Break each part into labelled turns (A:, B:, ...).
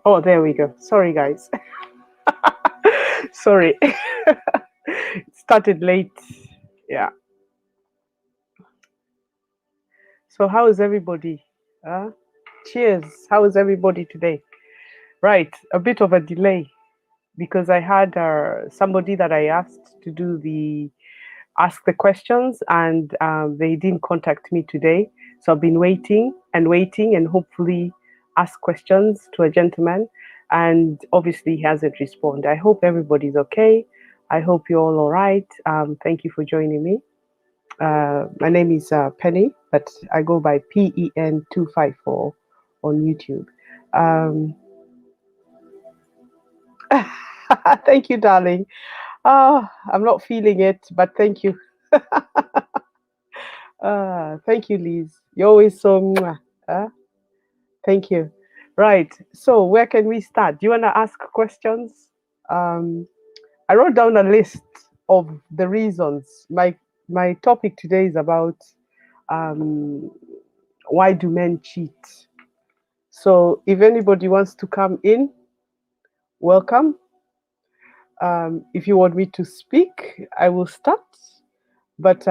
A: Oh, there we go. Sorry, guys. Sorry. It started late. Yeah. So, how is everybody? Uh, Cheers. How is everybody today? Right. A bit of a delay because I had somebody that I asked to do the ask the questions, and they didn't contact me today. So I've been waiting and waiting, and hopefully ask questions to a gentleman, and obviously he hasn't responded. I hope everybody's okay. I hope you're all right. Thank you for joining me. My name is Penny, but I go by PEN254 on YouTube. Um, Thank you, darling. I'm not feeling it, but thank you. Thank you, Liz. You're always so. Mwah. Thank you. Right. So, where can we start? Do you want to ask questions? Um, I wrote down a list of the reasons. My topic today is about um, why do men cheat. So, if anybody wants to come in, welcome. If you want me to speak, I will start. But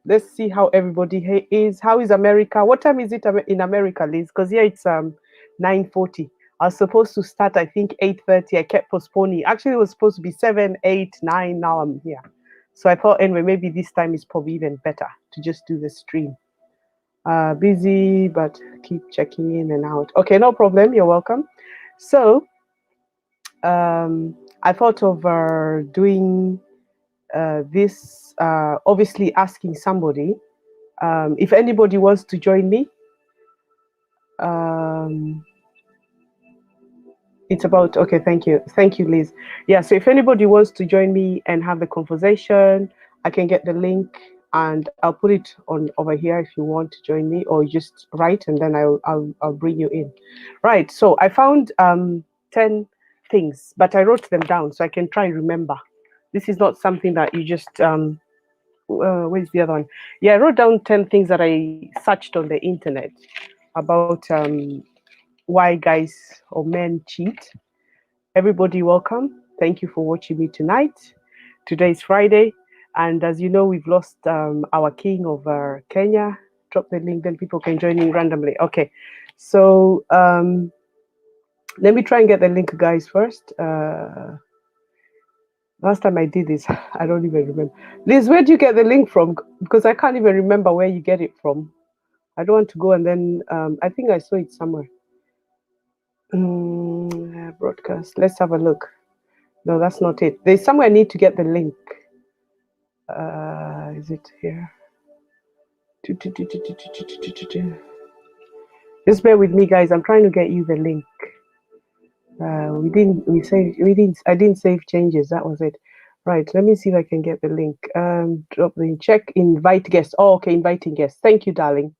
A: let's see how everybody is. How is America? What time is it in America, Liz? Because here it's 9:40. I was supposed to start, I think 8:30. I kept postponing. Actually, it was supposed to be 7, 8, 9. Now I'm here. So I thought anyway, maybe this time is probably even better to just do the stream. Busy, but keep checking in and out. Okay, no problem. You're welcome. So I thought of doing this, obviously asking somebody. If anybody wants to join me, um, it's about, okay, thank you. Thank you, Liz. Yeah, so if anybody wants to join me and have the conversation, I can get the link and I'll put it on over here if you want to join me, or just write and then I'll bring you in. Right, so I found 10 things, but I wrote them down so I can try and remember. This is not something that you just where's the other one? Yeah, I wrote down 10 things that I searched on the internet about why guys or men cheat. Everybody, welcome. Thank you for watching me tonight. Today is Friday, and as you know, we've lost our king of Kenya. Drop the link, then people can join in randomly. Okay, so let me try and get the link, guys, first. Last time I did this, I don't even remember. Liz, where do you get the link from? Because I can't even remember where you get it from. I don't want to go and then I think I saw it somewhere. Broadcast. Let's have a look. No, that's not it. There's somewhere I need to get the link. Is it here? Just bear with me, guys. I'm trying to get you the link. I didn't save changes. That was it. Right. Let me see if I can get the link. Drop the check. Invite guests. Oh, okay. Inviting guests. Thank you, darling.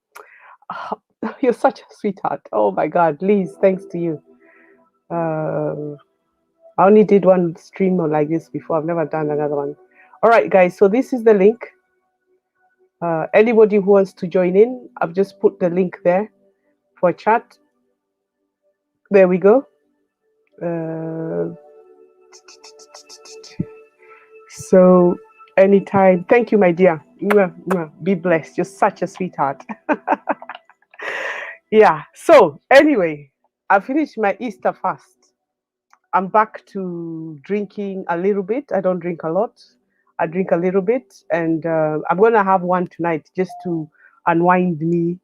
A: Oh, you're such a sweetheart. Oh my God, Liz. Thanks to you. I only did one stream like this before. I've never done another one. All right, guys. So this is the link. Anybody who wants to join in, I've just put the link there for chat. There we go. So anytime. Thank you, my dear. Be blessed. You're such a sweetheart. Yeah. So anyway, I finished my Easter fast. I'm back to drinking a little bit. I don't drink a lot. I drink a little bit, and I'm gonna have one tonight just to unwind me.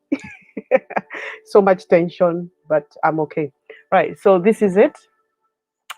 A: So much tension, but I'm okay. Right. So this is it.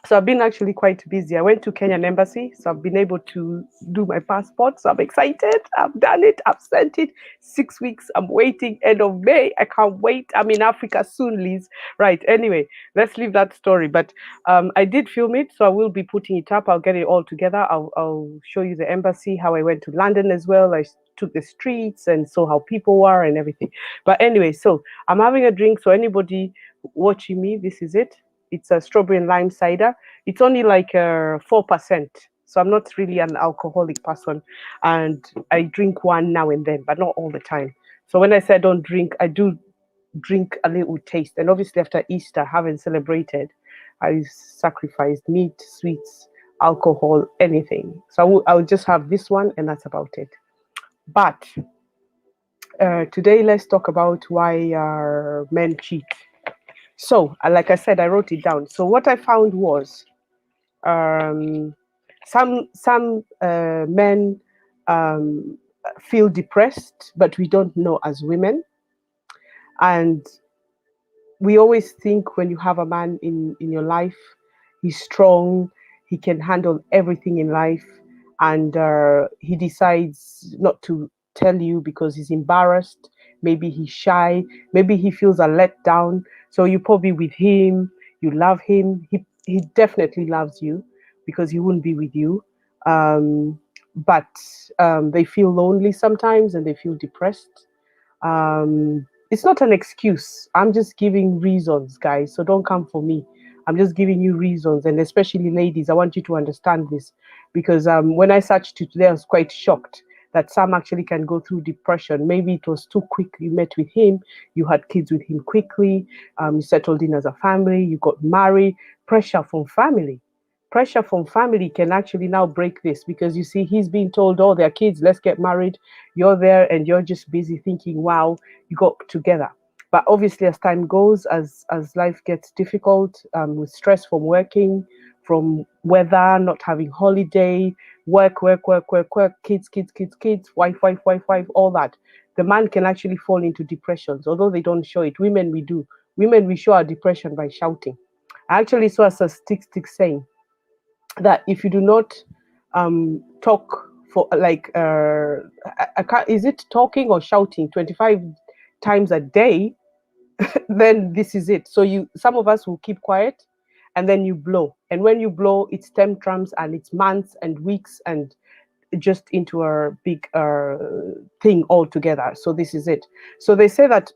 A: So I've been actually quite busy. I went to Kenyan embassy, so I've been able to do my passport. So I'm excited. I've done it. I've sent it. 6 weeks. I'm waiting. End of May. I can't wait. I'm in Africa soon, Liz. Right. Anyway, let's leave that story. But I did film it, so I will be putting it up. I'll get it all together. I'll show you the embassy, how I went to London as well. I took the streets and saw how people were and everything. But anyway, so I'm having a drink. So anybody watching me, this is it. It's a strawberry and lime cider. It's only like 4%. So I'm not really an alcoholic person. And I drink one now and then, but not all the time. So when I say I don't drink, I do drink a little taste. And obviously, after Easter, having celebrated, I sacrificed meat, sweets, alcohol, anything. So I will just have this one, and that's about it. But today, let's talk about why men cheat. So, like I said, I wrote it down. So, what I found was um, some men um, feel depressed, but we don't know as women. And we always think when you have a man in your life, he's strong, he can handle everything in life, and he decides not to tell you because he's embarrassed, maybe he's shy, maybe he feels a letdown. So you probably with him, you love him, he definitely loves you because he wouldn't be with you. But they feel lonely sometimes and they feel depressed. It's not an excuse. I'm just giving reasons, guys. So don't come for me. I'm just giving you reasons, and especially ladies, I want you to understand this because when I searched it today, I was quite shocked that some actually can go through depression. Maybe it was too quick. You met with him, you had kids with him quickly, you settled in as a family, you got married. Pressure from family. Pressure from family can actually now break this because you see, he's being told, oh, they're kids, let's get married. You're there and you're just busy thinking, wow, you got together. But obviously, as time goes, as life gets difficult, with stress from working, from weather, not having holiday, work, kids, wife, all that, the man can actually fall into depressions. Although they don't show it, women we do. Women we show our depression by shouting. I actually saw a statistic saying that if you do not talk for like I can't, is it talking or shouting 25 times a day, then this is it. So you, some of us will keep quiet and then you blow, and when you blow, it's tantrums and it's months and weeks and just into a big thing altogether. So this is it. So they say that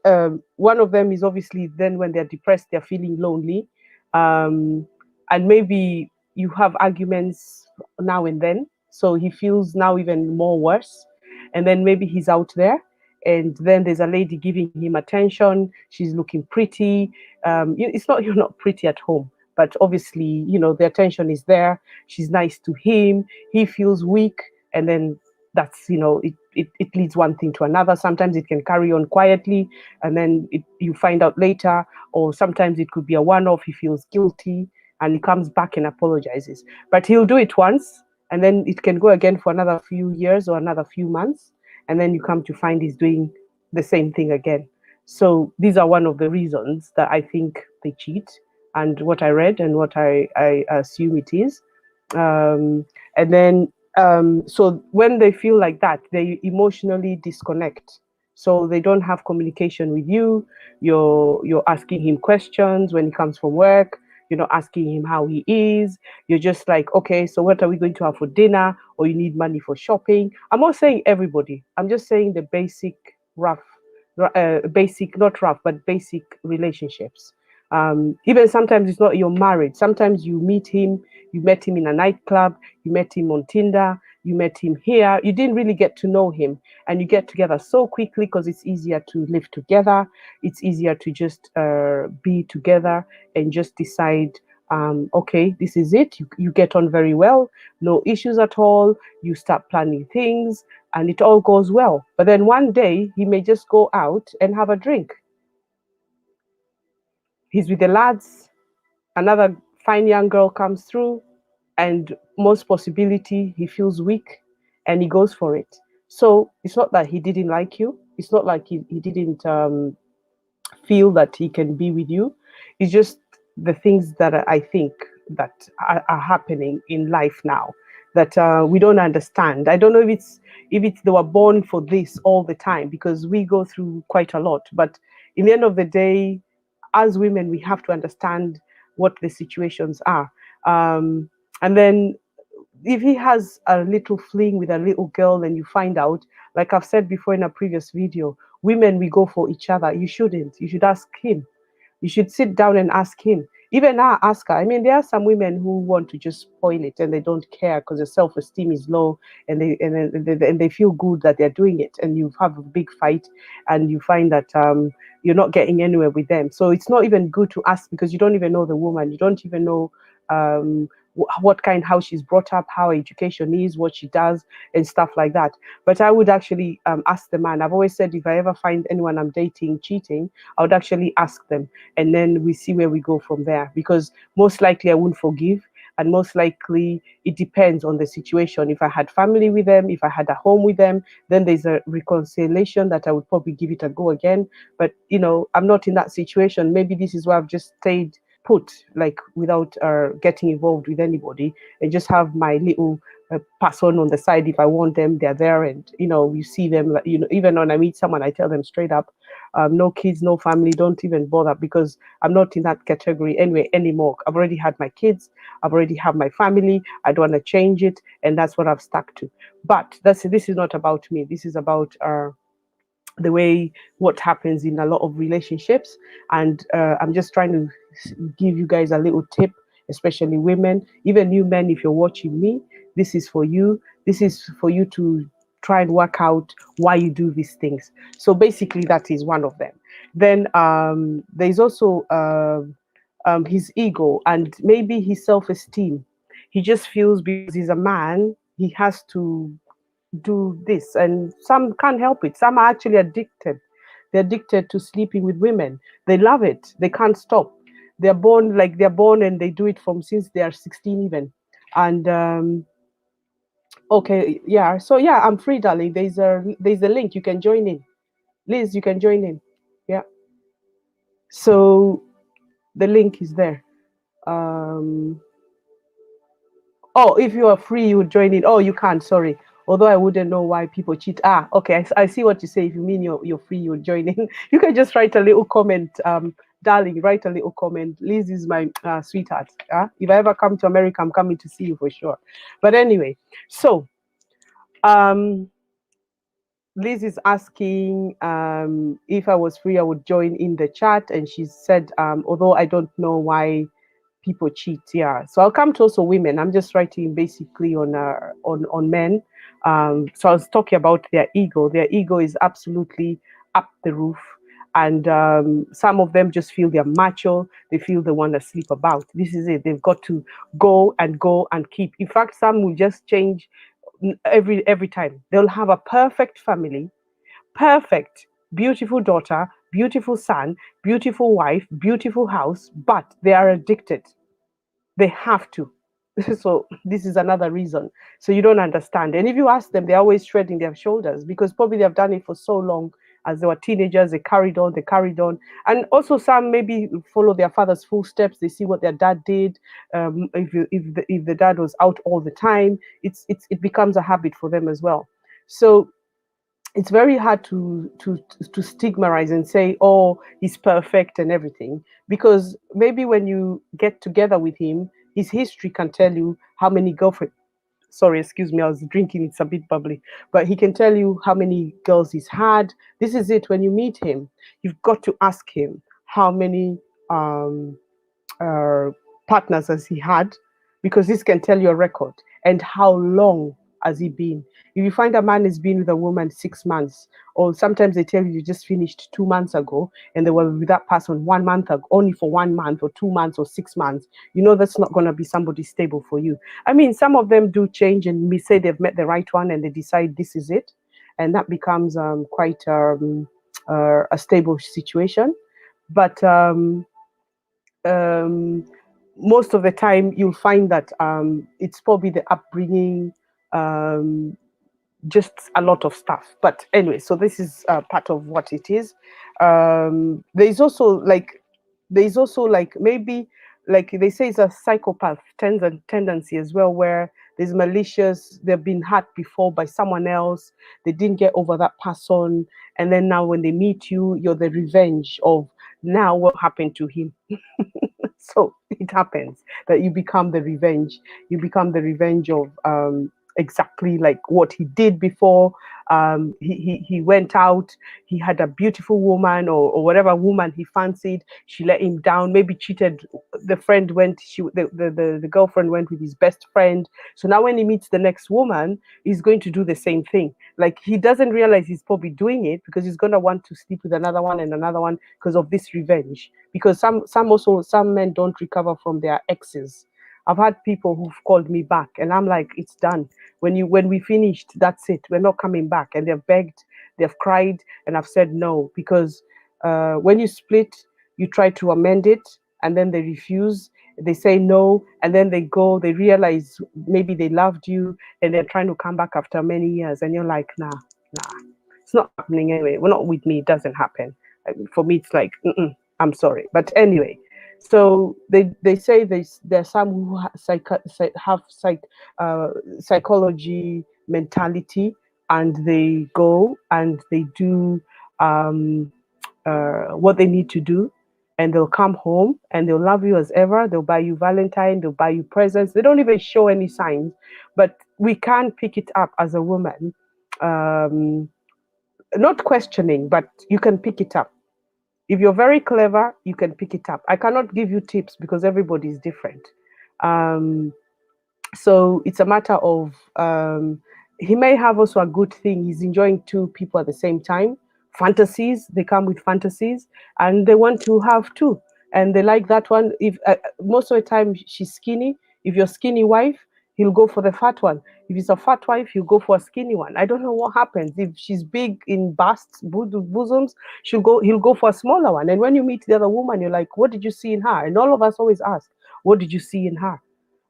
A: one of them is obviously then when they're depressed, they're feeling lonely, um, and maybe you have arguments now and then. So he feels now even more worse, and then maybe he's out there. And then there's a lady giving him attention. She's looking pretty. It's not, you're not pretty at home, but obviously, the attention is there. She's nice to him. He feels weak, and then that's it leads one thing to another. Sometimes it can carry on quietly, and then you find out later, or sometimes it could be a one-off. He feels guilty and he comes back and apologizes, but he'll do it once and then it can go again for another few years or another few months, and then you come to find he's doing the same thing again. So these are one of the reasons that I think they cheat, and what I read and what I assume it is. And then so when they feel like that, they emotionally disconnect. So they don't have communication with you. You're asking him questions when he comes from work. You're not asking him how he is. You're just like, okay, so what are we going to have for dinner? Or you need money for shopping. I'm not saying everybody. I'm just saying the basic rough, basic, not rough, but basic relationships. Even sometimes it's not you're married. Sometimes you meet him, you met him in a nightclub, you met him on Tinder, you met him here. You didn't really get to know him, and you get together so quickly because it's easier to live together. It's easier to just be together and just decide. Okay, this is it. You get on very well, no issues at all. You start planning things, and it all goes well. But then one day he may just go out and have a drink. He's with the lads, another fine young girl comes through, and most possibility he feels weak and he goes for it. So it's not that he didn't like you, it's not like he didn't feel that he can be with you. It's just the things that I think that are happening in life now that we don't understand. I don't know if it's they were born for this all the time, because we go through quite a lot. But in the end of the day, as women, we have to understand what the situations are. And then if he has a little fling with a little girl and you find out, like I've said before in a previous video, women, we go for each other. You shouldn't. You should ask him. You should sit down and ask him. Even I ask her. I mean, there are some women who want to just spoil it and they don't care because their self-esteem is low, and they feel good that they're doing it. And you have a big fight, and you find that you're not getting anywhere with them. So it's not even good to ask because you don't even know the woman. You don't even know what kind, how she's brought up, how her education is, what she does, and stuff like that. But I would actually ask the man. I've always said if I ever find anyone I'm dating cheating, I would actually ask them, and then we see where we go from there. Because most likely I won't forgive, and most likely it depends on the situation. If I had family with them, if I had a home with them, then there's a reconciliation that I would probably give it a go again. But I'm not in that situation. Maybe this is why I've just stayed put, like without getting involved with anybody, and just have my little person on the side. If I want them, they're there, and you see them. Like, even when I meet someone, I tell them straight up, no kids, no family, don't even bother, because I'm not in that category anyway anymore. I've already had my kids, I've already have my family. I don't want to change it, and that's what I've stuck to. But this is not about me. This is about the way what happens in a lot of relationships. And I'm just trying to give you guys a little tip, especially women, even you men. If you're watching me, this is for you. This is for you to try and work out why you do these things. So basically that is one of them. Then there's also his ego and maybe his self-esteem. He just feels because he's a man he has to do this, and some can't help it. Some are actually addicted. They're addicted to sleeping with women. They love it. They can't stop. They're born and they do it from since they are 16 even. And okay, yeah, so yeah, I'm free, darling. There's a link, you can join in. Liz, you can join in. Yeah, so the link is there. um Oh, if you are free, you would join in. Oh, you can't. Sorry. Although I wouldn't know why people cheat. Ah, okay. I see what you say. If you mean you're free, you would join in. You can just write a little comment, darling. Write a little comment. Liz is my sweetheart. If I ever come to America, I'm coming to see you for sure. But anyway, so um, Liz is asking if I was free, I would join in the chat, and she said, although I don't know why people cheat. Yeah, so I'll come to also women. I'm just writing basically on men. So I was talking about their ego. Their ego is absolutely up the roof, and some of them just feel they're macho. They feel they want to sleep about. This is it. They've got to go and keep. In fact, some will just change every time. They'll have a perfect family, perfect, beautiful daughter, beautiful son, beautiful wife, beautiful house, but they are addicted. They have to. So this is another reason. So you don't understand. And if you ask them, they're always shredding their shoulders because probably they've done it for so long. As they were teenagers, they carried on. And also some maybe follow their father's footsteps. They see what their dad did. If the dad was out all the time, it becomes a habit for them as well. So it's very hard to stigmatize and say, oh, he's perfect and everything, because maybe when you get together with him, his history can tell you how many girlfriends. Sorry, excuse me, I was drinking, it's a bit bubbly. But he can tell you how many girls he's had. This is it. When you meet him, you've got to ask him how many um uh, partners has he had, because this can tell you a record. And how long has he been. If you find a man has been with a woman 6 months, or sometimes they tell you just finished 2 months ago and they were with that person 1 month ago, only for 1 month or 2 months or 6 months, you know that's not going to be somebody stable for you. I mean, some of them do change and may say they've met the right one and they decide this is it, and that becomes quite a stable situation. But um, most of the time you'll find that it's probably the upbringing, um, just a lot of stuff. But anyway, so this is part of what it is. There's also like maybe, like they say, it's a psychopath tendency as well, where there's malicious. They've been hurt before by someone else. They didn't get over that person, and then now when they meet you, you're the revenge of now what happened to him. So it happens that you become the revenge. You become the revenge of exactly like what he did before. He went out, he had a beautiful woman, or whatever woman he fancied. She let him down, maybe cheated. The friend went, the girlfriend went with his best friend. So now when he meets the next woman, he's going to do the same thing. Like he doesn't realize he's probably doing it because he's gonna want to sleep with another one and another one because of this revenge. Because some men don't recover from their exes. I've had people who've called me back, and I'm like, it's done. When we finished, that's it. We're not coming back. And they've begged, they've cried, and I've said no because when you split, you try to amend it, and then they refuse. They say no, and then they go. They realize maybe they loved you, and they're trying to come back after many years, and you're like, nah, it's not happening anyway. Well, not with me. It doesn't happen. For me, it's like, I'm sorry, but anyway. So they say there's some who have psychology mentality, and they go and they do um, what they need to do, and they'll come home and they'll love you as ever. They'll buy you Valentine, they'll buy you presents. They don't even show any signs, but we can pick it up as a woman. Um, Not questioning, but you can pick it up. If you're very clever, you can pick it up. I cannot give you tips because everybody is different. Um, so it's a matter of he may have also a good thing. He's enjoying two people at the same time. Fantasies, they come with fantasies, and they want to have two, and they like that one. If most of the time she's skinny, if you're skinny wife, he'll go for the fat one. If it's a fat wife, he'll go for a skinny one. I don't know what happens. If she's big in busts, bosoms, he'll go for a smaller one. And when you meet the other woman, you're like, what did you see in her? And all of us always ask, what did you see in her?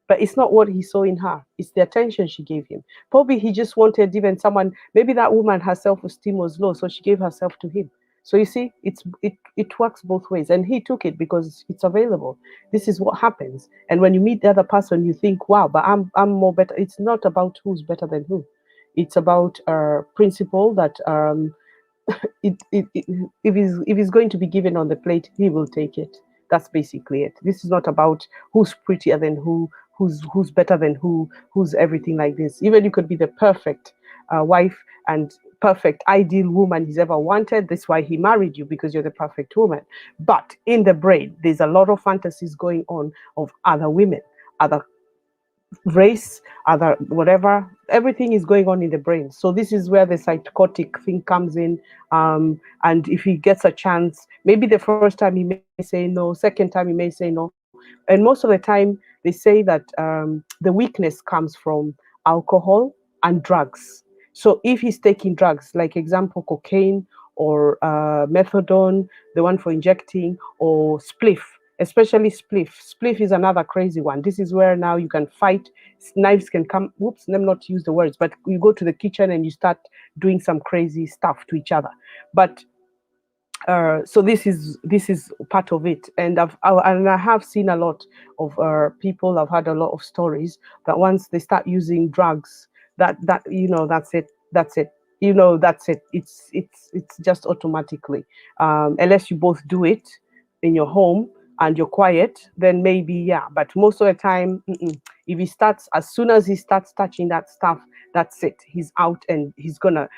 A: But it's not what he saw in her, it's the attention she gave him. Probably he just wanted even someone, maybe that woman, her self-esteem was low, so she gave herself to him. So you see, it works both ways, and he took it because it's available. This is what happens. And when you meet the other person, you think, wow, but I'm more better. It's not about who's better than who. It's about principle that if he's going to be given on the plate, he will take it. That's basically it. This is not about who's prettier than who's better than who's everything like this. Even you could be the perfect wife and perfect ideal woman he's ever wanted. That's why he married you, because you're the perfect woman. But in the brain, there's a lot of fantasies going on of other women, other race, other whatever. Everything is going on in the brain. So this is where the psychotic thing comes in. And if he gets a chance, maybe the first time he may say no, second time he may say no. And most of the time, they say that the weakness comes from alcohol and drugs. So if he's taking drugs, like example, cocaine or methadone, the one for injecting, or spliff, especially spliff. Spliff is another crazy one. This is where now you can fight. Knives can come. Whoops, let me not use the words, but you go to the kitchen and you start doing some crazy stuff to each other. But so this is part of it, and I have seen a lot of people. I've had a lot of stories that once they start using drugs, that that's it, that's it, that's it. It's just automatically, unless you both do it in your home and you're quiet, then maybe yeah. But most of the time, if he starts, as soon as he starts touching that stuff, that's it. He's out, and he's gonna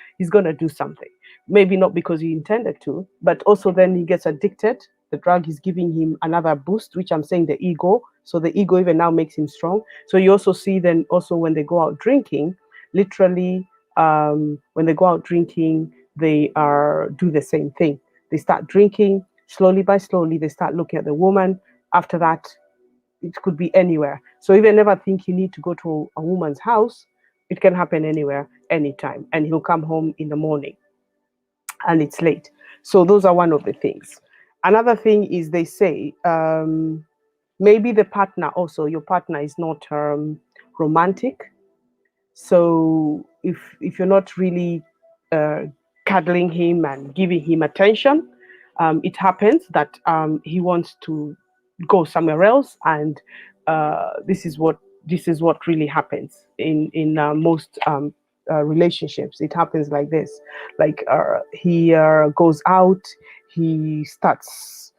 A: do something. Maybe not because he intended to, but also then he gets addicted. The drug is giving him another boost, which I'm saying the ego. So the ego even now makes him strong. So you also see then also when they go out drinking, literally, when they go out drinking, they are do the same thing. They start drinking slowly by slowly. They start looking at the woman. After that, it could be anywhere. So even never think you need to go to a woman's house. It can happen anywhere, anytime, and he'll come home in the morning and it's late. So those are one of the things. Another thing is they say maybe the partner also, your partner is not romantic. So if you're not really uh, cuddling him and giving him attention, it happens that he wants to go somewhere else, and this is what really happens in most relationships. It happens like this, like he goes out, he starts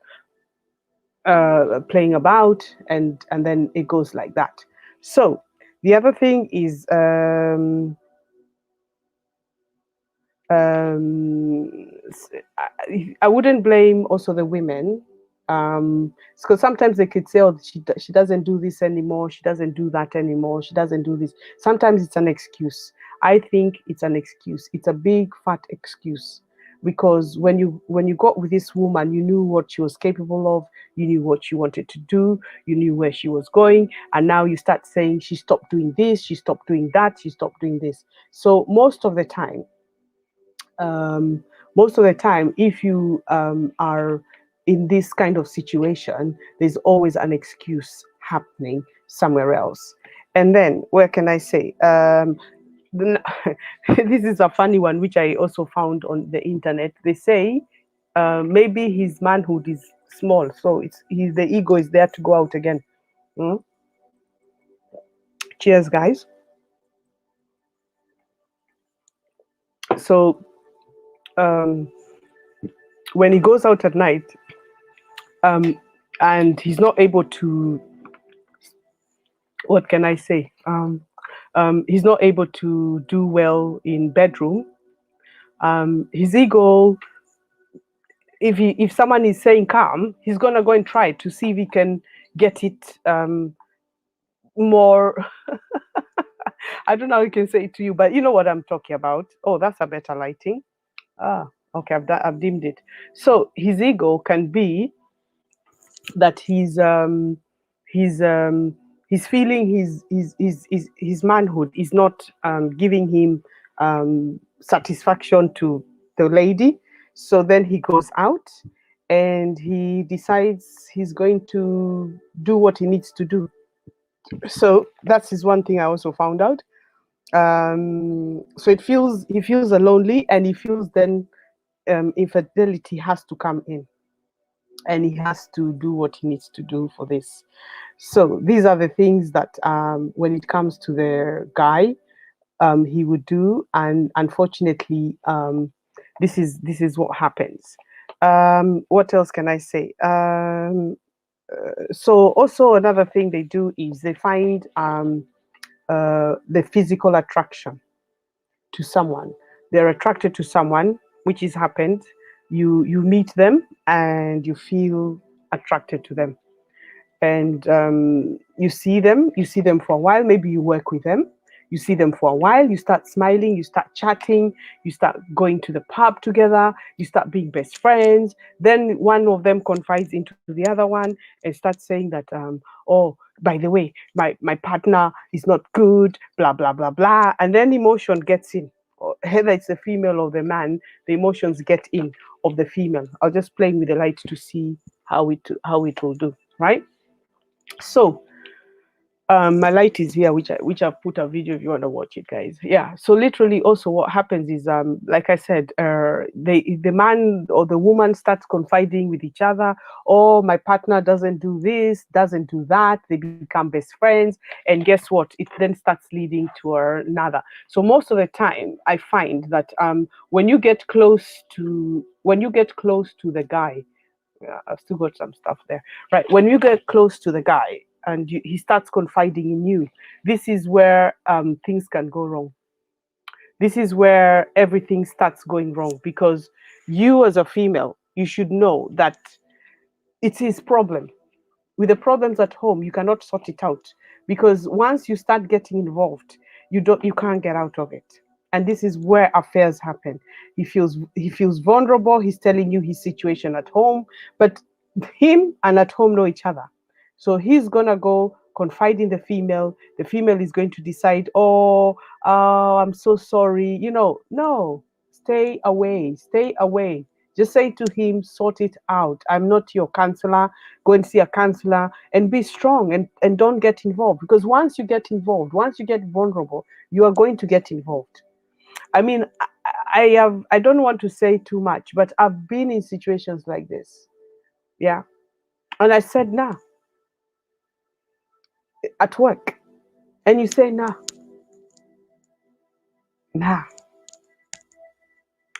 A: playing about, and then it goes like that. So The other thing is I wouldn't blame also the women, because sometimes they could say, oh, she doesn't do this anymore, she doesn't do that anymore, she doesn't do this. Sometimes it's an excuse. I think it's an excuse. It's a big fat excuse, because when you got with this woman, you knew what she was capable of, you knew what she wanted to do, you knew where she was going, and now you start saying she stopped doing this, she stopped doing that, she stopped doing this. So um, most of the time, if you are in this kind of situation, there's always an excuse happening somewhere else. And then, where can I say? This is a funny one, which I also found on the internet. They say maybe his manhood is small, so the ego is there to go out again. Mm? Cheers, guys. So um, when he goes out at night, um, and he's not able to, what can I say? He's not able to do well in bedroom. His ego, if someone is saying calm, he's gonna go and try to see if he can get it more. I don't know how you can say it to you, but you know what I'm talking about. Oh, that's a better lighting. Ah, okay, I've dimmed it. So his ego can be that he's feeling his manhood is not giving him satisfaction to the lady. So then he goes out and he decides he's going to do what he needs to do. So that's his one thing I also found out. So he feels lonely, and he feels then infidelity has to come in, and he has to do what he needs to do for this. So these are the things that when it comes to the guy, he would do, and unfortunately, this is what happens. What else can I say? So also another thing they do is they find the physical attraction to someone. They're attracted to someone, which has happened. You meet them and you feel attracted to them, and you see them for a while, maybe you work with them, you see them for a while, you start smiling, you start chatting, you start going to the pub together, you start being best friends. Then one of them confides into the other one and starts saying that oh, by the way, my partner is not good, blah blah blah blah, and then emotion gets in. Whether it's the female or the man, the emotions get in of the female. I'll just playing with the light to see how it will do, right? So my light is here, which I've put a video if you want to watch it, guys. Yeah. So literally, also what happens is, like I said, the man or the woman starts confiding with each other. Oh, my partner doesn't do this, doesn't do that. They become best friends, and guess what? It then starts leading to another. So most of the time, I find that when you get close to the guy, yeah, I've still got some stuff there. Right. When you get close to the guy and he starts confiding in you, this is where things can go wrong. This is where everything starts going wrong, because you, as a female, you should know that it's his problem. With the problems at home, you cannot sort it out, because once you start getting involved, you can't get out of it. And this is where affairs happen. He feels vulnerable. He's telling you his situation at home, but him and at home know each other. So he's gonna go confide in the female. The female is going to decide, oh, I'm so sorry. No, stay away, stay away. Just say to him, sort it out. I'm not your counselor. Go and see a counselor and be strong, and don't get involved. Because once you get involved, once you get vulnerable, you are going to get involved. I mean, I don't want to say too much, but I've been in situations like this. Yeah. And I said, nah, at work. And you say, nah, nah.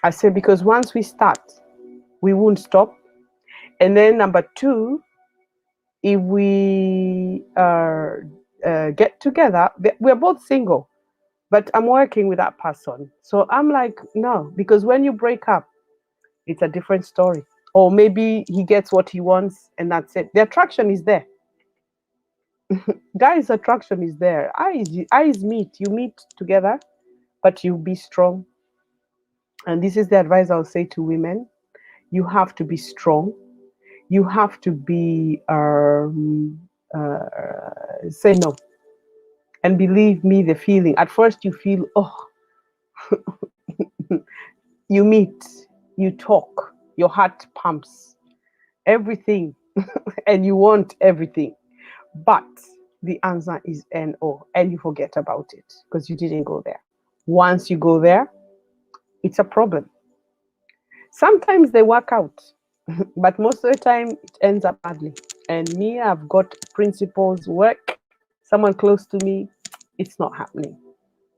A: I said, because once we start, we won't stop. And then number two, if we get together. We're both single, but I'm working with that person. So I'm like, no, because when you break up, it's a different story. Or maybe he gets what he wants and that's it. The attraction is there. Guys, attraction is there. Eyes meet. You meet together, but you be strong. And this is the advice I'll say to women. You have to be strong. You have to be say no. And believe me, the feeling. At first, you feel, oh, you meet, you talk, your heart pumps, everything, and you want everything. But the answer is no, and you forget about it because you didn't go there. Once you go there, it's a problem. Sometimes they work out, but most of the time it ends up badly. And me, I've got principles work. Someone close to me, it's not happening.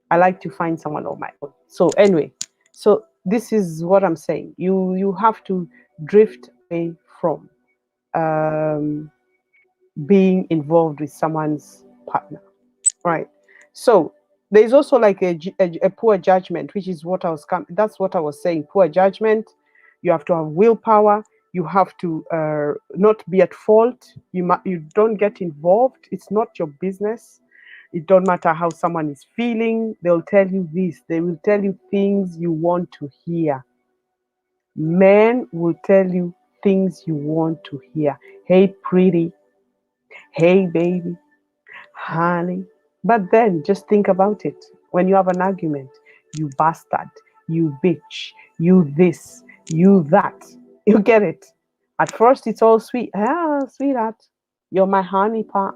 A: I like to find someone on my own. So anyway, so this is what I'm saying. You have to drift away from um, being involved with someone's partner, right? So there's also like a poor judgment, which is what that's what I was saying. Poor judgment. You have to have willpower. You have to not be at fault. You don't get involved. It's not your business. It don't matter how someone is feeling. They'll tell you this. They will tell you things you want to hear. Men will tell you things you want to hear. Hey, pretty. Hey, baby. Honey. But then just think about it. When you have an argument, you bastard, you bitch, you this, you that. You get it. At first, it's all sweet. Ah, sweetheart, you're my honey pot.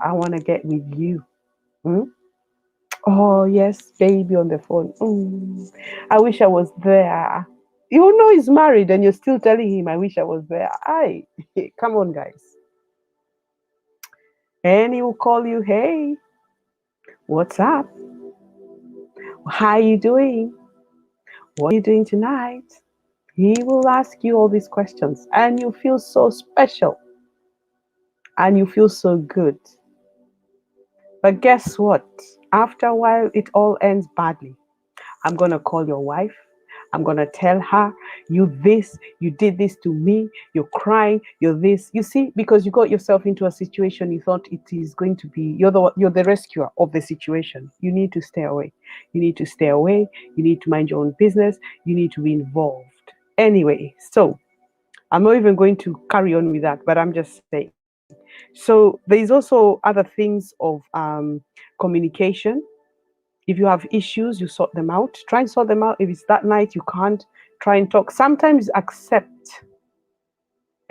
A: I want to get with you. Hmm? Oh, yes, baby on the phone. I wish I was there. You know he's married and you're still telling him, I wish I was there. Aye, come on, guys. And he will call you, hey, what's up? How are you doing? What are you doing tonight? He will ask you all these questions and you feel so special and you feel so good. But guess what? After a while, it all ends badly. I'm going to call your wife. I'm going to tell her, you this, you did this to me, you're crying, you're this. You see, because you got yourself into a situation you thought it is going to be, you're the rescuer of the situation. You need to stay away. You need to stay away. You need to mind your own business. You need to be involved. Anyway, so I'm not even going to carry on with that, but I'm just saying. So there's also other things of communication. If you have issues, you sort them out. Try and sort them out. If it's that night you can't, try and talk. Sometimes accept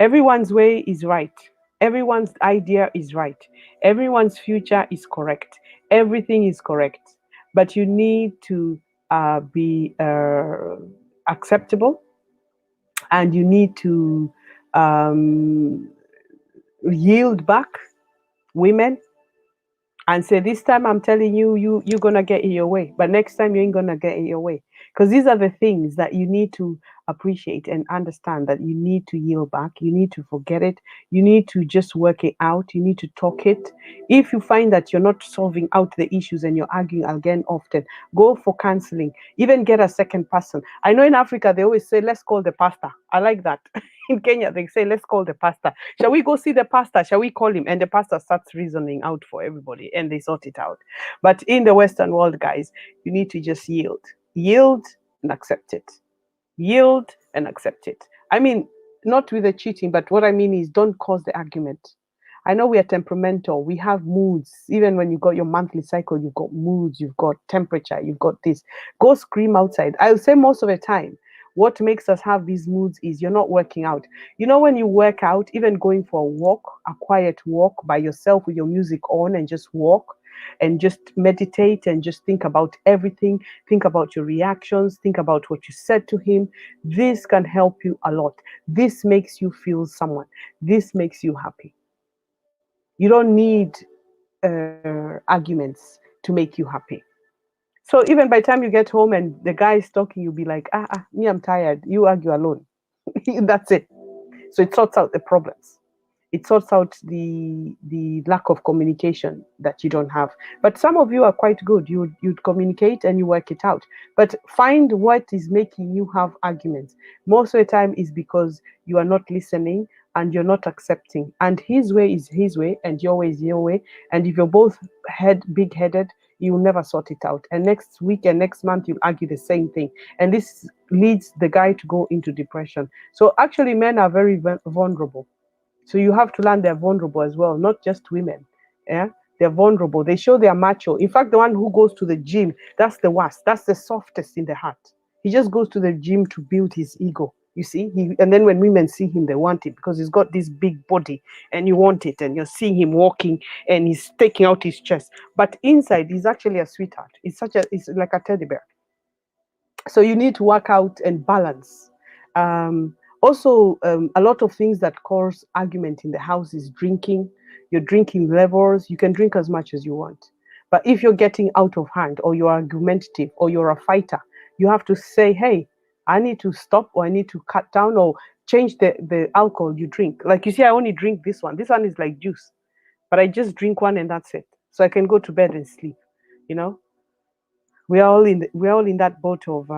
A: everyone's way is right. Everyone's idea is right. Everyone's future is correct. Everything is correct. But you need to be acceptable and you need to um, yield back women and say, this time I'm telling you, you're gonna get in your way, but next time you ain't gonna get in your way. Because these are the things that you need to appreciate and understand, that you need to yield back, you need to forget it, you need to just work it out, you need to talk it. If you find that you're not solving out the issues and you're arguing again often, go for counseling, even get a second person. I know in Africa they always say, let's call the pastor. I like that. In Kenya they say, let's call the pastor. Shall we go see the pastor? Shall we call him? And the pastor starts reasoning out for everybody and they sort it out. But in the Western world, guys, you need to just yield. Yield and accept it. Yield and accept it. I mean, not with the cheating, but what I mean is don't cause the argument. I know we are temperamental. We have moods. Even when you got your monthly cycle, you've got moods, you've got temperature, you've got this. Go scream outside. I'll say most of the time, what makes us have these moods is you're not working out. You know, when you work out, even going for a walk, a quiet walk by yourself with your music on and just walk and just meditate and just think about everything, think about your reactions, think about what you said to him. This can help you a lot. This makes you feel someone. This makes you happy. You don't need arguments to make you happy. So even by the time you get home and the guy is talking, you'll be like, me, I'm tired. You argue alone. That's it. So it sorts out the problems. It sorts out the lack of communication that you don't have. But some of you are quite good. You'd communicate and you work it out. But find what is making you have arguments. Most of the time is because you are not listening and you're not accepting. And his way is his way and your way is your way. And if you're both big headed, you will never sort it out. And next week and next month you'll argue the same thing. And this leads the guy to go into depression. So actually men are very vulnerable, so you have to learn they're vulnerable as well, not just women. Yeah, they're vulnerable. They show they're macho. In fact, the one who goes to the gym, that's the worst. That's the softest in the heart. He just goes to the gym to build his ego. You see, and then when women see him, they want it because he's got this big body, and you want it, and you're seeing him walking, and he's taking out his chest. But inside, he's actually a sweetheart. It's like a teddy bear. So you need to work out and balance. A lot of things that cause argument in the house is drinking. Your drinking levels, you can drink as much as you want, but if you're getting out of hand or you're argumentative or you're a fighter, you have to say, hey, I need to stop, or I need to cut down, or change the alcohol you drink. Like, you see, I only drink this one is like juice, but I just drink one and that's it, so I can go to bed and sleep. you know we're all in that boat of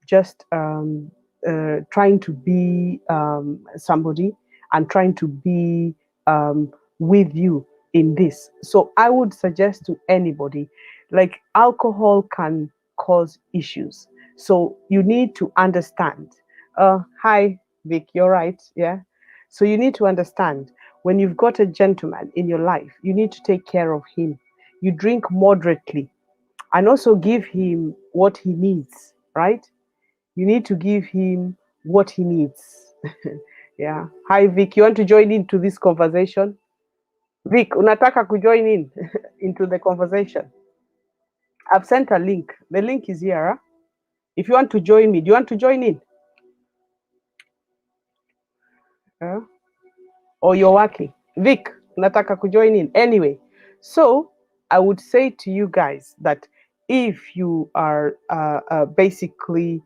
A: just trying to be somebody, and trying to be with you in this. So I would suggest to anybody, like, alcohol can cause issues. So you need to understand. Hi, Vic, you're right. Yeah. So you need to understand, when you've got a gentleman in your life, you need to take care of him. You drink moderately, and also give him what he needs, right? You need to give him what he needs. Yeah. Hi, Vic. You want to join into this conversation? Vic, unataka kujoin in into the conversation? I've sent a link. The link is here. Huh? If you want to join me, do you want to join in? Huh? Or you're working? Vic, unataka kujoin in? Anyway, so I would say to you guys that if you are basically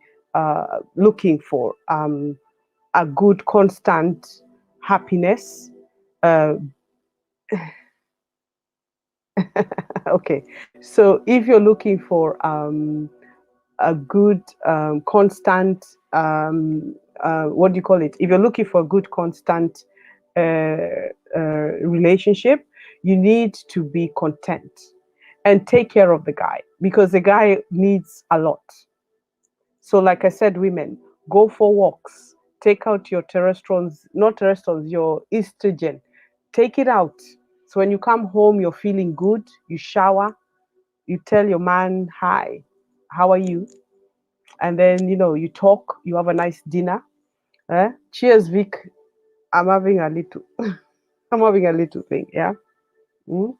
A: looking for a good, constant happiness, uh, okay, so if you're looking for a good, constant, what do you call it? If you're looking for a good, constant relationship, you need to be content and take care of the guy, because the guy needs a lot. So, like I said, women, go for walks, take out your testosterone, not testosterone, your estrogen, take it out. So, when you come home, you're feeling good, you shower, you tell your man, hi, how are you? And then, you talk, you have a nice dinner. Cheers, Vic. I'm having a little, I'm having a little thing, yeah. Mm.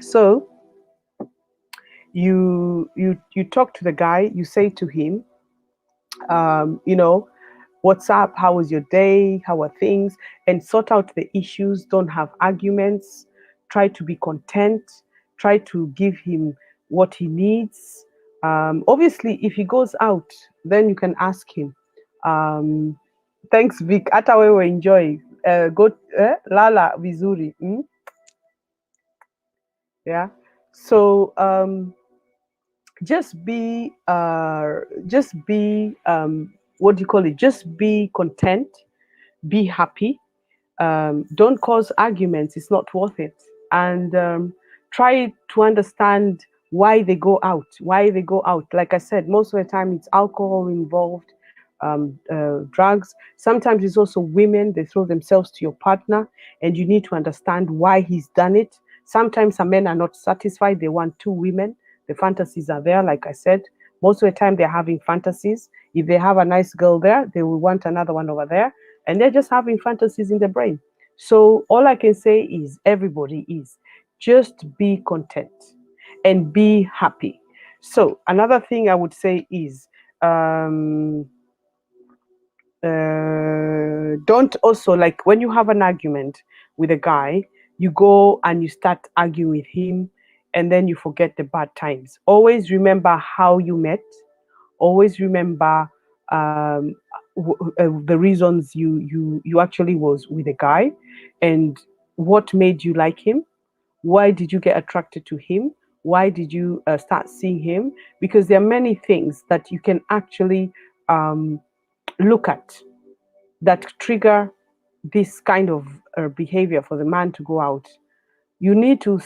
A: So you talk to the guy, you say to him, um, you know, what's up? How was your day? How are things? And sort out the issues. Don't have arguments. Try to be content. Try to give him what he needs. Obviously, if he goes out, then you can ask him. Um, Thanks, Vic. Hata wewe enjoy. Go lala vizuri. Yeah. So just be what do you call it? Just be content, be happy. Don't cause arguments, it's not worth it. And try to understand why they go out. Like I said, most of the time it's alcohol involved, drugs. Sometimes it's also women, they throw themselves to your partner, and you need to understand why he's done it. Sometimes some men are not satisfied, they want two women. The fantasies are there, like I said. Most of the time they're having fantasies. If they have a nice girl there, they will want another one over there, and they're just having fantasies in the brain. So all I can say is, everybody is, just be content and be happy. So another thing I would say is, um, don't also, like, when you have an argument with a guy, you go and you start arguing with him, and then you forget the bad times. Always remember how you met. Always remember the reasons you actually was with a guy, and what made you like him. Why did you get attracted to him? Why did you start seeing him? Because there are many things that you can actually um, look at that trigger this kind of behavior for the man to go out. You need to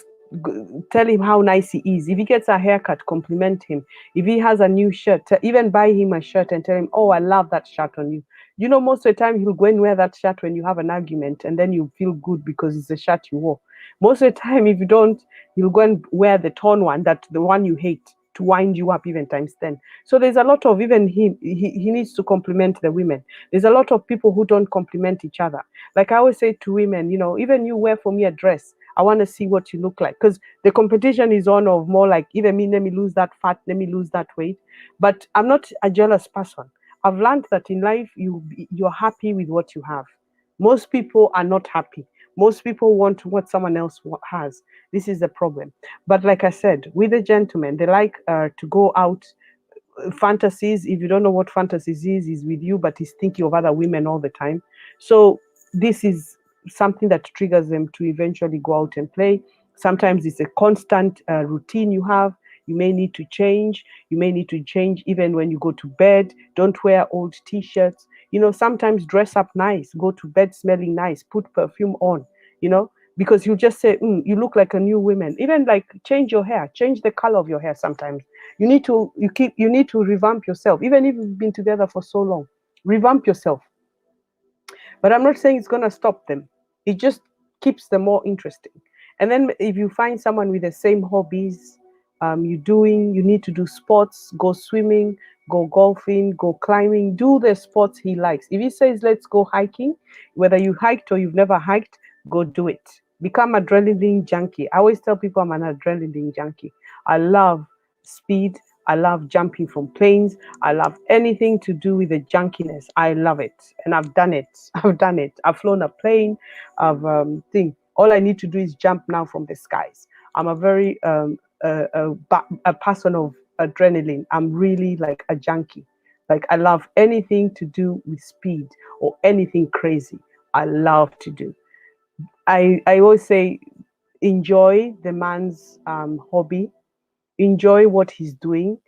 A: tell him how nice he is. If he gets a haircut, compliment him. If he has a new shirt, even buy him a shirt and tell him, "Oh, I love that shirt on you." You know, most of the time he'll go and wear that shirt when you have an argument, and then you feel good because it's the shirt you wore. Most of the time, if you don't, he'll go and wear the torn one, that the one you hate, to wind you up even times 10. So there's a lot of, even he needs to compliment the women. There's a lot of people who don't compliment each other. Like I always say to women, you know, even you wear for me a dress, I want to see what you look like, because the competition is on of more like, even me, let me lose that fat, let me lose that weight. But I'm not a jealous person. I've learned that in life you're happy with what you have. Most people are not happy. Most people want what someone else has. This is the problem. But like I said, with the gentlemen, they like to go out. Fantasies, if you don't know what fantasies is with you, but he's thinking of other women all the time. So this is something that triggers them to eventually go out and play. Sometimes it's a constant routine you have. You may need to change. You may need to change even when you go to bed. Don't wear old t-shirts. You know, sometimes dress up nice, go to bed smelling nice, put perfume on, you know, because you just say, you look like a new woman. Even like change your hair, change the color of your hair sometimes. You need to revamp yourself, even if you've been together for so long. Revamp yourself. But I'm not saying it's going to stop them. It just keeps them more interesting. And then if you find someone with the same hobbies, you need to do sports, go swimming, go golfing, go climbing, do the sports he likes. If he says, let's go hiking, whether you hiked or you've never hiked, go do it. Become adrenaline junkie. I always tell people I'm an adrenaline junkie. I love speed. I love jumping from planes. I love anything to do with the junkiness. I love it, and I've done it. I've done it. I've flown a plane. I've thing. All I need to do is jump now from the skies. I'm a very a person of adrenaline. I'm really like a junkie. Like I love anything to do with speed or anything crazy. I love to do. I always say enjoy the man's hobby, enjoy what he's doing.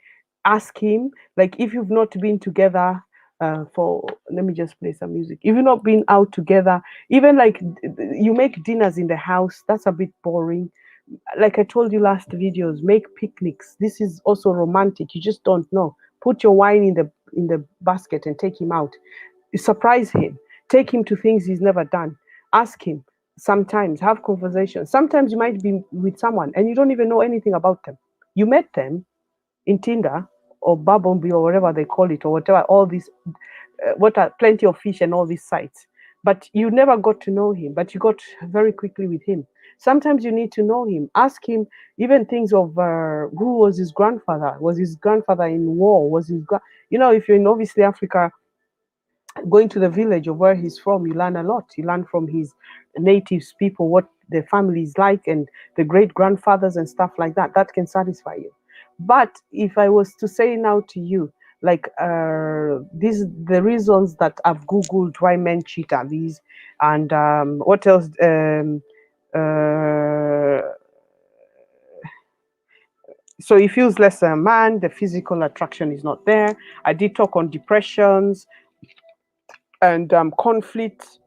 A: Ask him, like if you've not been together for, let me just play some music. If you've not been out together, even like you make dinners in the house, that's a bit boring. Like I told you last videos, make picnics. This is also romantic. You just don't know. Put your wine in the basket and take him out. Surprise him. Take him to things he's never done. Ask him. Sometimes have conversations. Sometimes you might be with someone and you don't even know anything about them. You met them in Tinder or Bumblebee or whatever they call it, or whatever, all these what are plenty of fish and all these sites. But you never got to know him, but you got very quickly with him. Sometimes you need to know him. Ask him even things of who was his grandfather? Was his grandfather in war? Was his you know, if you're in obviously Africa, going to the village of where he's from, you learn a lot. You learn from his natives people what their family is like and the great grandfathers and stuff like that. That can satisfy you. But if I was to say now to you, like these the reasons that I've googled why men cheat are these, and what else? Uh, so he feels less a man. The physical attraction is not there. I did talk on depressions and conflict.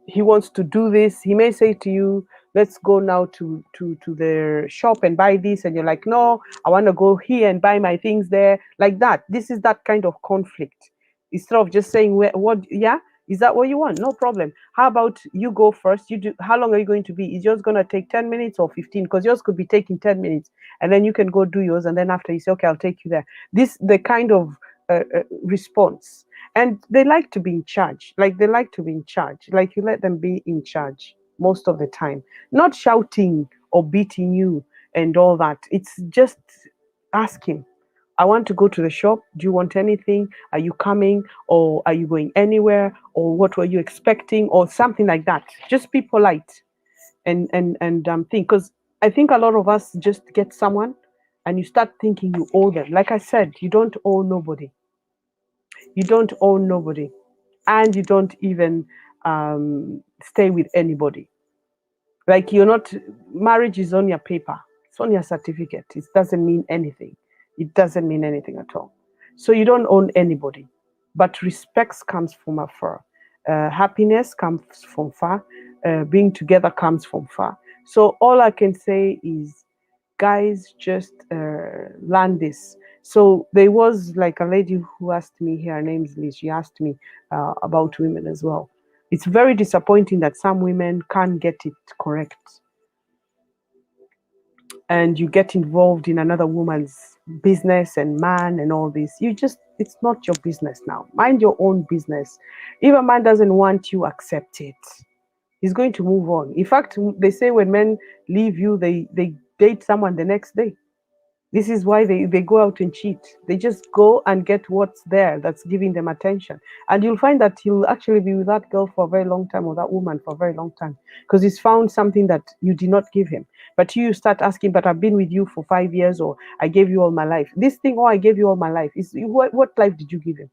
A: He wants to do this. He may say to you, let's go now to the shop and buy this, and you're like, no, I want to go here and buy my things there, like that. This is that kind of conflict. Instead of just saying, what, yeah, is that what you want? No problem. How about you go first? You do. How long are you going to be? Is yours going to take 10 minutes or 15? Because yours could be taking 10 minutes, and then you can go do yours, and then after you say, okay, I'll take you there. This the kind of response. And they like to be in charge. Like they like to be in charge. Like you let them be in charge most of the time, not shouting or beating you and all that. It's just asking, I want to go to the shop. Do you want anything? Are you coming? Or are you going anywhere? Or what were you expecting? Or something like that. Just be polite and think. Because I think a lot of us just get someone and you start thinking you owe them. Like I said, you don't owe nobody. You don't own nobody, and you don't even stay with anybody. Like, you're not, marriage is on your paper, it's on your certificate. It doesn't mean anything. It doesn't mean anything at all. So you don't own anybody. But respect comes from afar. Happiness comes from far. Being together comes from far. So all I can say is, guys, just learn this. So there was like a lady who asked me here, her name's Liz. She asked me about women as well. It's very disappointing that some women can't get it correct, and you get involved in another woman's business and man and all this. You just, it's not your business now. Mind your own business. If a man doesn't want you, accept it. He's going to move on. In fact, they say when men leave you, they date someone the next day. This is why they go out and cheat. They just go and get what's there that's giving them attention. And you'll find that he'll actually be with that girl for a very long time, or that woman for a very long time, because he's found something that you did not give him. But you start asking, but I've been with you for 5 years, or I gave you all my life. This thing, oh, I gave you all my life, is what life did you give him?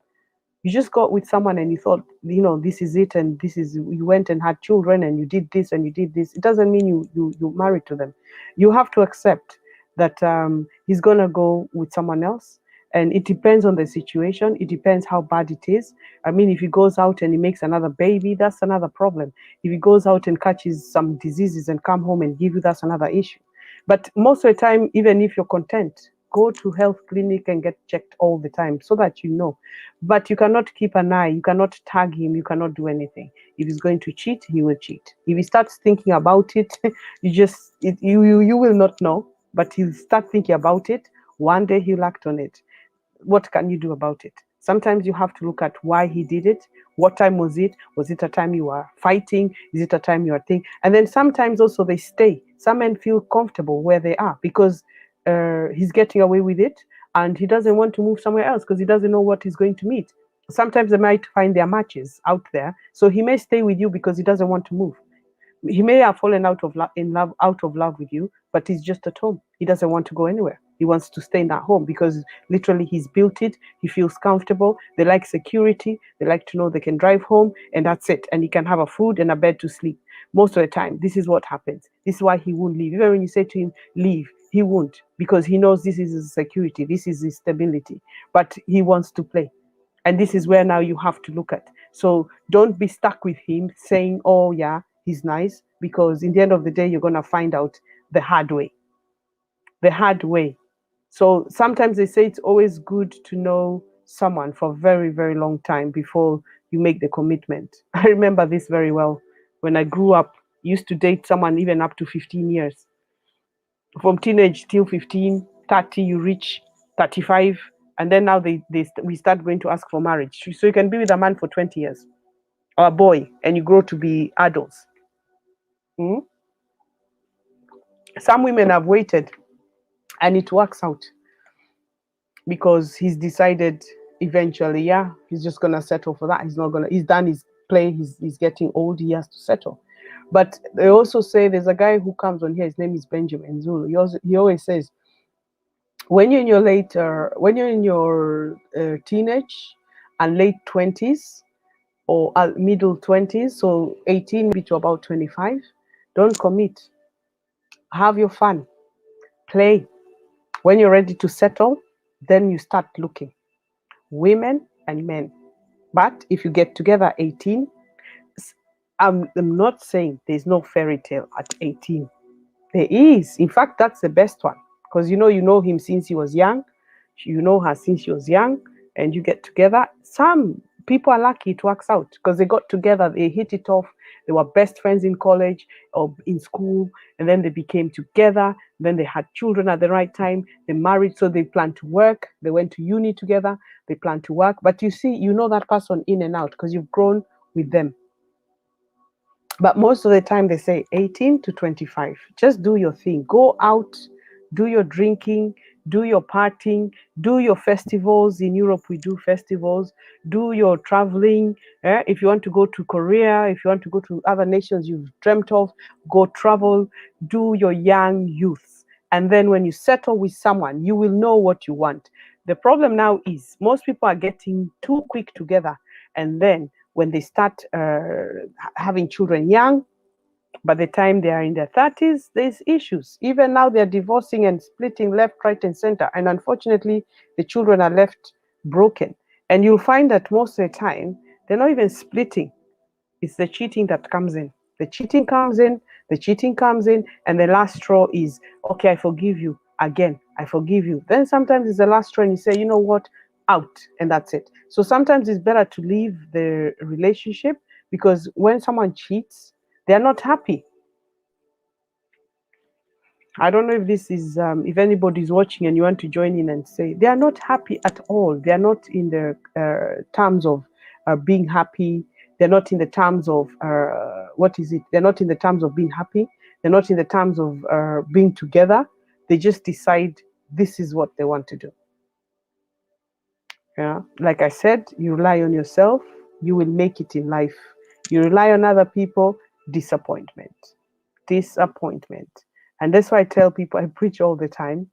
A: You just got with someone and you thought, this is it, and this is, you went and had children and you did this and you did this. It doesn't mean you married to them. You have to accept that he's gonna go with someone else, and it depends on the situation. It depends how bad it is. I mean, if he goes out and he makes another baby, that's another problem. If he goes out and catches some diseases and come home and give you, that's another issue. But most of the time, even if you're content, go to health clinic and get checked all the time so that you know. But you cannot keep an eye, you cannot tag him, you cannot do anything. If he's going to cheat, he will cheat. If he starts thinking about it, you will not know, but he'll start thinking about it. One day he'll act on it. What can you do about it? Sometimes you have to look at why he did it. What time was it? Was it a time you were fighting? Is it a time you are thinking? And then sometimes also they stay. Some men feel comfortable where they are because he's getting away with it, and he doesn't want to move somewhere else because he doesn't know what he's going to meet. Sometimes they might find their matches out there, so he may stay with you because he doesn't want to move. He may have fallen out of love with you, but he's just at home. He doesn't want to go anywhere. He wants to stay in that home because literally he's built it. He feels comfortable. They like security. They like to know they can drive home, and that's it. And he can have a food and a bed to sleep. Most of the time, this is what happens. This is why he won't leave. Even when you say to him, leave, he won't, because he knows this is his security. This is his stability. But he wants to play. And this is where now you have to look at. So don't be stuck with him saying, oh, yeah, he's nice, because in the end of the day, you're going to find out the hard way. The hard way. So sometimes they say it's always good to know someone for a very, very long time before you make the commitment. I remember this very well. When I grew up, I used to date someone even up to 15 years. From teenage till 15, 30, you reach 35, and then now we start going to ask for marriage. So you can be with a man for 20 years, or a boy, and you grow to be adults. Mm? Some women have waited and it works out because he's decided eventually, yeah, he's just gonna settle for that. He's done his play, he's getting old, he has to settle. But they also say there's a guy who comes on here, his name is Benjamin Zulu. He always says, when you're in your teenage and late 20s, or middle 20s, so 18 maybe to about 25, don't commit. Have your fun, play. When you're ready to settle, then you start looking, women and men. But if you get together at 18, I'm not saying there's no fairy tale at 18. There is. In fact, that's the best one, because you know him since he was young, you know her since she was young, and you get together. Some people are lucky it works out because they got together, they hit it off, they were best friends in college or in school, and then they became together. Then they had children at the right time, they married, so they planned to work, they went to uni together, they planned to work. But you see, you know that person in and out because you've grown with them. But most of the time they say 18 to 25. Just do your thing. Go out, do your drinking, do your partying, do your festivals. In Europe, we do festivals. Do your traveling. If you want to go to Korea, if you want to go to other nations you've dreamt of, go travel. Do your young youth. And then when you settle with someone, you will know what you want. The problem now is most people are getting too quick together, and then when they start having children young, by the time they are in their 30s, there's issues. Even now, they're divorcing and splitting left, right, and center. And unfortunately, the children are left broken. And you'll find that most of the time, they're not even splitting. It's the cheating that comes in. The cheating comes in, the cheating comes in, and the last straw is, okay, I forgive you. Again, I forgive you. Then sometimes it's the last straw, and you say, you know what, out, and that's it. So sometimes it's better to leave the relationship, because when someone cheats, they're not happy. I don't know if this is, if anybody's watching and you want to join in and say, they are not happy at all. They are not in the terms of being happy. They're not in the terms of, what is it? They're not in the terms of being happy. They're not in the terms of being together. They just decide this is what they want to do. Yeah. Like I said, you rely on yourself, you will make it in life. You rely on other people, disappointment. Disappointment. And that's why I tell people, I preach all the time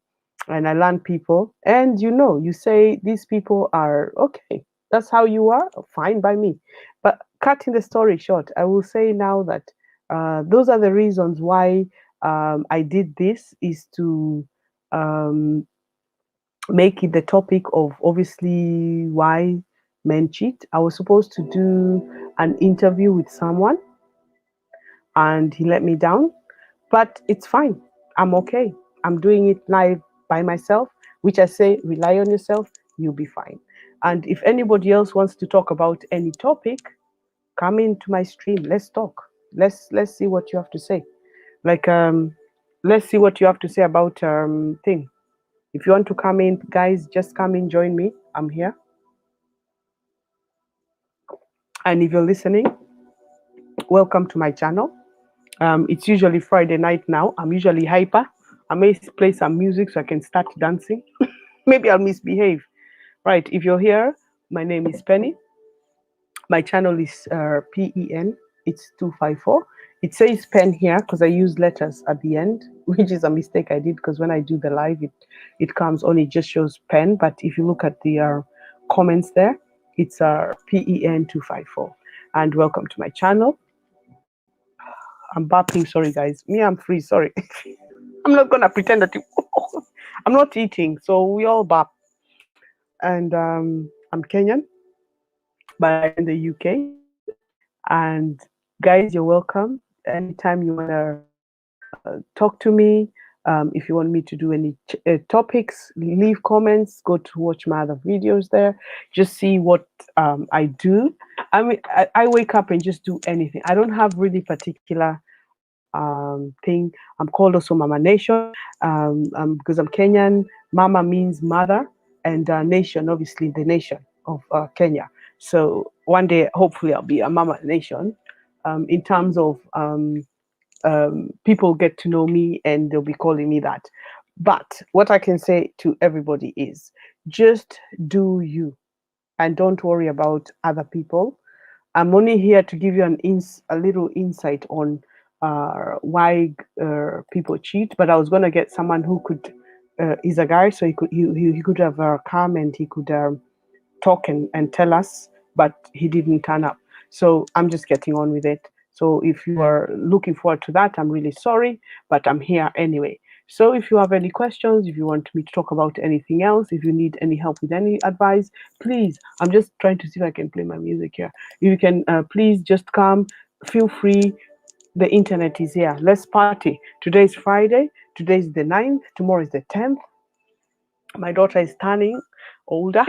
A: and I learn people. And you say these people are okay. That's how you are, fine by me. But cutting the story short, I will say now that those are the reasons why I did this, is to um, make it the topic of obviously why men cheat. I was supposed to do an interview with someone and he let me down, but it's fine. I'm okay. I'm doing it live by myself, which I say, rely on yourself, you'll be fine. And if anybody else wants to talk about any topic, come into my stream. Let's talk. Let's see what you have to say. Like let's see what you have to say about thing. If you want to come in, guys, just come in, join me. I'm here. And if you're listening, welcome to my channel. It's usually Friday night now. I'm usually hyper. I may play some music so I can start dancing. Maybe I'll misbehave. Right. If you're here, my name is Penny. My channel is PEN. It's 254. It says pen here because I use letters at the end, which is a mistake I did, because when I do the live, it comes on, it just shows pen. But if you look at the comments there, it's PEN 254. And welcome to my channel. I'm barking. Sorry, guys. Me, I'm free. Sorry. I'm not going to pretend that I'm not eating. So we all bark. And I'm Kenyan, but I live in the UK. And guys, you're welcome. Anytime you want to talk to me, if you want me to do any topics, leave comments, go to watch my other videos there. Just see what I do. I mean, I wake up and just do anything. I don't have really particular thing. I'm called also Mama Nation because I'm Kenyan. Mama means mother, and nation, obviously, the nation of Kenya. So one day, hopefully, I'll be a Mama Nation. In terms of people get to know me and they'll be calling me that. But what I can say to everybody is just do you, and don't worry about other people. I'm only here to give you a little insight on why people cheat. But I was going to get someone who could, is a guy, so he could have come and he could talk and tell us, but he didn't turn up. So I'm just getting on with it. So if you are looking forward to that, I'm really sorry, but I'm here anyway. So if you have any questions, if you want me to talk about anything else, if you need any help with any advice, please, I'm just trying to see if I can play my music here. If you can, please just come, feel free. The internet is here. Let's party. Today is Friday. Today is the 9th. Tomorrow is the 10th. My daughter is turning older.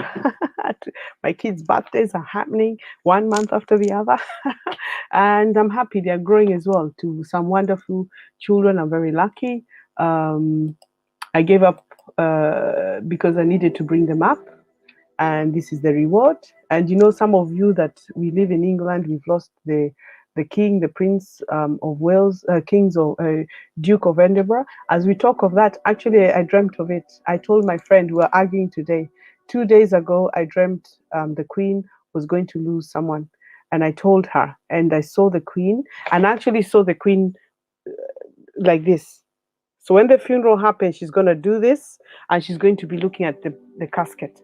A: My kids' birthdays are happening 1 month after the other. And I'm happy they're growing as well to some wonderful children. I'm very lucky. I gave up because I needed to bring them up, and this is the reward. And some of you that we live in England, we've lost the king, the prince of Wales, kings of Duke of Edinburgh. As we talk of that, actually, I dreamt of it. I told my friend, we were arguing today. 2 days ago, I dreamt the queen was going to lose someone, and I told her, and I saw the queen, and I actually saw the queen like this. So when the funeral happens, she's going to do this, and she's going to be looking at the casket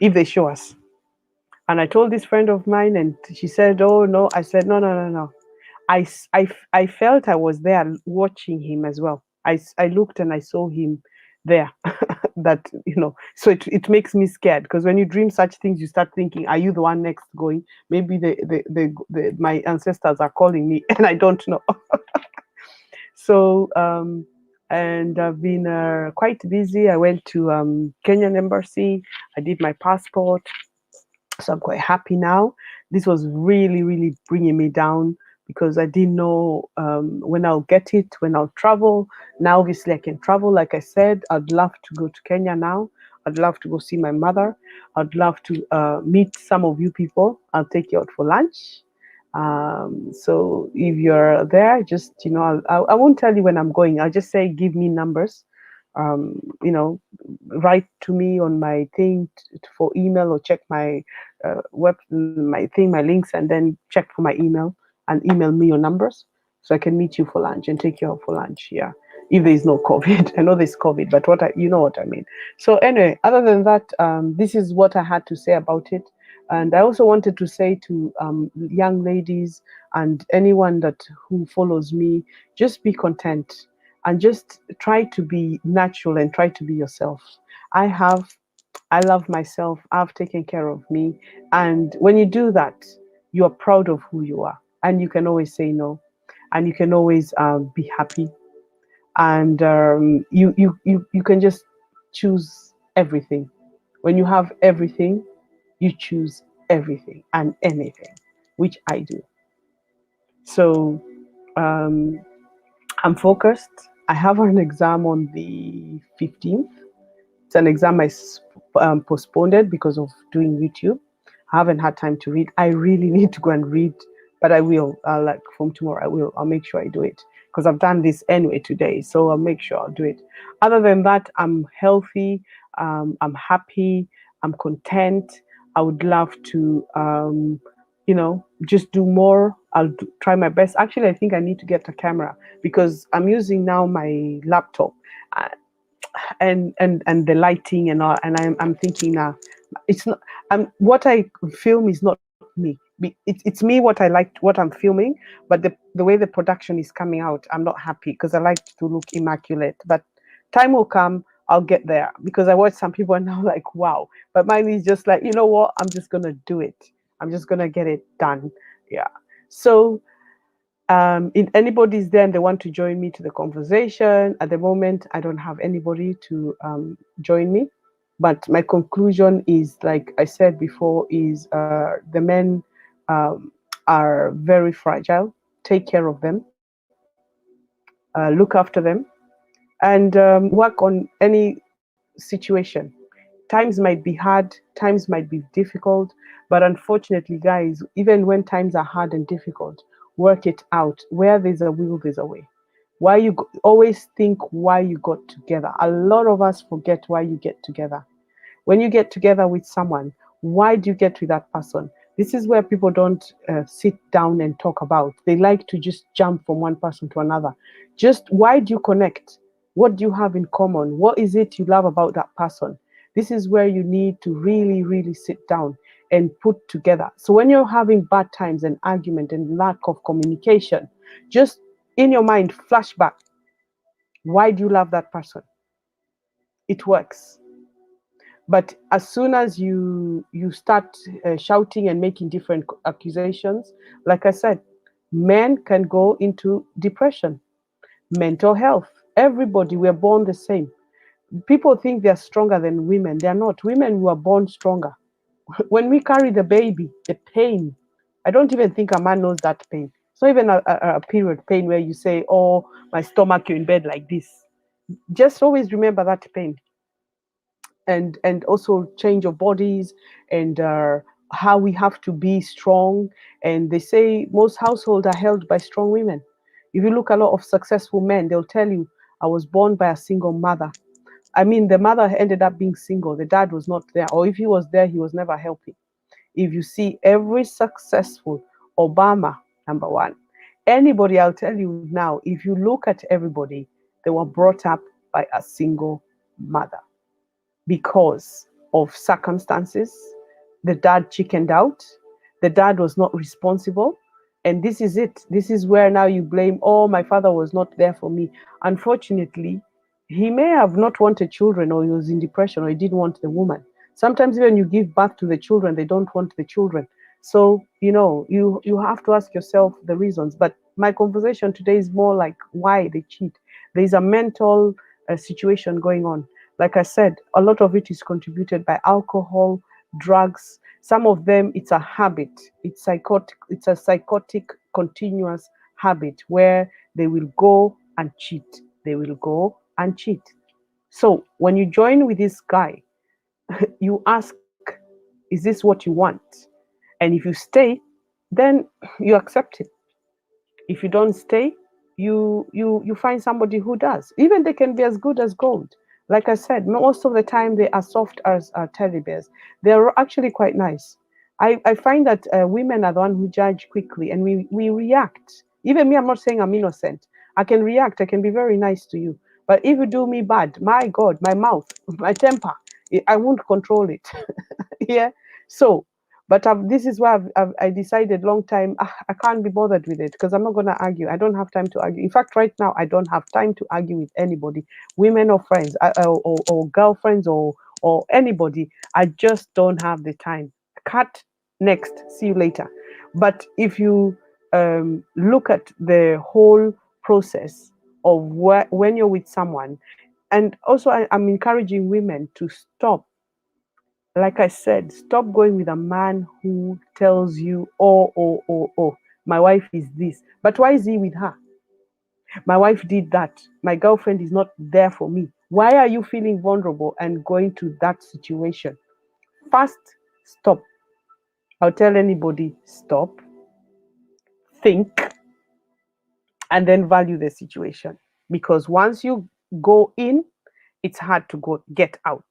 A: if they show us. And I told this friend of mine, and she said, "Oh no." I said, "No, no, no, no." I felt I was there watching him as well. I looked and I saw him there. That, so it makes me scared, because when you dream such things, you start thinking, are you the one next going? Maybe my ancestors are calling me and I don't know. So and I've been quite busy. I went to Kenyan embassy. I did my passport, so I'm quite happy now. This was really, really bringing me down, because I didn't know when I'll get it, when I'll travel. Now, obviously, I can travel. Like I said, I'd love to go to Kenya now. I'd love to go see my mother. I'd love to meet some of you people. I'll take you out for lunch. So if you're there, just, I won't tell you when I'm going. I'll just say, give me numbers. Um, you know, write to me on my thing for email, or check my my thing, my links, and then check for my email and email me your numbers, so I can meet you for lunch and take you out for lunch. Yeah, if there is no COVID. I know there's COVID, but you know what I mean. So anyway, other than that, this is what I had to say about it. And I also wanted to say to young ladies and anyone that who follows me, just be content and just try to be natural and try to be yourself. I have I love myself. I've taken care of me. And when you do that, you are proud of who you are. And you can always say no. And you can always be happy. And you can just choose everything. When you have everything, you choose everything and anything, which I do. So um, I'm focused. I have an exam on the 15th. It's an exam I postponed it because of doing YouTube. I haven't had time to read. I really need to go and read, but I will. Like from tomorrow, I will. I'll make sure I do it, because I've done this anyway today. So I'll make sure I'll do it. Other than that, I'm healthy. I'm happy. I'm content. I would love to, just do more. Try my best. Actually, I think I need to get a camera, because I'm using now my laptop. Uh, and the lighting and all, and I'm thinking now, it's not, what I film is not me. It's me, what I like, what I'm filming, but the way the production is coming out, I'm not happy, because I like to look immaculate. But time will come, I'll get there, because I watch some people and I'm like, wow. But mine is just like, you know what, I'm just gonna do it. I'm just gonna get it done. Yeah. So if anybody's there and they want to join me to the conversation, at the moment, I don't have anybody to join me. But my conclusion is, like I said before, is the men um, are very fragile. Take care of them, look after them, and work on any situation. Times might be hard, times might be difficult, but unfortunately, guys, even when times are hard and difficult, work it out. Where there's a will, there's a way. Always think why you got together. A lot of us forget why you get together. When you get together with someone, why do you get with that person? This is where people don't sit down and talk about. They like to just jump from one person to another. Just why do you connect? What do you have in common? What is it you love about that person? This is where you need to really, really sit down and put together. So when you're having bad times and argument and lack of communication, just in your mind, flashback. Why do you love that person? It works. But as soon as you start shouting and making different accusations, like I said, men can go into depression, mental health. Everybody, we're born the same. People think they're stronger than women. They're not. Women were born stronger. When we carry the baby, the pain, I don't even think a man knows that pain. It's not even a period pain where you say, oh, my stomach, you're in bed like this. Just always remember that pain. And also change of bodies, and how we have to be strong. And they say most households are held by strong women. If you look at a lot of successful men, they'll tell you, I was born by a single mother. I mean, the mother ended up being single, the dad was not there, or if he was there, he was never helping. If you see every successful, Obama, number one, anybody, I'll tell you now, if you look at everybody, they were brought up by a single mother. Because of circumstances, the dad chickened out, the dad was not responsible. And this is it. This is where now you blame, oh, my father was not there for me. Unfortunately, he may have not wanted children, or he was in depression, or he didn't want the woman. Sometimes even you give birth to the children, they don't want the children. So, you have to ask yourself the reasons. But my conversation today is more like why they cheat. There's a mental situation going on. Like I said, a lot of it is contributed by alcohol, drugs. Some of them, it's a habit. It's a psychotic, continuous habit where they will go and cheat. They will go and cheat. So when you join with this guy, you ask, is this what you want? And if you stay, then you accept it. If you don't stay, you find somebody who does. Even they can be as good as gold. Like I said, most of the time they are soft as teddy bears. They're actually quite nice. I find that women are the one who judge quickly, and we react. Even me, I'm not saying I'm innocent. I can react. I can be very nice to you. But if you do me bad, my God, my mouth, my temper, I won't control it. Yeah. So, but this is why I decided long time, I can't be bothered with it because I'm not going to argue. I don't have time to argue. In fact, right now, I don't have time to argue with anybody, women or friends, or girlfriends, or anybody. I just don't have the time. Cut. Next. See you later. But if you look at the whole process of when you're with someone, and also I'm encouraging women to stop, like I said, stop going with a man who tells you, oh, my wife is this. But why is he with her? My wife did that. My girlfriend is not there for me. Why are you feeling vulnerable and going to that situation? First, stop. I'll tell anybody, stop, think, and then value the situation. Because once you go in, it's hard to get out.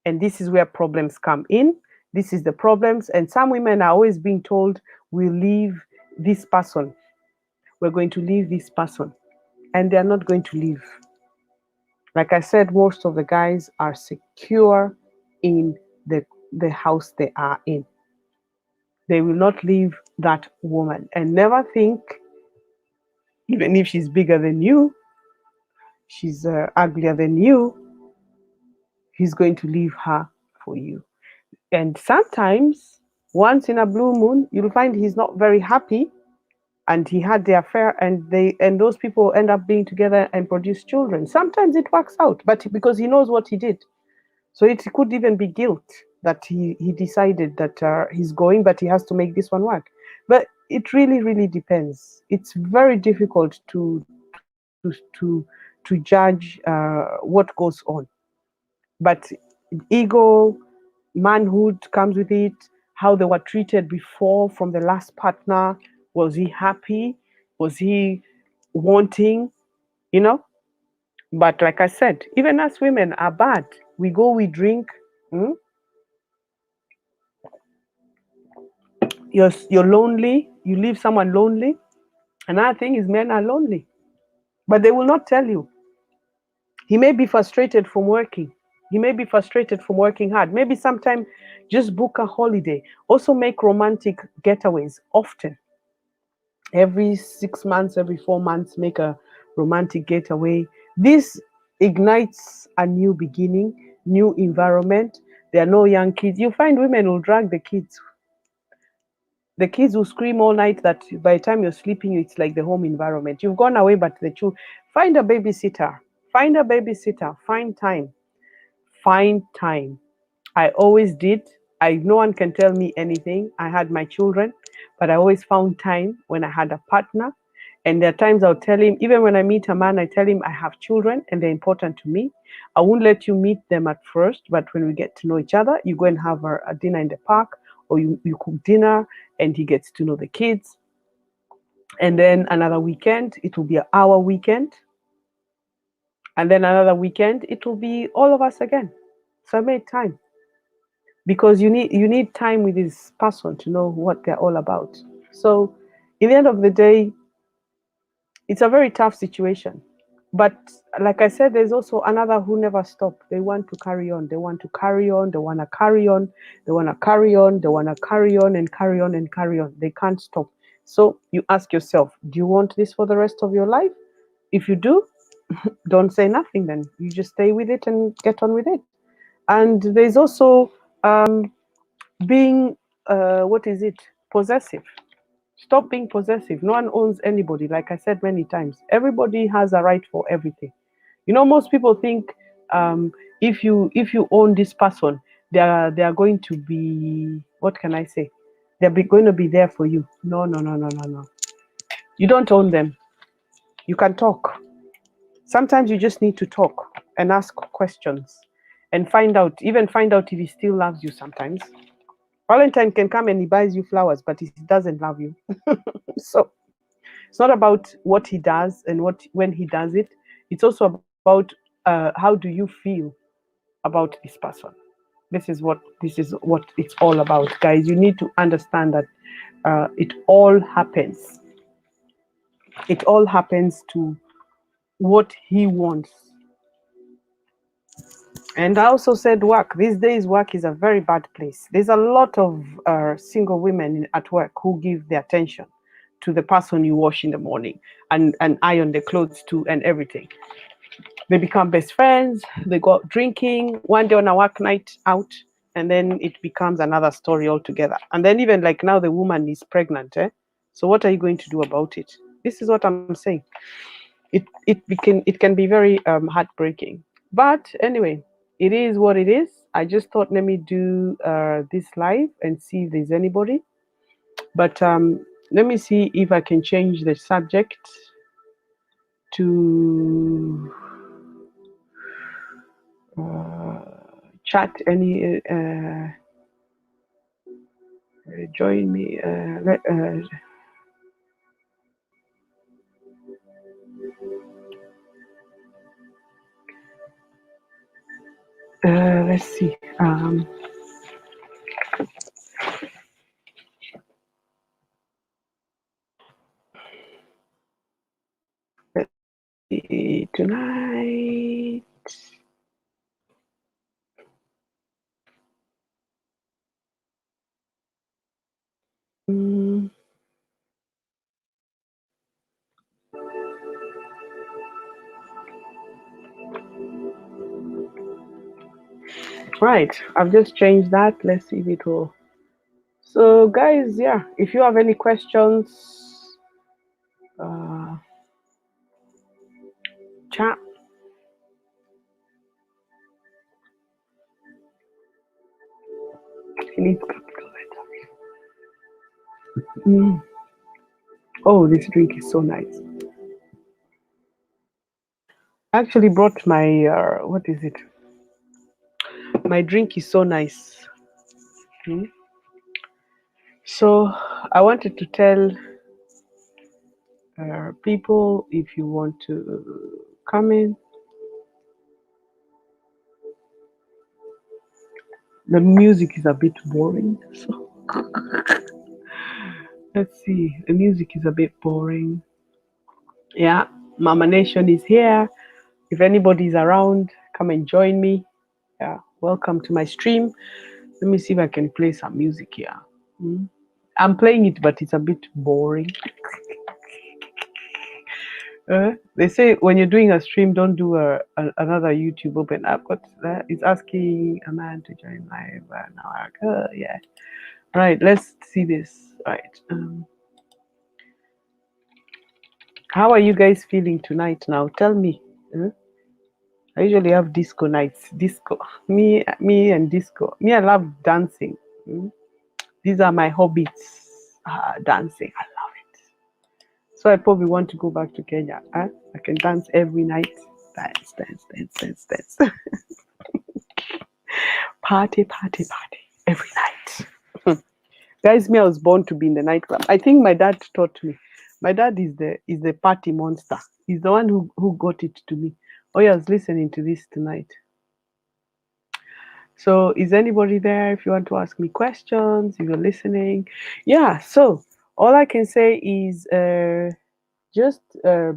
A: And this is where problems come in. This is the problems. And some women are always being told, we'll leave this person. We're going to leave this person. And they're not going to leave. Like I said, most of the guys are secure in the house they are in. They will not leave that woman. And never think, even if she's bigger than you, she's uglier than you, he's going to leave her for you. And sometimes, once in a blue moon, you'll find he's not very happy, and he had the affair, and those people end up being together and produce children. Sometimes it works out, but because he knows what he did, so it could even be guilt that he decided that he's going, but he has to make this one work. But it really depends. It's very difficult to judge what goes on. But ego, manhood comes with it, how they were treated before from the last partner. Was he happy? Was he wanting? You know? But like I said, even us women are bad. We go, we drink. mm, You're lonely. You leave someone lonely. Another thing is men are lonely, but they will not tell you. He may be frustrated from working. He may be frustrated from working hard. Maybe sometime just book a holiday. Also make romantic getaways often. Every 6 months, every 4 months, make a romantic getaway. This ignites a new beginning, new environment. There are no young kids. You find women will drag the kids. The kids will scream all night that by the time you're sleeping, it's like the home environment. You've gone away, but the children. Find a babysitter. Find a babysitter. Find time. Find time. I always did. No one can tell me anything. I had my children, but I always found time when I had a partner. And there are times I'll tell him, even when I meet a man, I tell him I have children and they're important to me. I won't let you meet them at first, but when we get to know each other, you go and have a dinner in the park, or you cook dinner and he gets to know the kids. And then another weekend, it will be our weekend. And then another weekend, it will be all of us again. So I made time, because you need time with this person to know what they're all about. So in the end of the day, it's a very tough situation. But like I said, there's also another who never stop. They want to carry on. They want to carry on. They want to carry on. They want to carry on. They want to carry on and carry on and carry on. They can't stop. So you ask yourself, do you want this for the rest of your life? If you do, don't say nothing then. You just stay with it and get on with it. And there's also being, what is it? Possessive. Stop being possessive. No one owns anybody. Like I said many times, everybody has a right for everything. You know, most people think um, if you own this person, they are going to be, what can I say? Going to be there for you. No, no, no, no, no, no. You don't own them. You can talk. Sometimes you just need to talk and ask questions and find out if he still loves you. Sometimes Valentine can come and he buys you flowers, but he doesn't love you. So it's not about what he does and what when he does it. It's also about how do you feel about this person. This is what it's all about, guys. You need to understand that it all happens. It all happens to what he wants. And I also said work. These days, work is a very bad place. There's a lot of single women at work who give their attention to the person you wash in the morning and iron the clothes to and everything. They become best friends. They go out drinking one day on a work night out, and then it becomes another story altogether. And then even like now, the woman is pregnant. So what are you going to do about it? This is what I'm saying. It can be very heartbreaking. But anyway, it is what it is. I just thought let me do this live and see if there's anybody. But let me see if I can change the subject to chat any join me let's see tonight. Mm, right, I've just changed that. Let's see if it will. So guys, yeah, if you have any questions, uh chat. You need capital letters. Mm. Oh, this drink is so nice. I actually brought my what is it? My drink is so nice. Mm. So I wanted to tell people if you want to come in. The music is a bit boring, so let's see. The music is a bit boring. Yeah, Mama Nation is here. If anybody's around, come and join me. Yeah, welcome to my stream. Let me see if I can play some music here. Mm. I'm playing it, but it's a bit boring. They say when you're doing a stream, don't do another YouTube open up. But it's asking a man to join live. Now, yeah. Right, let's see this. Right. How are you guys feeling tonight now? Tell me. I usually have disco nights. Disco. Me and disco. Me, I love dancing. These are my hobbies. Dancing. I love it. So I probably want to go back to Kenya. I can dance every night. Dance, dance, dance, dance, dance. Party, party, party. Every night. Guys, me, I was born to be in the nightclub. I think my dad taught me. My dad is the party monster. He's the one who got it to me. Oh, yeah, I was listening to this tonight. So, is anybody there if you want to ask me questions, if you're listening? Yeah, so all I can say is Just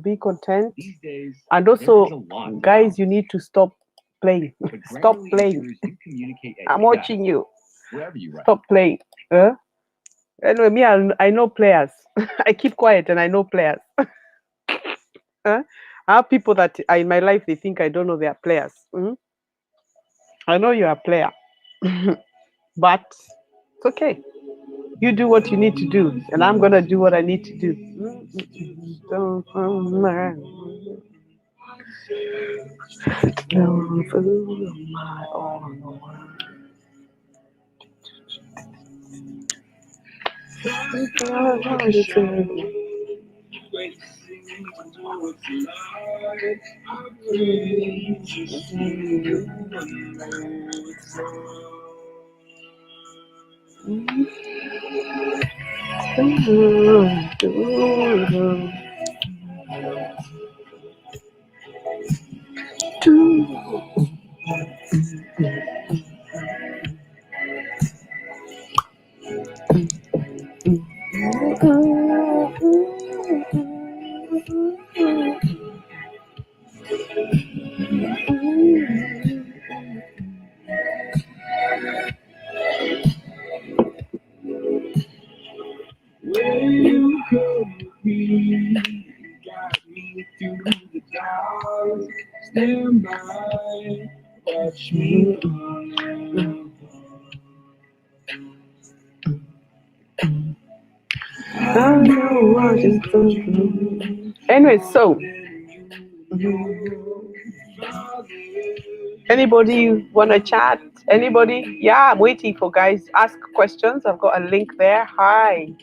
A: be content. And also, guys, you need to stop playing. Stop playing. I'm watching you. Stop playing. Anyway, me, I know players. I keep quiet and I know players. I have people that are in my life, they think I don't know they are players. I know you're a player, but it's okay. You do what you need to do, and I'm gonna do what I need to do. Anyway, so anybody wanna chat? Anybody? Yeah, I'm waiting for guys. Ask questions. I've got a link there. Hi.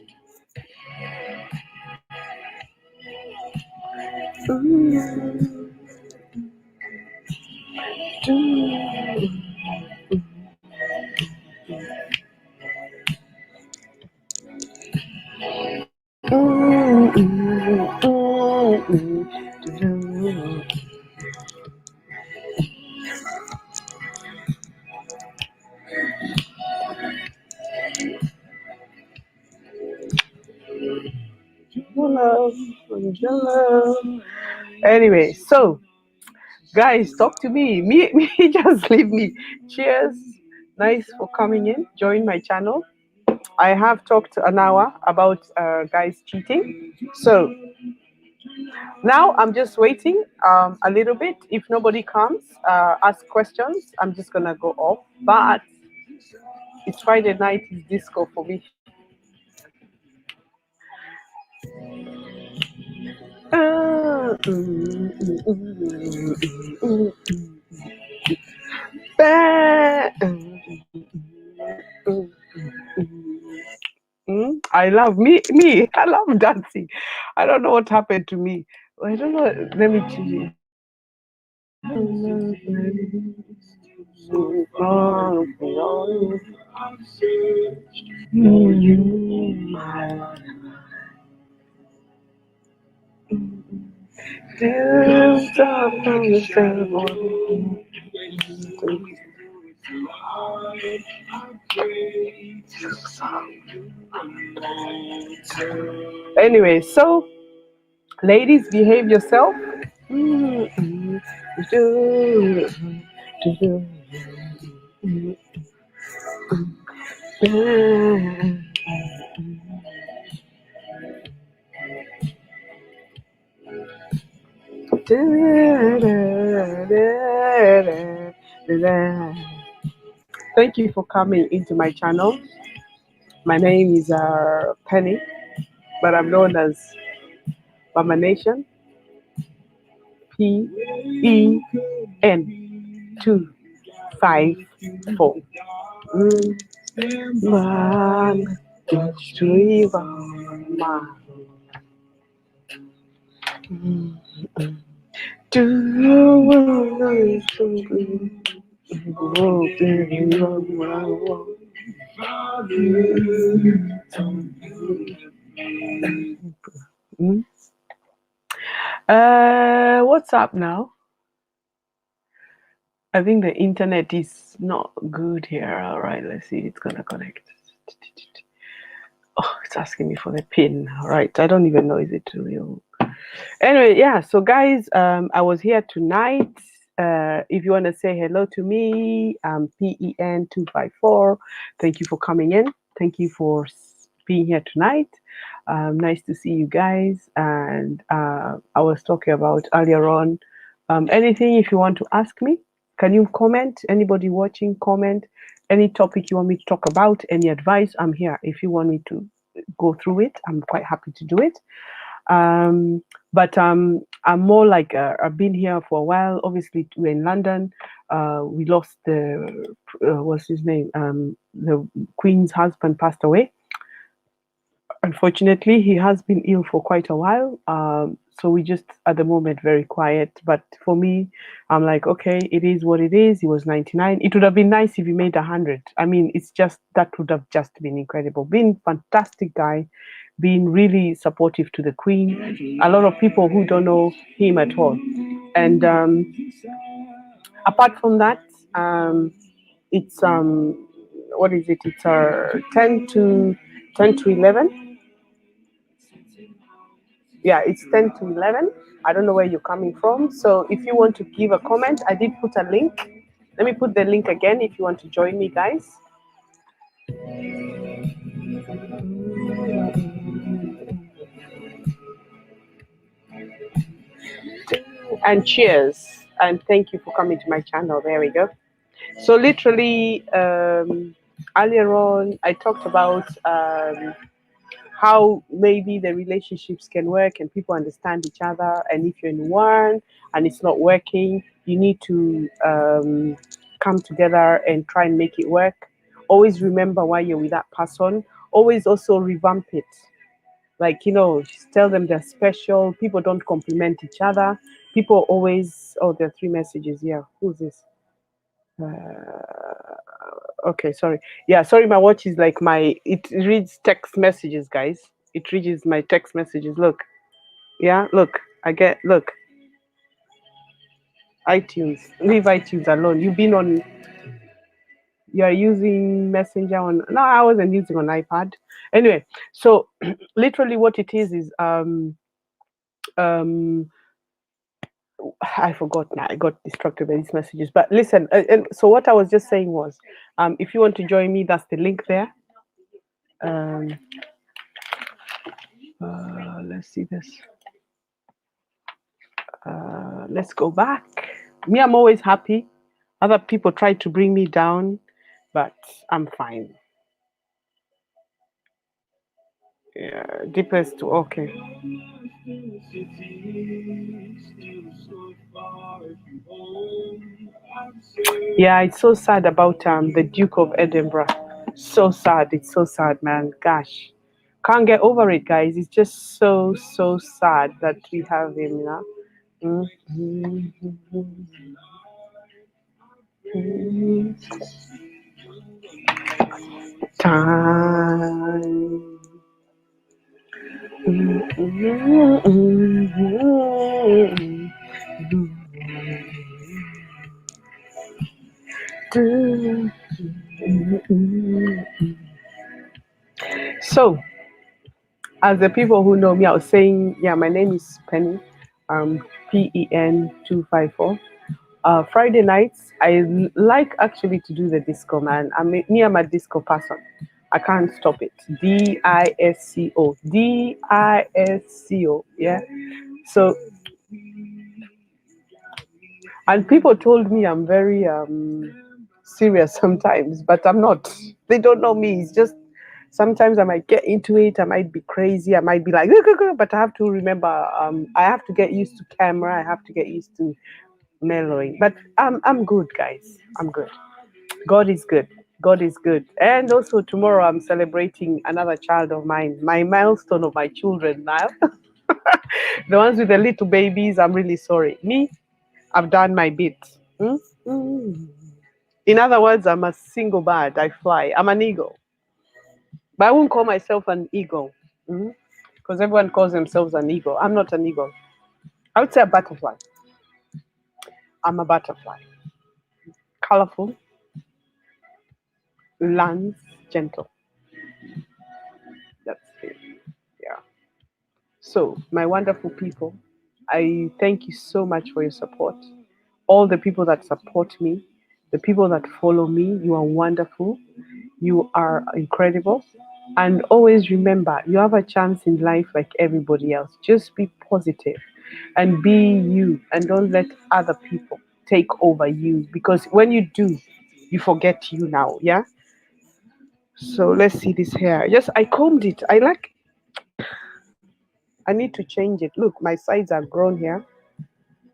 A: Anyway, so guys, talk to me. Me, just leave me. Cheers. Nice for coming in. Join my channel. I have talked an hour about guys cheating. So now I'm just waiting a little bit. If nobody comes, ask questions. I'm just gonna go off. But it's Friday night. It's disco for me. I love me. I love dancing. I don't know what happened to me. I don't know. Let me choose. Anyway, so ladies, behave yourself. Thank you for coming into my channel. My name is Penny, but I'm known as Mama Nation. PEN254. Man, what's up now? I think the internet is not good here. All right, let's see. It's gonna connect. Oh, it's asking me for the pin. All right, I don't even know is it real. Anyway, yeah. So, guys, I was here tonight. If you want to say hello to me, PEN254. Thank you for coming in. Thank you for being here tonight. Nice to see you guys. And I was talking about earlier on. Anything if you want to ask me, can you comment? Anybody watching, comment. Any topic you want me to talk about, any advice, I'm here. If you want me to go through it, I'm quite happy to do it. Um, but I'm more like I've been here for a while. Obviously, we're in London. We lost the what's his name? The Queen's husband passed away. Unfortunately, he has been ill for quite a while. So we just at the moment very quiet. But for me, I'm like, okay, it is what it is. He was 99. It would have been nice if he made 100. I mean, it's just that would have just been incredible. Being fantastic guy, being really supportive to the Queen. A lot of people who don't know him at all. And apart from that, it's what is it? It's 10 to 11. Yeah, it's 10 to 11. I don't know where you're coming from. So if you want to give a comment, I did put a link. Let me put the link again if you want to join me, guys. And cheers. And thank you for coming to my channel. There we go. So literally, earlier on, I talked about how maybe the relationships can work and people understand each other. And if you're in one and it's not working, you need to come together and try and make it work. Always remember why you're with that person. Always also revamp it. Like, just tell them they're special. People don't compliment each other. People always, oh, there are three messages here. Who's this? Okay, sorry. Yeah, sorry, my watch is like it reads text messages, guys. It reads my text messages. Look. Yeah, look. Look, iTunes. Leave iTunes alone. You're using Messenger on, no, I wasn't using on iPad. Anyway, so literally what it is um, I forgot now. I got distracted by these messages. But listen, and so what I was just saying was, if you want to join me, that's the link there. Um, let's see this. Let's go back. Me, I'm always happy. Other people try to bring me down, but I'm fine. Yeah, deepest. Okay. Yeah, it's so sad about the Duke of Edinburgh. So sad. It's so sad, man. Gosh, can't get over it, guys. It's just so sad that we have him. Time. So, as the people who know me, I was saying, yeah, my name is Penny, PEN254. Friday nights, like actually to do the disco, man. I'm a disco person. I can't stop it. DISCO. DISCO. Yeah. So, and people told me I'm very serious sometimes, but I'm not. They don't know me. It's just sometimes I might get into it. I might be crazy. I might be like, but I have to remember. I have to get used to camera. I have to get used to mellowing. But I'm good, guys. I'm good. God is good. God is good. And also tomorrow I'm celebrating another child of mine. My milestone of my children now. The ones with the little babies. I'm really sorry. Me, I've done my bit. Hmm? Mm. In other words, I'm a single bird. I fly. I'm an eagle. But I won't call myself an eagle. Because everyone calls themselves an eagle. I'm not an eagle. I would say a butterfly. I'm a butterfly. Colorful, lands, gentle. That's it. Yeah. So, my wonderful people, I thank you so much for your support. All the people that support me, the people that follow me, you are wonderful. You are incredible. And always remember, you have a chance in life like everybody else. Just be positive and be you, and don't let other people take over you, because when you do, you forget you now. Yeah. So let's see this hair. Yes, I combed it. I need to change it. Look, my sides are grown here.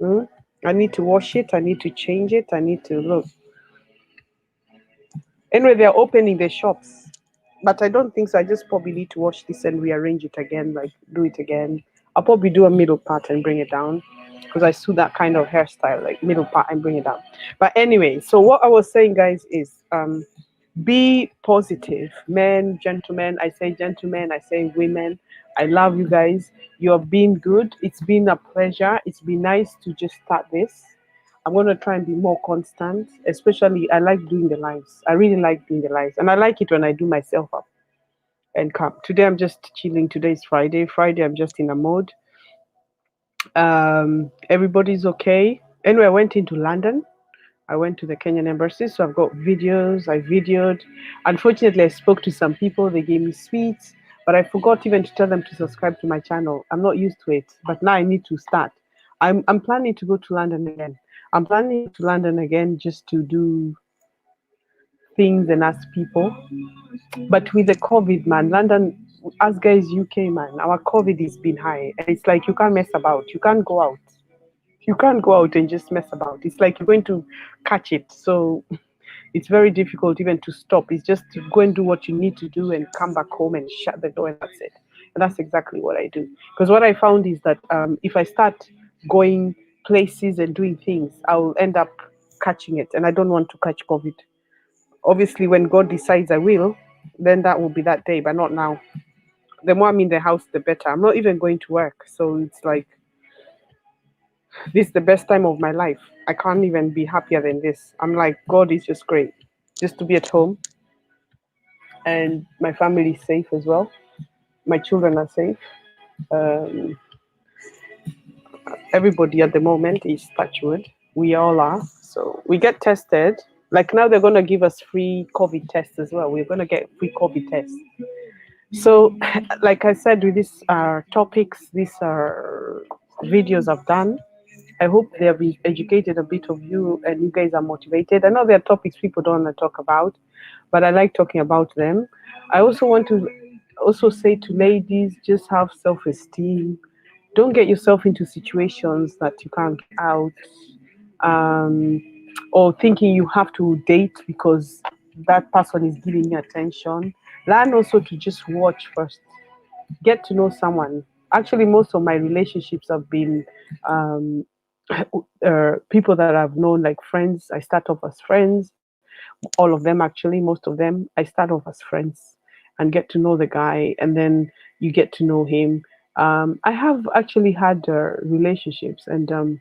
A: Mm. I need to wash it. I need to change it. I need to look. Anyway, they're opening the shops, but I don't think so. I just probably need to wash this and rearrange it again, like do it again. I'll probably do a middle part and bring it down, because I suit that kind of hairstyle, like middle part and bring it down. But anyway, so what I was saying, guys, is be positive, men, gentlemen. I say gentlemen, I say women. I love you guys. You're being good. It's been a pleasure. It's been nice to just start this. I'm going to try and be more constant. Especially, I like doing the lives. I really like doing the lives. And I like it when I do myself up and come. Today, I'm just chilling. Today is Friday. Friday, I'm just in a mode. Everybody's okay. Anyway, I went into London. I went to the Kenyan embassy, so I've got videos. I videoed. Unfortunately, I spoke to some people. They gave me sweets, but I forgot even to tell them to subscribe to my channel. I'm not used to it, but now I need to start. I'm planning to go to London again. I'm planning to London again just to do things and ask people. But with the COVID, man, London, us guys, UK, man, our COVID has been high, and it's like you can't mess about. You can't go out. You can't go out and just mess about. It's like you're going to catch it. So it's very difficult even to stop. It's just to go and do what you need to do and come back home and shut the door, and that's it. And that's exactly what I do. Because what I found is that if I start going places and doing things, I'll end up catching it. And I don't want to catch COVID. Obviously, when God decides I will, then that will be that day, but not now. The more I'm in the house, the better. I'm not even going to work. So it's like, this is the best time of my life. I can't even be happier than this. I'm like, God is just great. Just to be at home, and my family is safe as well. My children are safe. Um, Everybody at the moment is touch wood. We all are. So we get tested. Like now, they're going to give us free COVID tests as well. We're going to get free COVID tests. So, like I said, with these topics, these are videos I've done. I hope they have educated a bit of you and you guys are motivated. I know there are topics people don't want to talk about, but I like talking about them. I also want to also say to ladies, just have self-esteem. Don't get yourself into situations that you can't get out, um, or thinking you have to date because that person is giving you attention. Learn also to just watch first, get to know someone. Actually, most of my relationships have been um, people that I've known, like friends. I start off as friends. All of them, actually, most of them, I start off as friends and get to know the guy, and then you get to know him. I have actually had relationships, and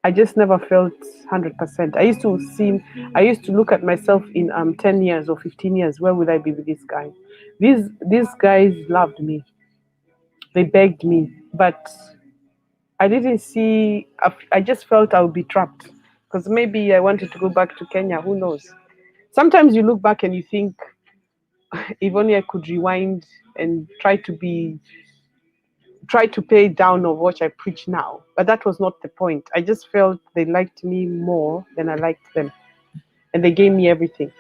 A: I just never felt 100%. I used to look at myself in 10 years or 15 years. Where would I be with this guy? These guys loved me. They begged me, but I didn't see. I just felt I would be trapped because maybe I wanted to go back to Kenya. Who knows? Sometimes you look back and you think, if only I could rewind and try to pay down of what I preach now. But that was not the point. I just felt they liked me more than I liked them, and they gave me everything.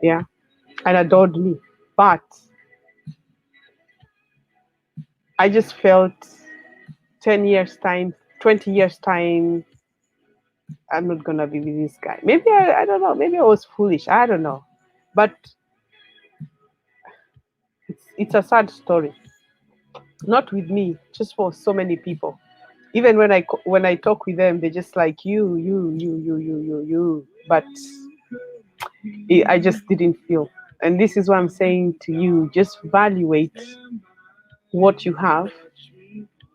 A: Yeah, and adored me. But I just felt 10 years time, 20 years time, I'm not gonna be with this guy. Maybe I don't know. Maybe I was foolish. I don't know. But it's a sad story. Not with me, just for so many people. Even when I talk with them, they're just like you. But I just didn't feel. And this is what I'm saying to you: just evaluate what you have.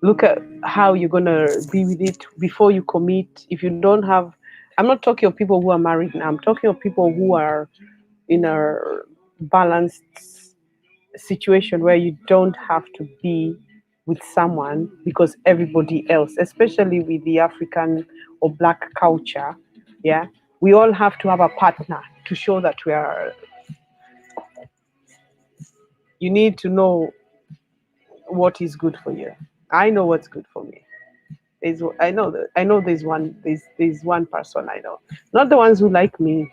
A: Look at how you're gonna be with it before you commit. If you don't have, I'm not talking of people who are married now. I'm talking of people who are in a balanced situation where you don't have to be with someone because everybody else, especially with the African or black culture, yeah, we all have to have a partner to show that we are. You need to know what is good for you. I know what's good for me. I know there's one person I know, not the ones who like me,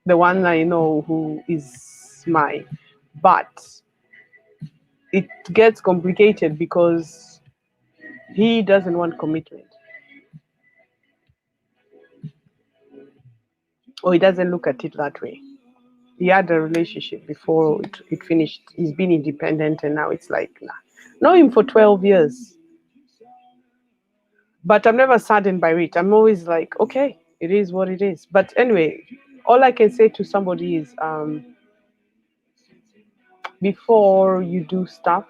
A: the one I know who is mine, but it gets complicated because he doesn't want commitment, or he doesn't look at it that way. He had a relationship before it finished. He's been independent, and now it's like, nah. Know him for 12 years, but I'm never saddened by it. I'm always like, okay, it is what it is. But anyway, all I can say to somebody is, before you do stuff,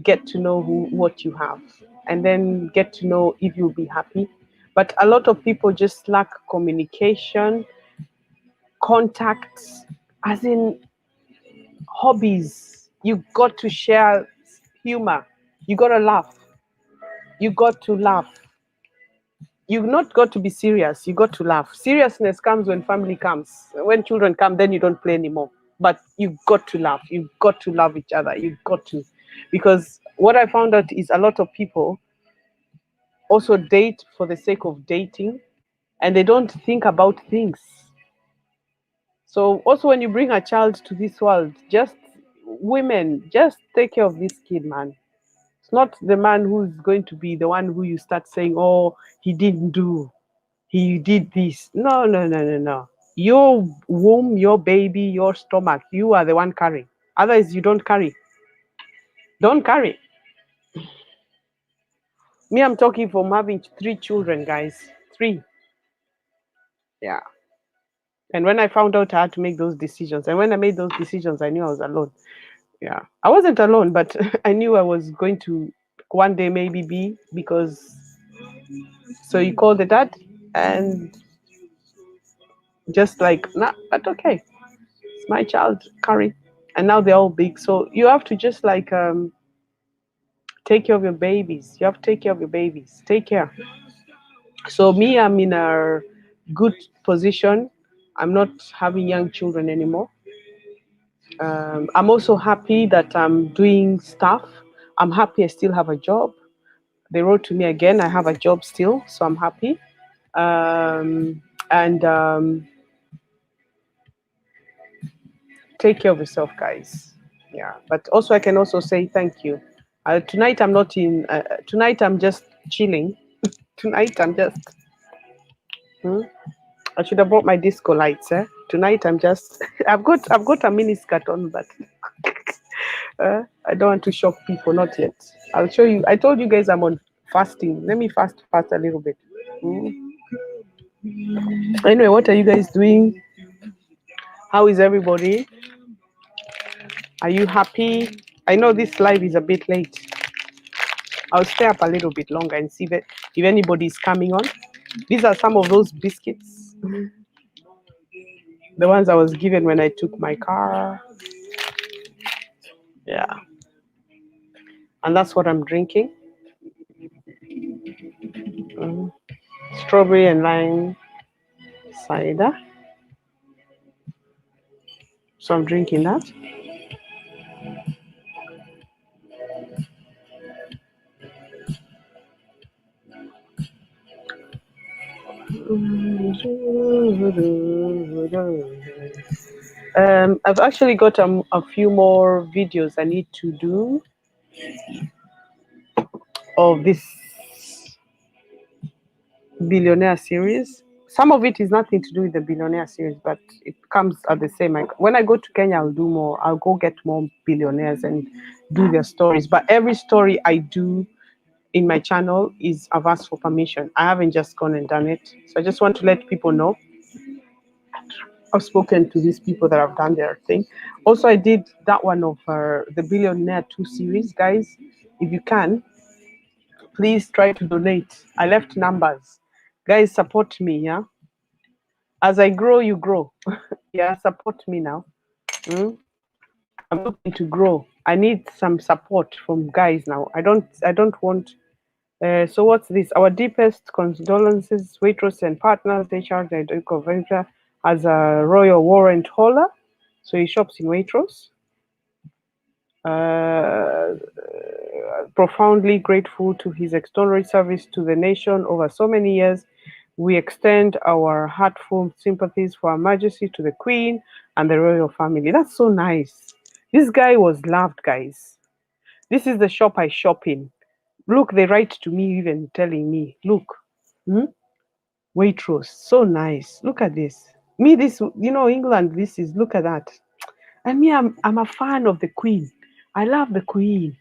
A: get to know what you have, and then get to know if you'll be happy. But a lot of people just lack communication, contacts, as in hobbies. You got to share humor. You got to laugh. You got to laugh. You've not got to be serious. You got to laugh. Seriousness comes when family comes. When children come, then you don't play anymore. But you've got to laugh. You've got to love each other. You've got to. Because what I found out is a lot of people also date for the sake of dating, and they don't think about things. So also when you bring a child to this world, just women, just take care of this kid, man. It's not the man who's going to be the one who you start saying, oh, he didn't do, he did this. No, no, no, no, no. Your womb, your baby, your stomach, you are the one carrying. Otherwise, you don't carry. Don't carry. Me, I'm talking from having 3 children, guys. 3. Yeah. And when I found out I had to make those decisions, and when I made those decisions, I knew I was alone. Yeah. I wasn't alone, but I knew I was going to one day maybe be, because so you call the dad and just like, nah, but okay, it's my child, Carrie. And now they're all big. So you have to just like take care of your babies. You have to take care of your babies. Take care. So me, I'm in a good position. I'm not having young children anymore. I'm also happy that I'm doing stuff. I'm happy I still have a job. They wrote to me again. I have a job still, so I'm happy. And take care of yourself, guys. Yeah, but also I can also say thank you. Tonight I'm not in. Tonight I'm just chilling. Tonight I'm just. Hmm? I should have brought my disco lights. Tonight I'm just. I've got a mini skirt on, but I don't want to shock people. Not yet. I'll show you. I told you guys I'm on fasting. Let me fast a little bit. Hmm? Anyway, what are you guys doing? How is everybody? Are you happy? I know this live is a bit late. I'll stay up a little bit longer and see if anybody is coming on. These are some of those biscuits, the ones I was given when I took my car. Yeah, and that's what I'm drinking. Mm. Strawberry and lime cider. So I'm drinking that. I've actually got a few more videos I need to do of this billionaire series. Some of it is nothing to do with the billionaire series, but it comes at the same. Like when I go to Kenya, I'll do more. I'll go get more billionaires and do their stories. But every story I do in my channel is I've asked for permission. I haven't just gone and done it. So I just want to let people know I've spoken to these people that have done their thing. Also, I did that one of the Billionaire 2 series. Guys, if you can, please try to donate. I left numbers. Guys, support me, yeah? As I grow, you grow. Yeah, support me now. Mm? I'm looking to grow. I need some support from guys now. I don't want. So what's this? Our deepest condolences, Waitrose and partners. They charge the Duke of Windsor as a royal warrant holder. So he shops in Waitrose. Uh, Profoundly grateful to his extraordinary service to the nation over so many years. We extend our heartfelt sympathies for Her Majesty to the Queen and the royal family. That's so nice. This guy was loved, guys. This is the shop I shop in. Look, they write to me even telling me, look, hmm? Waitrose, so nice. Look at this. Me, this, England, this is, look at that. And me, I'm a fan of the Queen. I love the Queen.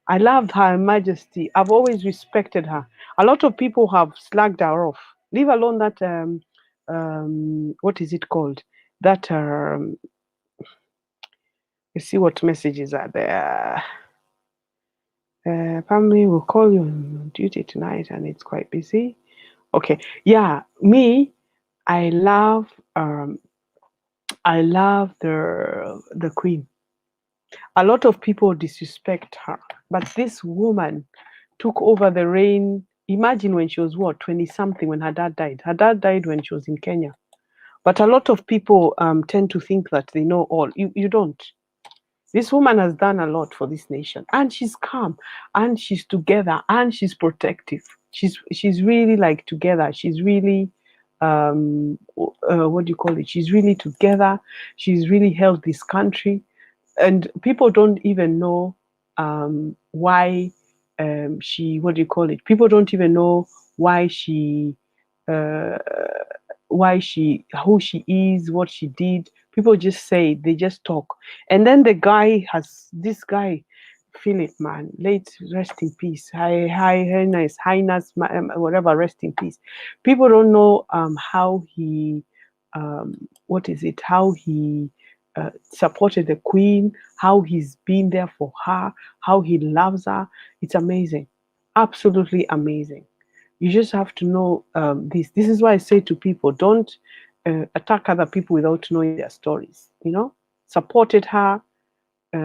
A: I loved Her Majesty. I've always respected her. A lot of people have slagged her off. Leave alone that what is it called? That you see what messages are there. Family will call you on duty tonight, and it's quite busy. Okay, yeah, me, I love um, I love the Queen. A lot of people disrespect her, but this woman took over the reign. Imagine when she was what, 20 something when her dad died. Her dad died when she was in Kenya. But a lot of people tend to think that they know all. You don't. This woman has done a lot for this nation, and she's calm, and she's together, and she's protective. She's really like together. She's really what do you call it? She's really together. She's really held this country, and people don't even know why she, what do you call it? People don't even know why uh, who she is, what she did. People just say, they just talk. And then this guy, Philip, man, late, rest in peace. Highness, whatever, rest in peace. People don't know how he, what is it, how he supported the Queen, how he's been there for her, how he loves her. It's amazing. Absolutely amazing. You just have to know this. This is why I say to people, don't attack other people without knowing their stories. Supported her.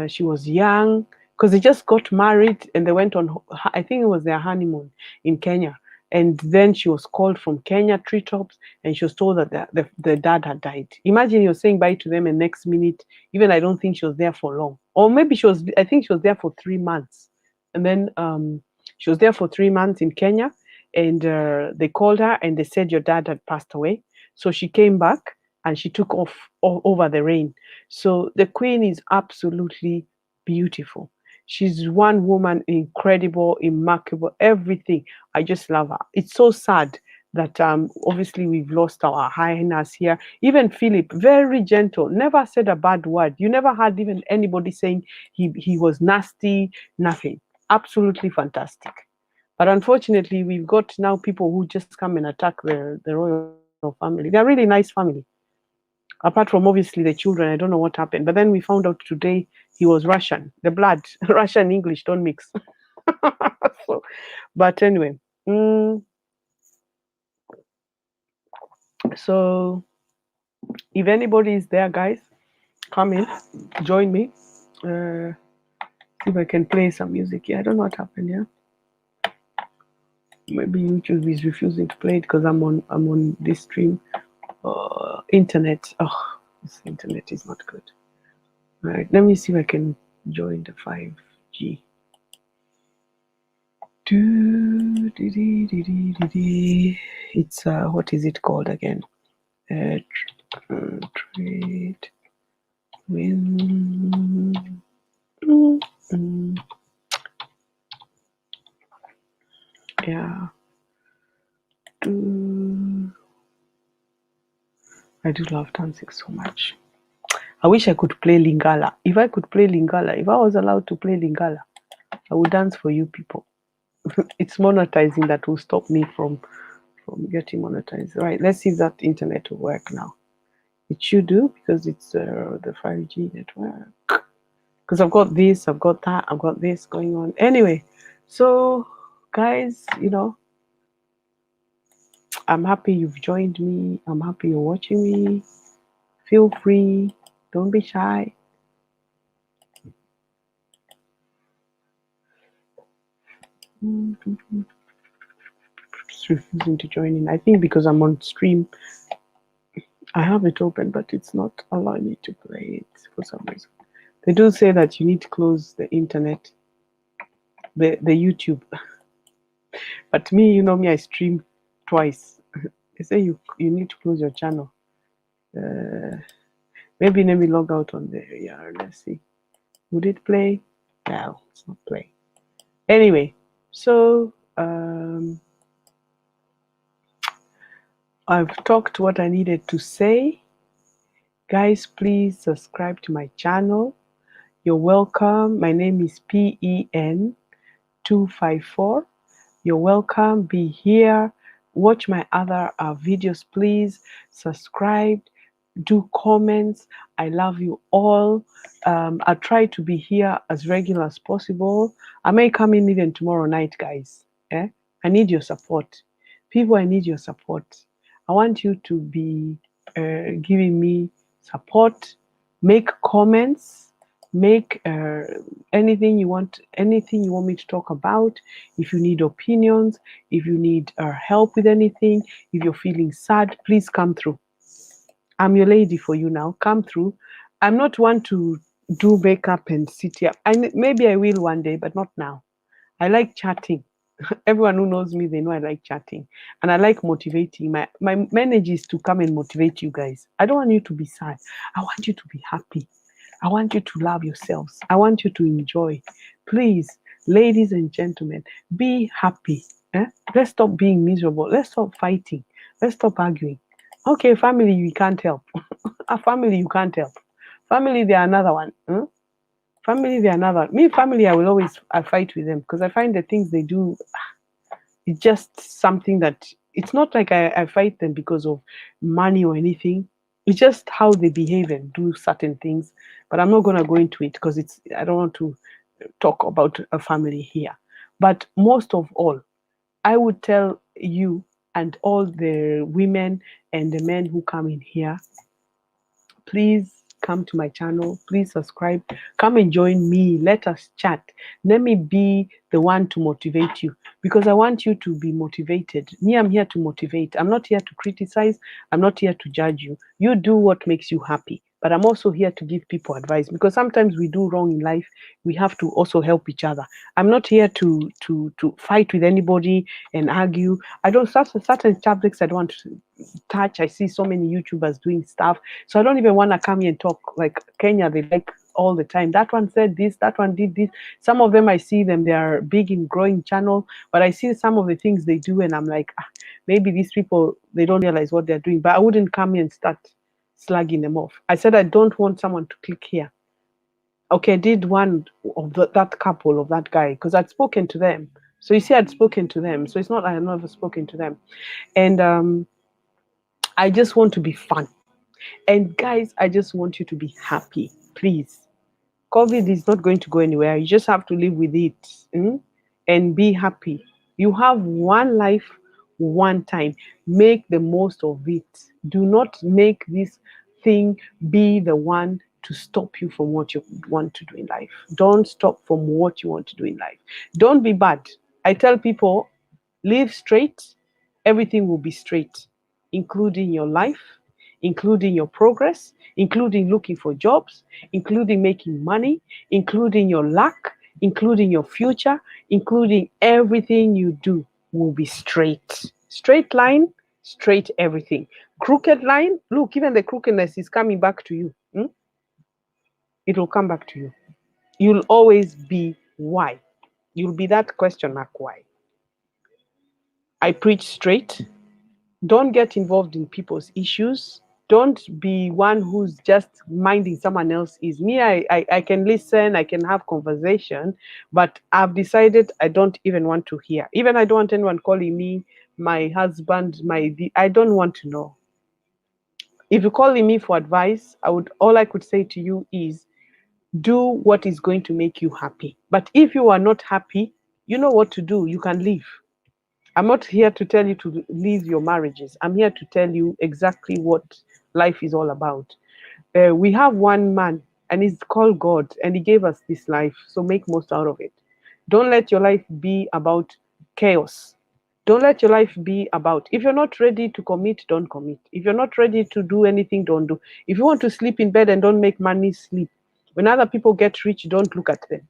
A: She was young because they just got married and they went on, I think it was their honeymoon in Kenya. And then she was called from Kenya treetops, and she was told that the dad had died. Imagine you're saying bye to them, and next minute, even I don't think she was there for long. Or maybe I think she was there for 3 months. And then she was there for 3 months in Kenya, and they called her and they said your dad had passed away. So she came back and she took off over the rain. So the Queen is absolutely beautiful. She's one woman, incredible, remarkable, everything. I just love her. It's so sad that obviously we've lost our highness here. Even Philip, very gentle, never said a bad word. You never heard even anybody saying he was nasty, nothing. Absolutely fantastic. But unfortunately, we've got now people who just come and attack the royal family. They're a really nice family. Apart from obviously the children, I don't know what happened. But then we found out today he was Russian. The blood, Russian and English don't mix. So, but anyway, so if anybody is there, guys, come in, join me. See if I can play some music. Yeah, I don't know what happened. Yeah, maybe YouTube is refusing to play it because I'm on this stream. Internet. Oh, this internet is not good. All right, let me see if I can join the 5G. It's what is it called again? Trade win. Yeah. I do love dancing so much. I wish I could play Lingala. If I could play Lingala, if I was allowed to play Lingala, I would dance for you people. It's monetizing that will stop me from getting monetized. Right, let's see if that internet will work now. It should do because it's the 5G network. Because I've got this, I've got that, I've got this going on. Anyway, so guys, I'm happy you've joined me. I'm happy you're watching me. Feel free. Don't be shy. It's refusing to join in. I think because I'm on stream, I have it open, but it's not allowing me to play it for some reason. They do say that you need to close the internet, the YouTube. But me, you know me, I stream twice. They say you need to close your channel. Maybe let me log out on there. Yeah, let's see. Would it play? No, it's not playing. Anyway, so I've talked what I needed to say. Guys, please subscribe to my channel. You're welcome. My name is PEN254. You're welcome. Be here. Watch my other videos, please. Subscribe. Do comments. I love you all. I'll try to be here as regular as possible. I may come in even tomorrow night, guys. I need your support. People, I need your support. I want you to be giving me support. Make comments. Make anything you want me to talk about. If you need opinions, if you need help with anything, if you're feeling sad, please come through. I'm your lady for you now. Come through. I'm not one to do makeup and sit here. Maybe I will one day, but not now. I like chatting. Everyone who knows me, they know I like chatting. And I like motivating. My message is to come and motivate you guys. I don't want you to be sad. I want you to be happy. I want you to love yourselves. I want you to enjoy. Please, ladies and gentlemen, be happy. Let's stop being miserable. Let's stop fighting. Let's stop arguing. Okay, family, you can't help. A family, you can't help. Family, they're another one. Family, they're another. Me, family, I fight with them because I find the things they do, it's just something that, it's not like I fight them because of money or anything. It's just how they behave and do certain things. But I'm not going to go into it because I don't want to talk about a family here. But most of all, I would tell you and all the women and the men who come in here, please come to my channel. Please subscribe. Come and join me. Let us chat. Let me be the one to motivate you because I want you to be motivated. Me, I'm here to motivate. I'm not here to criticize. I'm not here to judge you. You do what makes you happy. But I'm also here to give people advice because sometimes we do wrong in life. We have to also help each other. I'm not here to fight with anybody and argue. I don't certain topics I don't want to touch. I see so many YouTubers doing stuff. So I don't even want to come here and talk like Kenya. They like all the time. That one said this, that one did this. Some of them, I see them, they are big in growing channel, but I see some of the things they do and I'm like, maybe these people, they don't realize what they're doing. But I wouldn't come here and start slugging them off. I said, I don't want someone to click here. Okay, I did one of that couple of that guy because I'd spoken to them. So you see, I'd spoken to them. So it's not I had never spoken to them. And I just want to be fun. And guys, I just want you to be happy, please. COVID is not going to go anywhere. You just have to live with it and be happy. You have one life, one time. Make the most of it. Do not make this thing be the one to stop you from what you want to do in life. Don't stop from what you want to do in life. Don't be bad. I tell people, live straight, everything will be straight, including your life, including your progress, including looking for jobs, including making money, including your luck, including your future, including everything you do will be straight. Straight line, straight everything. Crooked line, look, even the crookedness is coming back to you. It will come back to you. You'll always be why. You'll be that question mark why. I preach straight. Don't get involved in people's issues. Don't be one who's just minding someone else's. Me, I can listen, I can have conversation, but I've decided I don't even want to hear. Even I don't want anyone calling me my husband, I don't want to know. If you're calling me for advice, all I could say to you is do what is going to make you happy. But if you are not happy, you know what to do. You can leave. I'm not here to tell you to leave your marriages. I'm here to tell you exactly what life is all about. We have one man, and he's called God, and he gave us this life. So make most out of it. Don't let your life be about chaos. Don't let your life be about, if you're not ready to commit, don't commit. If you're not ready to do anything, don't do. If you want to sleep in bed and don't make money, sleep. When other people get rich, don't look at them.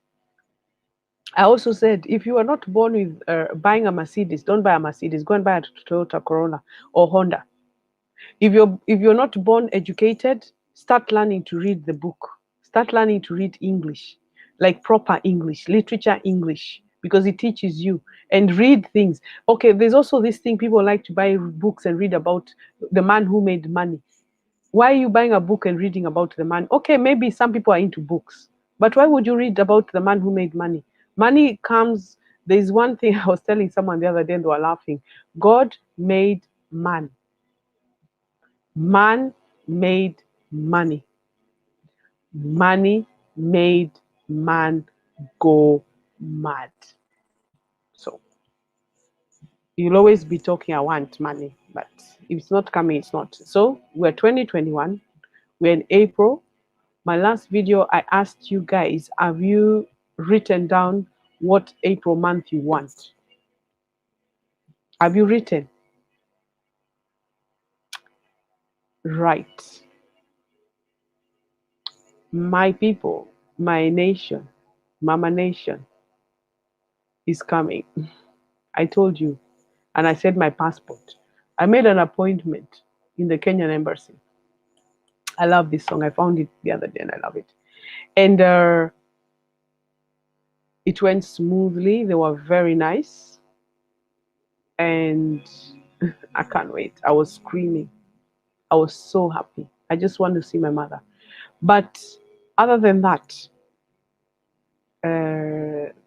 A: I also said, if you are not born with buying a Mercedes, don't buy a Mercedes. Go and buy a Toyota Corolla or Honda. If you're not born educated, start learning to read the book. Start learning to read English, like proper English, literature English, because it teaches you, and read things. Okay, there's also this thing, people like to buy books and read about the man who made money. Why are you buying a book and reading about the man? Okay, maybe some people are into books, but why would you read about the man who made money? Money comes. There's one thing I was telling someone the other day and they were laughing. God made man. Man made money. Money made man go mad. So you'll always be talking, I want money, but if it's not coming, it's not. So we're 2021, we're in April. My last video, I asked you guys, have you written down what April month you want? Have you written? Right. My people, my nation, Mama Nation is coming. I told you, and I said my passport. I made an appointment in the Kenyan embassy. I love this song. I found it the other day and I love it. And it went smoothly. They were very nice. And I can't wait. I was screaming. I was so happy. I just want to see my mother. But other than that,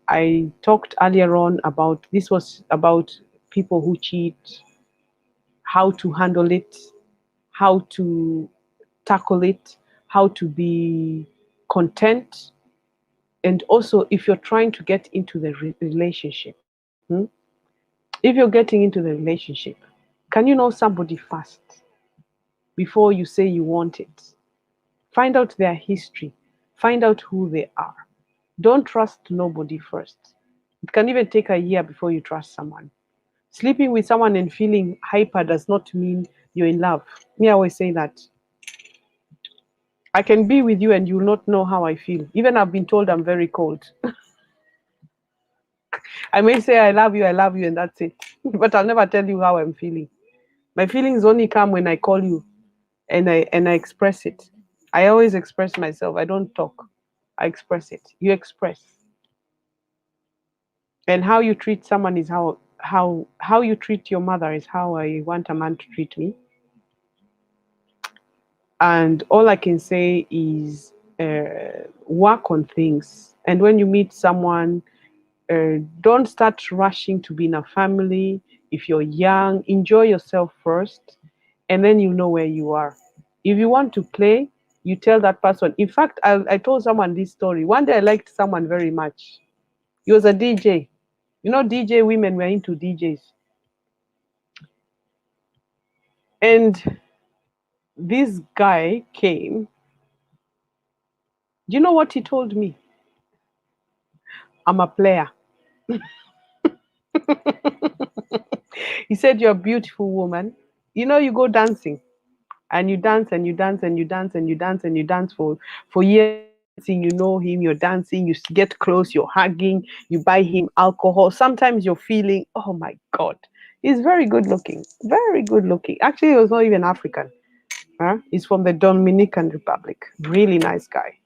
A: I talked earlier on about, this was about people who cheat, how to handle it, how to tackle it, how to be content, and also if you're trying to get into the relationship. If you're getting into the relationship, can you know somebody first before you say you want it? Find out their history, find out who they are. Don't trust nobody first. It can even take a year before you trust someone. Sleeping with someone and feeling hyper does not mean you're in love. Me, I always say that. I can be with you and you'll not know how I feel. Even I've been told I'm very cold. I may say I love you, and that's it. But I'll never tell you how I'm feeling. My feelings only come when I call you and I express it. I always express myself. I don't talk. I express it. You express. And how you treat someone is how you treat your mother is how I want a man to treat me. And all I can say is work on things. And when you meet someone, don't start rushing to be in a family. If you're young, enjoy yourself first, and then you know where you are. If you want to play, you tell that person. In fact, I told someone this story. One day I liked someone very much. He was a DJ. You know, DJ women were into DJs. And this guy came. Do you know what he told me? I'm a player. He said, you're a beautiful woman. You know, you go dancing and you dance and you dance and you dance and you dance and you dance for years. You know him, you're dancing, you get close, you're hugging, you buy him alcohol. Sometimes you're feeling, oh my God, he's very good looking, very good looking. Actually, he was not even African. Huh? He's from the Dominican Republic. Really nice guy.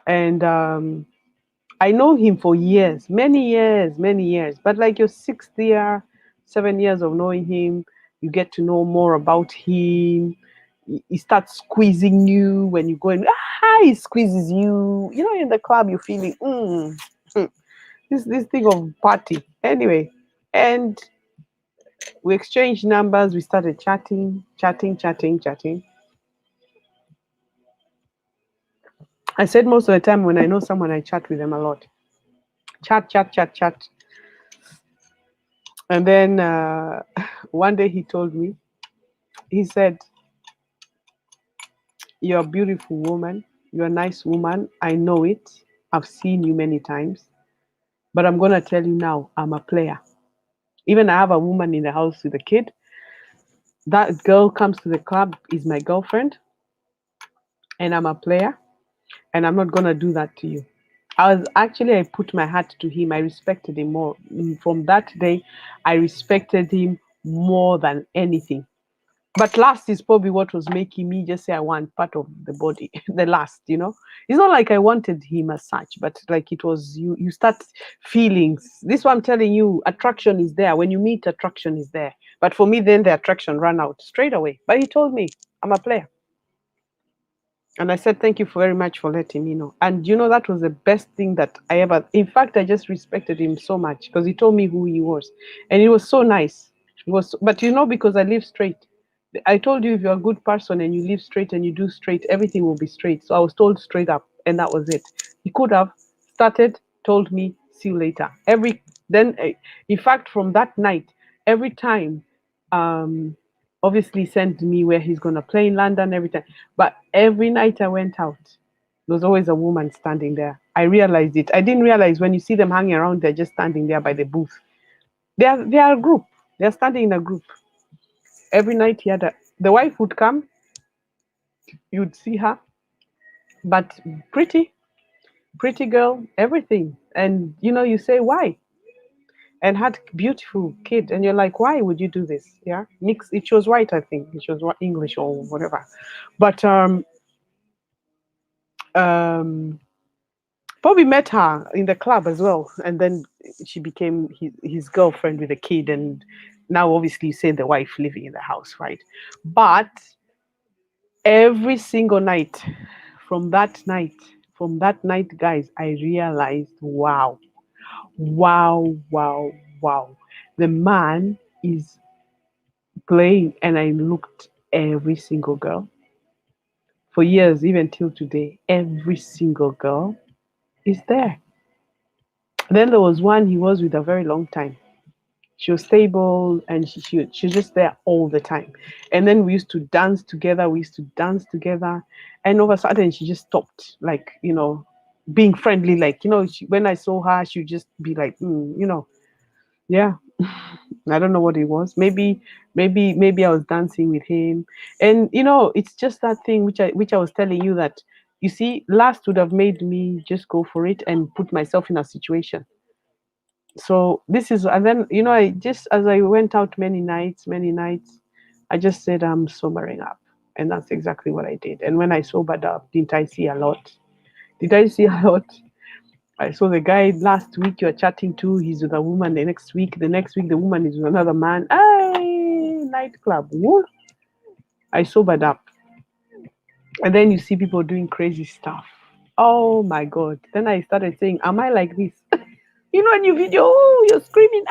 A: And I know him for years, many years, many years. But like your sixth year, 7 years of knowing him, you get to know more about him. He starts squeezing you when you go in. He squeezes you. You know, in the club, you're feeling this thing of party. Anyway, and we exchanged numbers. We started chatting, chatting, chatting, chatting. I said most of the time when I know someone, I chat with them a lot. Chat, chat, chat, chat. And then one day he told me, he said, you're a beautiful woman. You're a nice woman. I know it. I've seen you many times. But I'm gonna tell you now, I'm a player. Even I have a woman in the house with a kid. That girl comes to the club, is my girlfriend, and I'm a player, and I'm not gonna do that to you. I put my heart to him. I respected him more. From that day, I respected him more than anything. But last is probably what was making me just say I want part of the body. The last, it's not like I wanted him as such, but like it was you start feelings. This one I'm telling you, attraction is there. When you meet, attraction is there. But for me, then the attraction ran out straight away. But he told me I'm a player. And I said, thank you very much for letting me know. And that was the best thing that I ever, in fact, I just respected him so much because he told me who he was. And it was so nice. But because I live straight, I told you if you're a good person and you live straight and you do straight, everything will be straight. So I was told straight up, and that was it. He could have started, told me, see you later. In fact, from that night, every time, um, obviously sent me where he's gonna play in London every time. But every night I went out, there was always a woman standing there. I realized it. I didn't realize when you see them hanging around, they're just standing there by the booth. They are a group. They're standing in a group. Every night the wife would come, you'd see her, but pretty, pretty girl, everything. And you say why? And had beautiful kid, and you're like, why would you do this? Yeah, mix. It was white, I think. It was English or whatever. But um, Bobby met her in the club as well, and then she became his girlfriend with a kid, and now obviously you say the wife living in the house, right? But every single night, from that night, guys, I realized, wow, wow, wow, wow, the man is playing, and I looked every single girl for years, even till today. Every single girl is there. Then there was one he was with a very long time. She was stable, and she was just there all the time. And then we used to dance together. And all of a sudden she just stopped, like being friendly. Like when I saw her, she'd just be like, yeah. I don't know what it was. Maybe I was dancing with him, and it's just that thing which I was telling you that you see, last would have made me just go for it and put myself in a situation. So this is, and then I just, as I went out many nights, I just said I'm sobering up, and that's exactly what I did. And when I sobered up, didn't I see a lot? Did I see a lot? I saw the guy last week you're chatting to, he's with a woman. The next week the woman is with another man. Hey, nightclub. Woo. I sobered up. And then you see people doing crazy stuff. Oh my God. Then I started saying, am I like this? In your video, oh, you're screaming,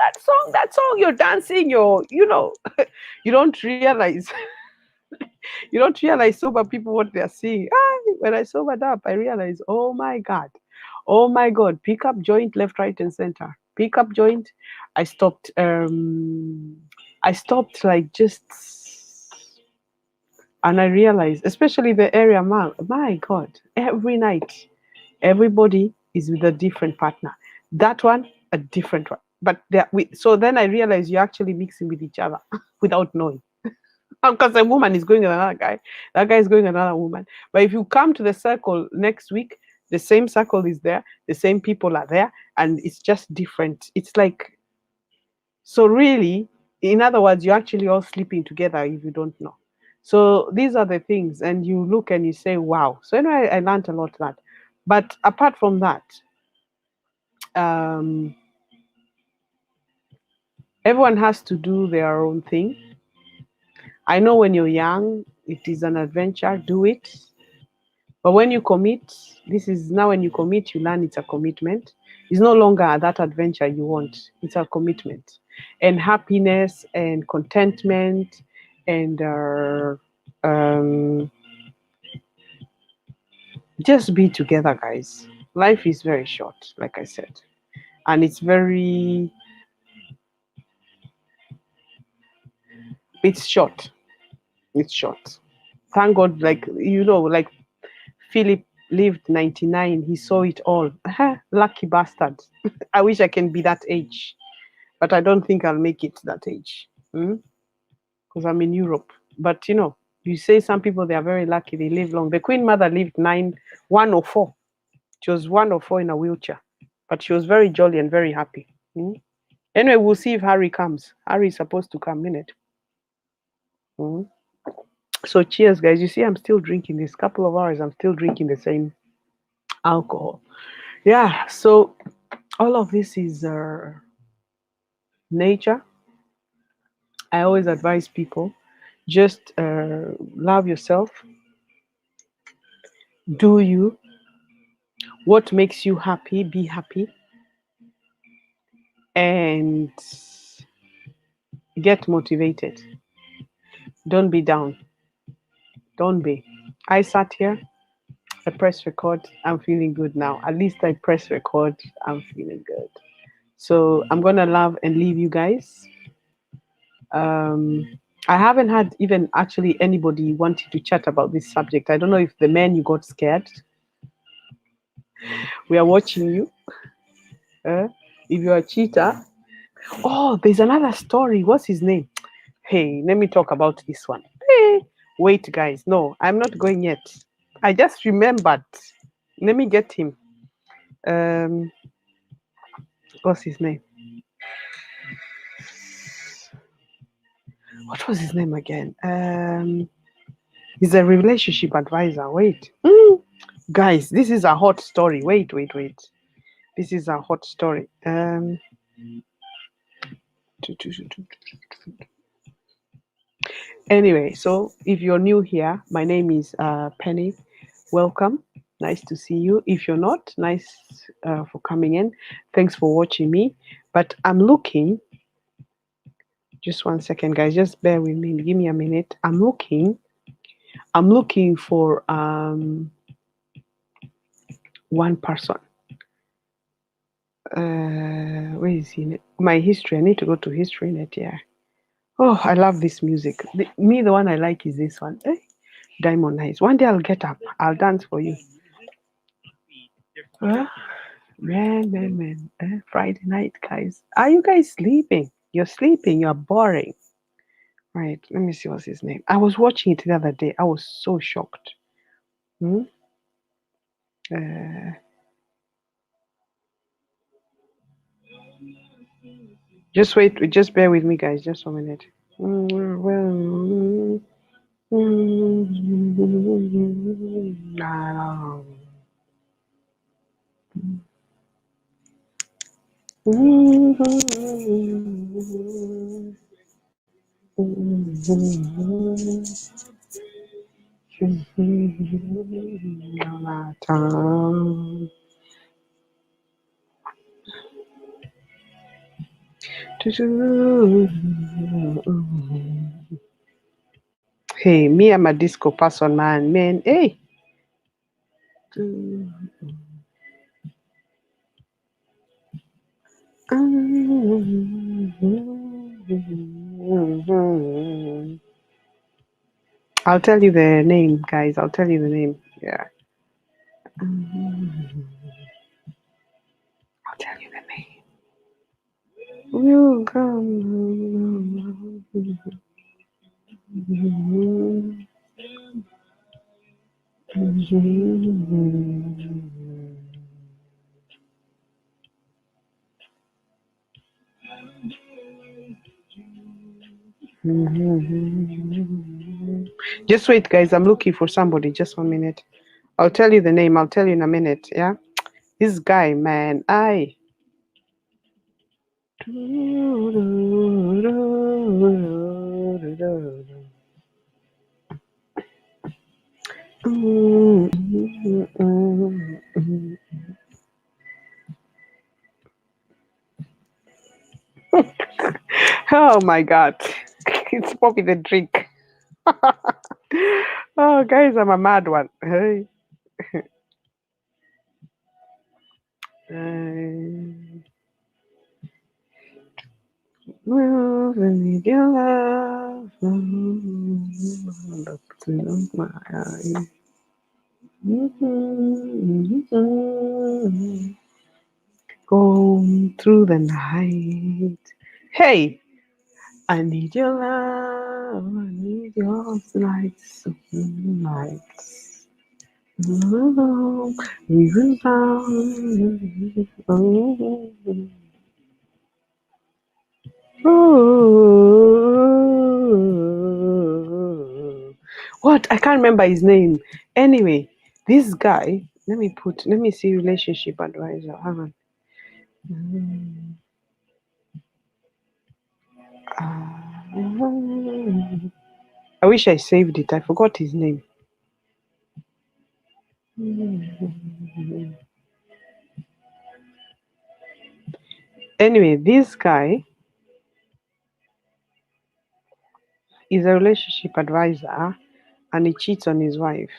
A: that song, you're dancing, you don't realize, sober people what they're seeing. When I sobered up, I realized, oh my God, pick up joint, left, right, and center. Pick up joint. I stopped. I stopped like just, and I realized, especially the area, man. My God, every night, everybody is with a different partner. That one, a different one. But so then I realized you're actually mixing with each other without knowing. Because a woman is going with another guy, that guy is going with another woman. But if you come to the circle next week, the same circle is there, the same people are there, and it's just different. It's like, so really, in other words, you're actually all sleeping together if you don't know. So these are the things, and you look and you say, wow. So anyway, I learned a lot of that. But apart from that, um, everyone has to do their own thing. I know when you're young, it is an adventure, do it. But when you commit, this is now when you commit, you learn it's a commitment. It's no longer that adventure you want, it's a commitment. And happiness and contentment and um, just be together, guys. Life is very short, like I said. And it's short. It's short. Thank God, like, like Philip lived 99. He saw it all. Lucky bastard. I wish I can be that age, but I don't think I'll make it that age. Because I'm in Europe. But you say some people they are very lucky, they live long. The Queen Mother lived 104. She was 104 in a wheelchair, but she was very jolly and very happy. Anyway, we'll see if Harry comes. Harry is supposed to come in it. So cheers, guys. You see, I'm still drinking this couple of hours. I'm still drinking the same alcohol. Yeah. So all of this is nature. I always advise people just love yourself. Do you? What makes you happy? Be happy. And get motivated. Don't be down. Don't be. I sat here. I press record. I'm feeling good now. At least I press record. I'm feeling good. So I'm gonna love and leave you guys. Um, I haven't had even actually anybody wanting to chat about this subject. I don't know if the men you got scared. We are watching you. If you're a cheater. Oh, there's another story. What's his name? Hey, let me talk about this one. Hey, wait, guys. No, I'm not going yet. I just remembered. Let me get him. What's his name? What was his name again? He's a relationship advisor. Wait. Guys, this is a hot story. Wait. This is a hot story. Anyway, so if you're new here, my name is Penny. Welcome. Nice to see you. If you're not, nice for coming in. Thanks for watching me. But I'm looking. Just 1 second, guys. Just bear with me. Give me a minute. I'm looking for one person. Where is he? My history. I need to go to history net. Yeah. Oh, I love this music. The one I like is this one. Diamond Eyes. One day I'll get up. I'll dance for you. Man. Friday night, guys. Are you guys sleeping? You're sleeping. You're boring. Right. Let me see what's his name. I was watching it the other day. I was so shocked. Just wait. Just bear with me, guys. Just 1 minute. Hey, me, I'm a disco person, man. Hey. I'll tell you the name, guys. I'll tell you the name. Yeah. I'll tell you the name. Just wait, guys. I'm looking for somebody. Just 1 minute. I'll tell you the name. I'll tell you in a minute. Yeah. This guy, man. Oh my God. It's Poppy the drink. Oh, guys, I'm a mad one. Hey. Need your love. Going through the night. Hey, I need your love. I need your nights, nights. Even down. What? I can't remember his name. Anyway, this guy. Let me see relationship advisor. Hang on. I wish I saved it. I forgot his name. Anyway, this guy is a relationship advisor and he cheats on his wife.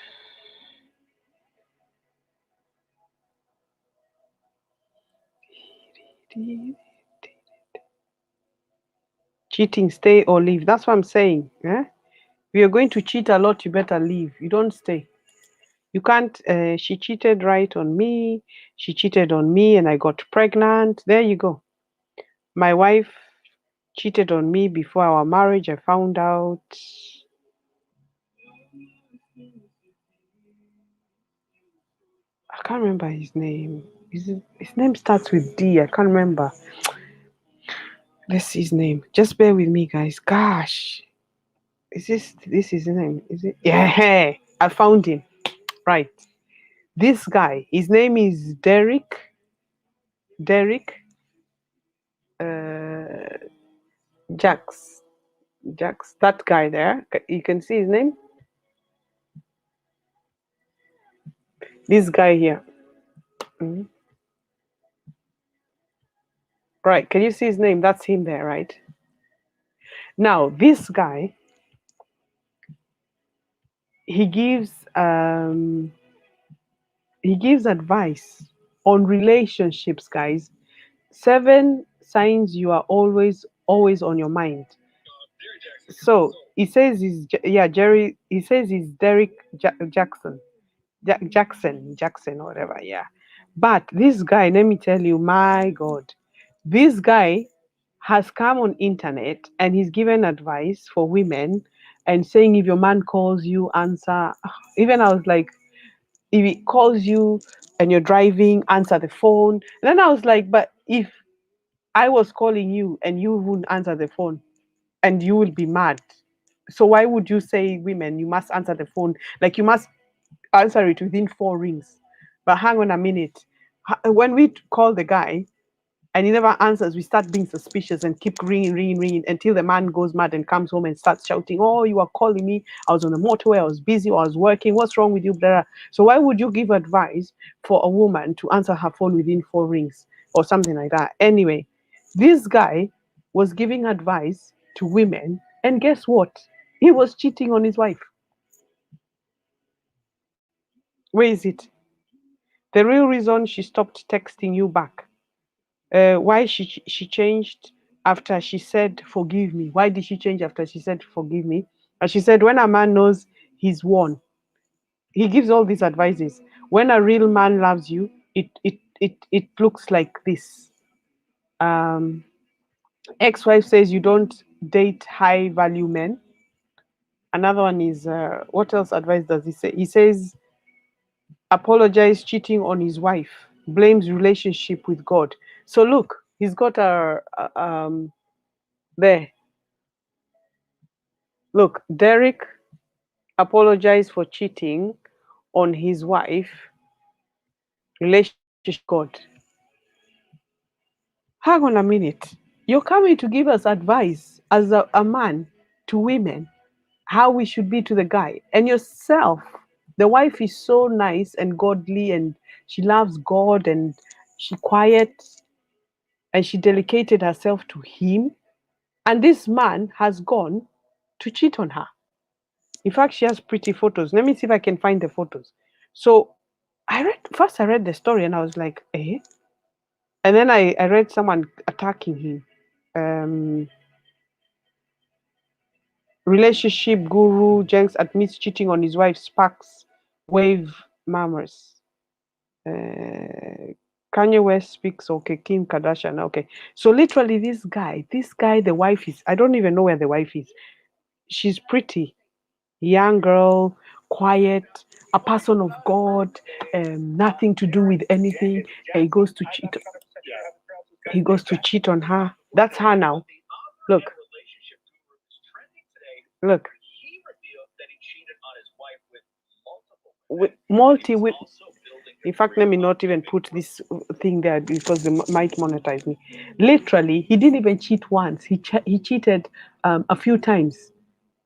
A: Cheating, stay or leave. That's what I'm saying. Eh? If you're going to cheat a lot, you better leave. You don't stay. You can't. She cheated right on me. She cheated on me, and I got pregnant. There you go. My wife cheated on me before our marriage. I found out. I can't remember his name. His name starts with D. I can't remember. Let's see his name. Just bear with me, guys. Gosh, is this his name? Is it? Yeah, I found him. Right. This guy. His name is Derek. Derek. Uh, Jax. Jax. That guy there. You can see his name. This guy here. Mhm. Right. Can you see his name? That's him there, right? Now, this guy, he gives um he gives advice on relationships, guys. 7 signs you are always on your mind. So he says Jerry. He says he's Derek Jackson, Jackson or whatever. Yeah, but this guy, let me tell you, my God, this guy has come on internet and he's given advice for women and saying if your man calls you, answer. Even I was like, if he calls you and you're driving, answer the phone. And then I was like, but if I was calling you and you wouldn't answer the phone, and you will be mad. So why would you say women you must answer the phone? Like you must answer it within 4 rings. But hang on a minute. When we call the guy and he never answers, we start being suspicious and keep ringing until the man goes mad and comes home and starts shouting, "Oh, you are calling me. I was on the motorway. I was busy. I was working. What's wrong with you?" Blah, blah. So why would you give advice for a woman to answer her phone within 4 rings or something like that? Anyway, this guy was giving advice to women, and guess what? He was cheating on his wife. Where is it? The real reason she stopped texting you back. Why she changed after she said forgive me? Why did she change after she said forgive me? And she said when a man knows he's won, he gives all these advices. When a real man loves you, it looks like this. Um, Ex-wife says you don't date high value men. Another one is what else advice does he say? He says apologize cheating on his wife, blames relationship with God. So look, he's got there. Look, Derek apologized for cheating on his wife, relationship God. Hang on a minute. You're coming to give us advice as a man to women, how we should be to the guy. And yourself, the wife is so nice and godly and she loves God and she quiet and she dedicated herself to him. And this man has gone to cheat on her. In fact, she has pretty photos. Let me see if I can find the photos. So I read the story and I was like, eh? And then I read someone attacking him. Um, Relationship guru Jenks admits cheating on his wife sparks wave Mammers. Kanye West speaks. Okay, Kim Kardashian. Okay, so literally, this guy, the wife is. I don't even know where the wife is. She's pretty, young girl, quiet, a person of God, nothing to do with anything. He goes to cheat. He goes to cheat on her. That's her now. Look, look. With multi with in fact, let me not even put this thing there because they might monetize me. Literally, he didn't even cheat once. He cheated a few times.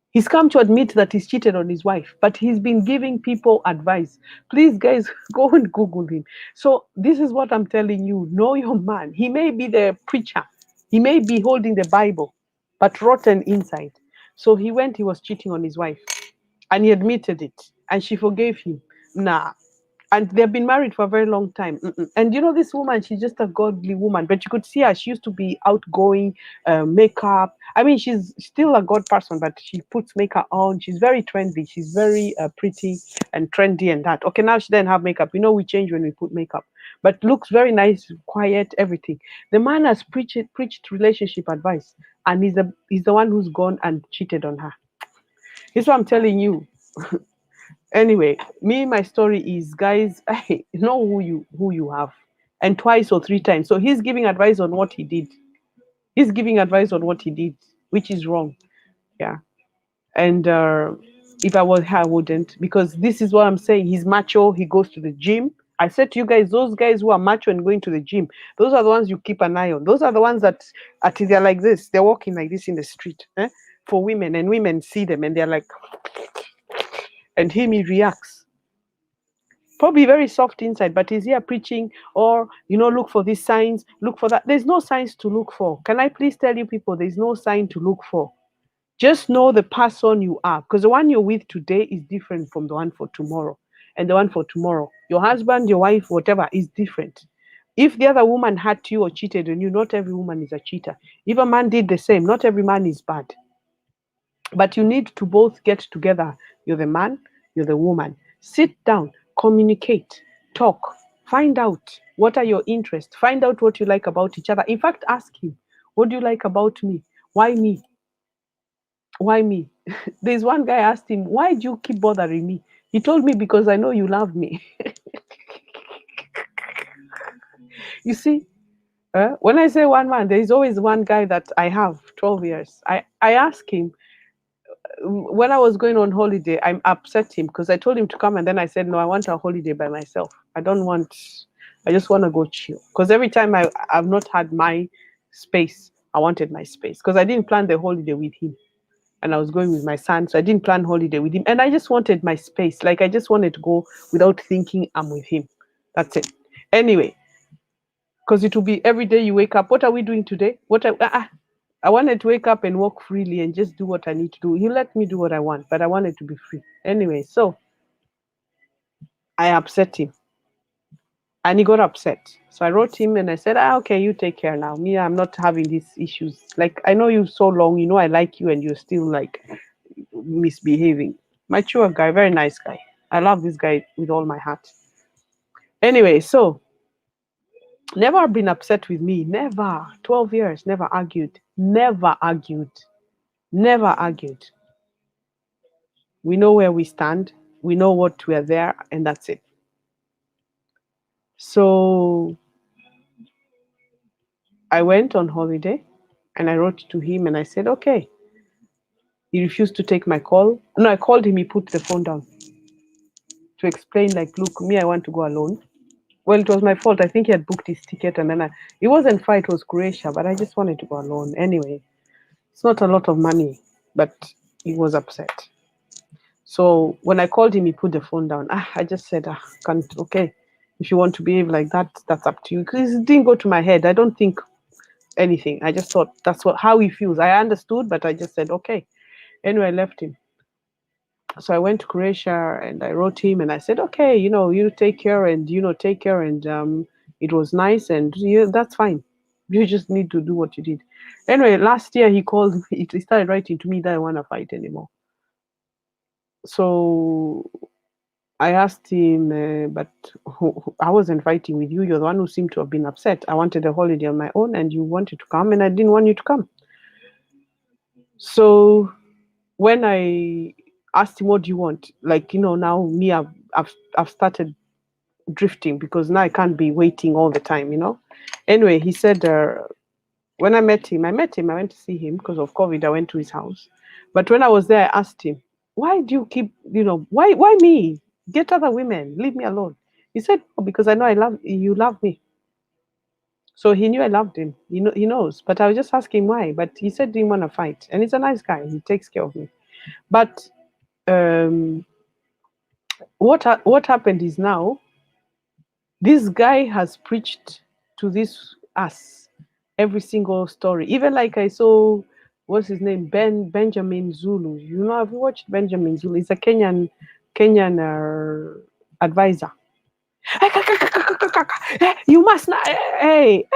A: He's come to admit that he's cheated on his wife, but he's been giving people advice. Please, guys, go and Google him. So this is what I'm telling you. Know your man. He may be the preacher. He may be holding the Bible, but rotten inside. So he was cheating on his wife, and he admitted it, and she forgave him. Nah, and they've been married for a very long time. Mm-mm. And you know, this woman, she's just a godly woman, but you could see her. She used to be outgoing, makeup. I mean, she's still a god person, but she puts makeup on. She's very trendy. She's very pretty and trendy and that. Okay, now she doesn't have makeup. You know, we change when we put makeup, but looks very nice, quiet, everything. The man has preached relationship advice, and he's the one who's gone and cheated on her. This is what I'm telling you. Anyway, my story is, guys, know who you have, and twice or three times. So he's giving advice on what he did. He's giving advice on what he did, which is wrong. Yeah. And if I was her, I wouldn't, because this is what I'm saying. He's macho. He goes to the gym. I said to you guys, those guys who are macho and going to the gym, those are the ones you keep an eye on. Those are the ones that they're like this. They're walking like this in the street. For women, and women see them and they're like, and he reacts. Probably very soft inside, but he's here preaching, or look for these signs, look for that. There's no signs to look for. Can I please tell you people, there's no sign to look for. Just know the person you are, because the one you're with today is different from the one for tomorrow, and the one for tomorrow, your husband, your wife, whatever, is different. If the other woman hurt you or cheated on you, not every woman is a cheater. If a man did the same, not every man is bad. But you need to both get together. You're the man, you're the woman. Sit down, communicate, talk, find out what are your interests, find out what you like about each other. In fact, ask him, what do you like about me? Why me? Why me? There's one guy asked him, why do you keep bothering me? He told me, because I know you love me. You see, when I say one man, there is always one guy that I have 12 years. I ask him, when I was going on holiday, I upset him because I told him to come, and then I said, no, I want a holiday by myself. I just want to go chill. Because every time I've not had my space, I wanted my space. Because I didn't plan the holiday with him. And I was going with my son, so I didn't plan holiday with him. And I just wanted my space. Like, I just wanted to go without thinking I'm with him. That's it. Anyway, because it will be every day you wake up. What are we doing today? I wanted to wake up and walk freely and just do what I need to do. He let me do what I want, but I wanted to be free. Anyway, so I upset him, and he got upset. So I wrote him and I said, okay, you take care now. Me, I'm not having these issues. Like, I know you so long, I like you, and you're still like misbehaving. Mature guy, very nice guy. I love this guy with all my heart. Anyway, so never been upset with me. Never. 12 years, never argued. Never argued. Never argued. We know where we stand. We know what we're there, and that's it. So I went on holiday and I wrote to him and I said, okay. He refused to take my call. No, I called him. He put the phone down to explain, like, look, me, I want to go alone. Well, it was my fault. I think he had booked his ticket, and then it wasn't far, it was Croatia, but I just wanted to go alone. Anyway, it's not a lot of money, but he was upset. So when I called him, he put the phone down. I just said, can't, okay, if you want to behave like that, that's up to you. Because it didn't go to my head. I don't think anything. I just thought that's how he feels. I understood, but I just said, okay. Anyway, I left him. So I went to Croatia and I wrote him and I said, okay, you take care and, take care. And it was nice. And that's fine. You just need to do what you did. Anyway, last year he called me. He started writing to me that I want to fight anymore. So I asked him, but I wasn't fighting with you. You're the one who seemed to have been upset. I wanted a holiday on my own, and you wanted to come, and I didn't want you to come. So when I asked him, "What do you want?" Like, now me, I've started drifting because now I can't be waiting all the time. Anyway, he said, when I met him, I went to see him because of COVID. I went to his house. But when I was there, I asked him, why do you keep, why me? Get other women, leave me alone. He said, oh, because I know you love me. So he knew I loved him. He knows. But I was just asking why. But he said he didn't want to fight. And he's a nice guy. He takes care of me. But um, what happened is now this guy has preached to this us every single story. Even like I saw, what's his name, Benjamin Zulu. Have you watched Benjamin Zulu? He's a Kenyan advisor. You must not. Hey.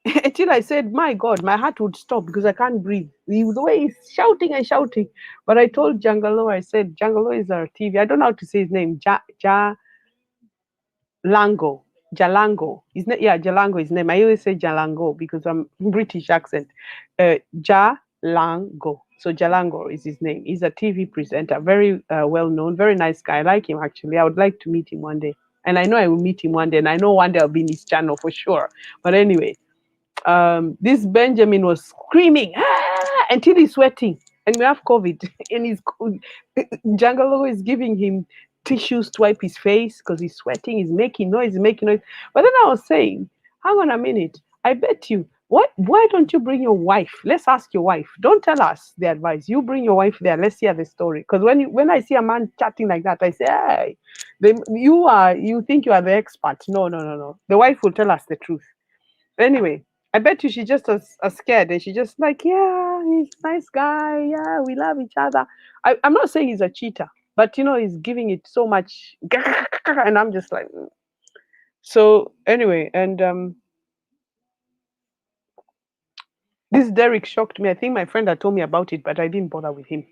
A: Until I said, my God, my heart would stop because I can't breathe. The way he's shouting and shouting. But I told Jangalo, I said, Jangalo is our TV. I don't know how to say his name. Lango, Jalango. Yeah, Jalango is his name. I always say Jalango because I'm British accent. Jalango. So Jalango is his name. He's a TV presenter, very well known, very nice guy. I like him actually. I would like to meet him one day. And I know I will meet him one day, and I know one day I'll be in his channel for sure. But anyway, this Benjamin was screaming until he's sweating, and we have COVID, and he's Jangalo is giving him tissues to wipe his face because he's sweating, he's making noise, But then I was saying, hang on a minute, I bet you. Why don't you bring your wife? Let's ask your wife. Don't tell us the advice. You bring your wife there. Let's hear the story. Because when I see a man chatting like that, I say, hey, you think you are the expert. No, no, no, no. The wife will tell us the truth. Anyway, I bet you she just as scared and she just like, yeah, he's a nice guy. Yeah, we love each other. I'm not saying he's a cheater, but he's giving it so much, and I'm just like, mm. So anyway, and this Derek shocked me. I think my friend had told me about it, but I didn't bother with him.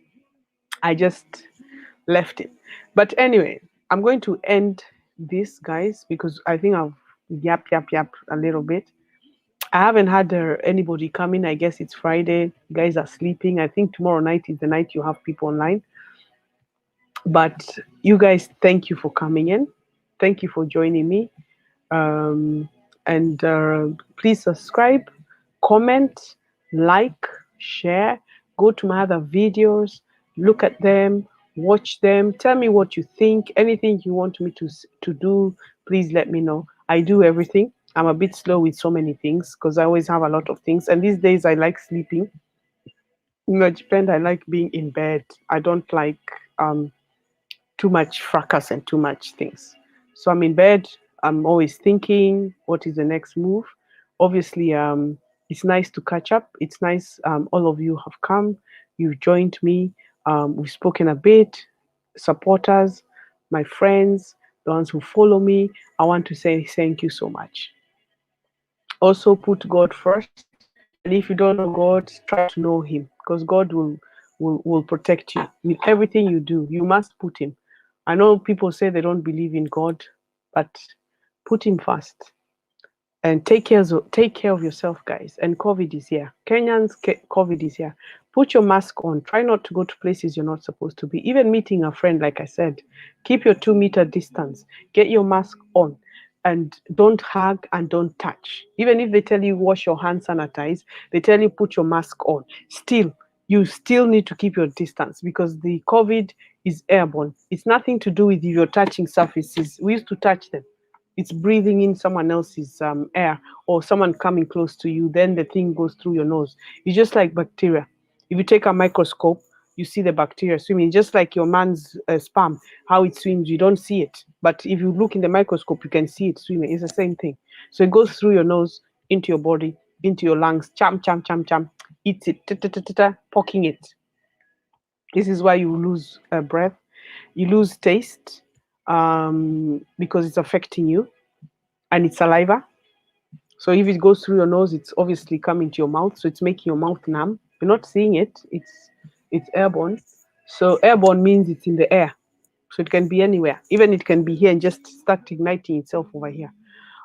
A: I just left it. But anyway, I'm going to end this, guys, because I think I've yap a little bit. I haven't had anybody come in. I guess it's Friday. You guys are sleeping. I think tomorrow night is the night you have people online. But you guys, thank you for coming in. Thank you for joining me. And please subscribe, comment, like, share. Go to my other videos, look at them, watch them. Tell me what you think. Anything you want me to do, please let me know. I do everything. I'm a bit slow with so many things because I always have a lot of things. And these days I like sleeping. I like being in bed. I don't like too much fracas and too much things. So I'm in bed. I'm always thinking, what is the next move? Obviously, it's nice to catch up. It's nice. All of you have come. You've joined me. We've spoken a bit. Supporters, my friends, the ones who follow me. I want to say thank you so much. Also, put God first. And if you don't know God, try to know Him because God will protect you with everything you do. You must put Him. I know people say they don't believe in God, but put Him first and take care of yourself, guys. And COVID is here. Kenyans, COVID is here. Put your mask on. Try not to go to places you're not supposed to be. Even meeting a friend, like I said, keep your 2 meter distance. Get your mask on. And don't hug and don't touch. Even if they tell you wash your hands, sanitize, they tell you put your mask on. Still, you still need to keep your distance because the COVID is airborne. It's nothing to do with if you're touching surfaces. We used to touch them. It's breathing in someone else's air or someone coming close to you. Then the thing goes through your nose. It's just like bacteria. If you take a microscope, you see the bacteria swimming, just like your man's sperm, how it swims, you don't see it. But if you look in the microscope, you can see it swimming. It's the same thing. So it goes through your nose, into your body, into your lungs, cham, eats it, poking it. This is why you lose breath, you lose taste because it's affecting you, and it's saliva. So if it goes through your nose, it's obviously coming to your mouth, so it's making your mouth numb. You're not seeing it. It's airborne. So airborne means it's in the air. So it can be anywhere. Even it can be here and just start igniting itself over here.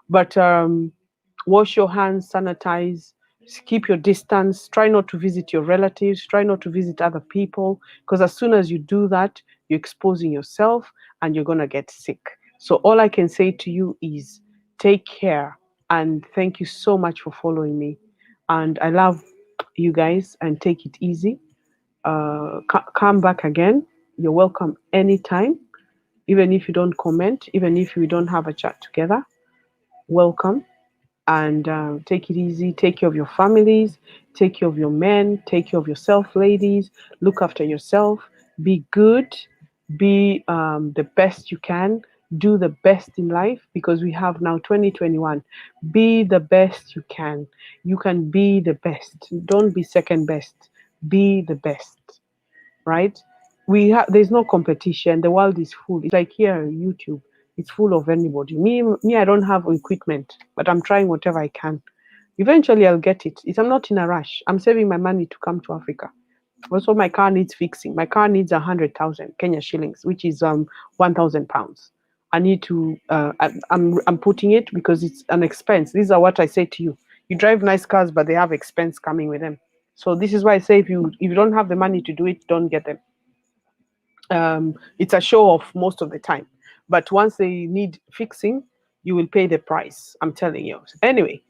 A: But wash your hands, sanitize, keep your distance, try not to visit your relatives, try not to visit other people, because as soon as you do that, you're exposing yourself and you're going to get sick. So all I can say to you is take care, and thank you so much for following me. And I love you guys, and take it easy. Come back again. You're welcome anytime, even if you don't comment, even if we don't have a chat together. Welcome, and take it easy. Take care of your families, take care of your men, take care of yourself, ladies. Look after yourself. Be good. Be the best you can. Do the best in life, because we have now 2021. Be the best you can. You can be the best. Don't be second best. Be the best, right? There's no competition. The world is full. It's like here, YouTube. It's full of anybody. Me, I don't have equipment, but I'm trying whatever I can. Eventually, I'll get it. I'm not in a rush. I'm saving my money to come to Africa. Also, my car needs fixing. My car needs 100,000 Kenya shillings, which is £1,000. I need to. I'm putting it because it's an expense. These are what I say to you. You drive nice cars, but they have expense coming with them. So this is why I say if you don't have the money to do it, don't get them. It's a show off most of the time, but once they need fixing, you will pay the price. I'm telling you. Anyway,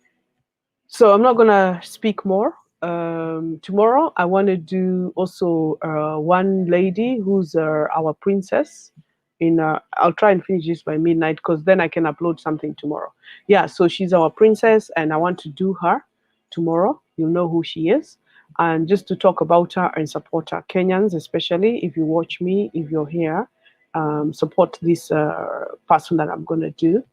A: so I'm not gonna speak more. Tomorrow, I want to do also one lady who's our princess. I'll try and finish this by midnight, because then I can upload something tomorrow. Yeah, so she's our princess, and I want to do her tomorrow. You'll know who she is, and just to talk about her and support her. Kenyans, especially if you watch me, if you're here, support this person that I'm gonna do.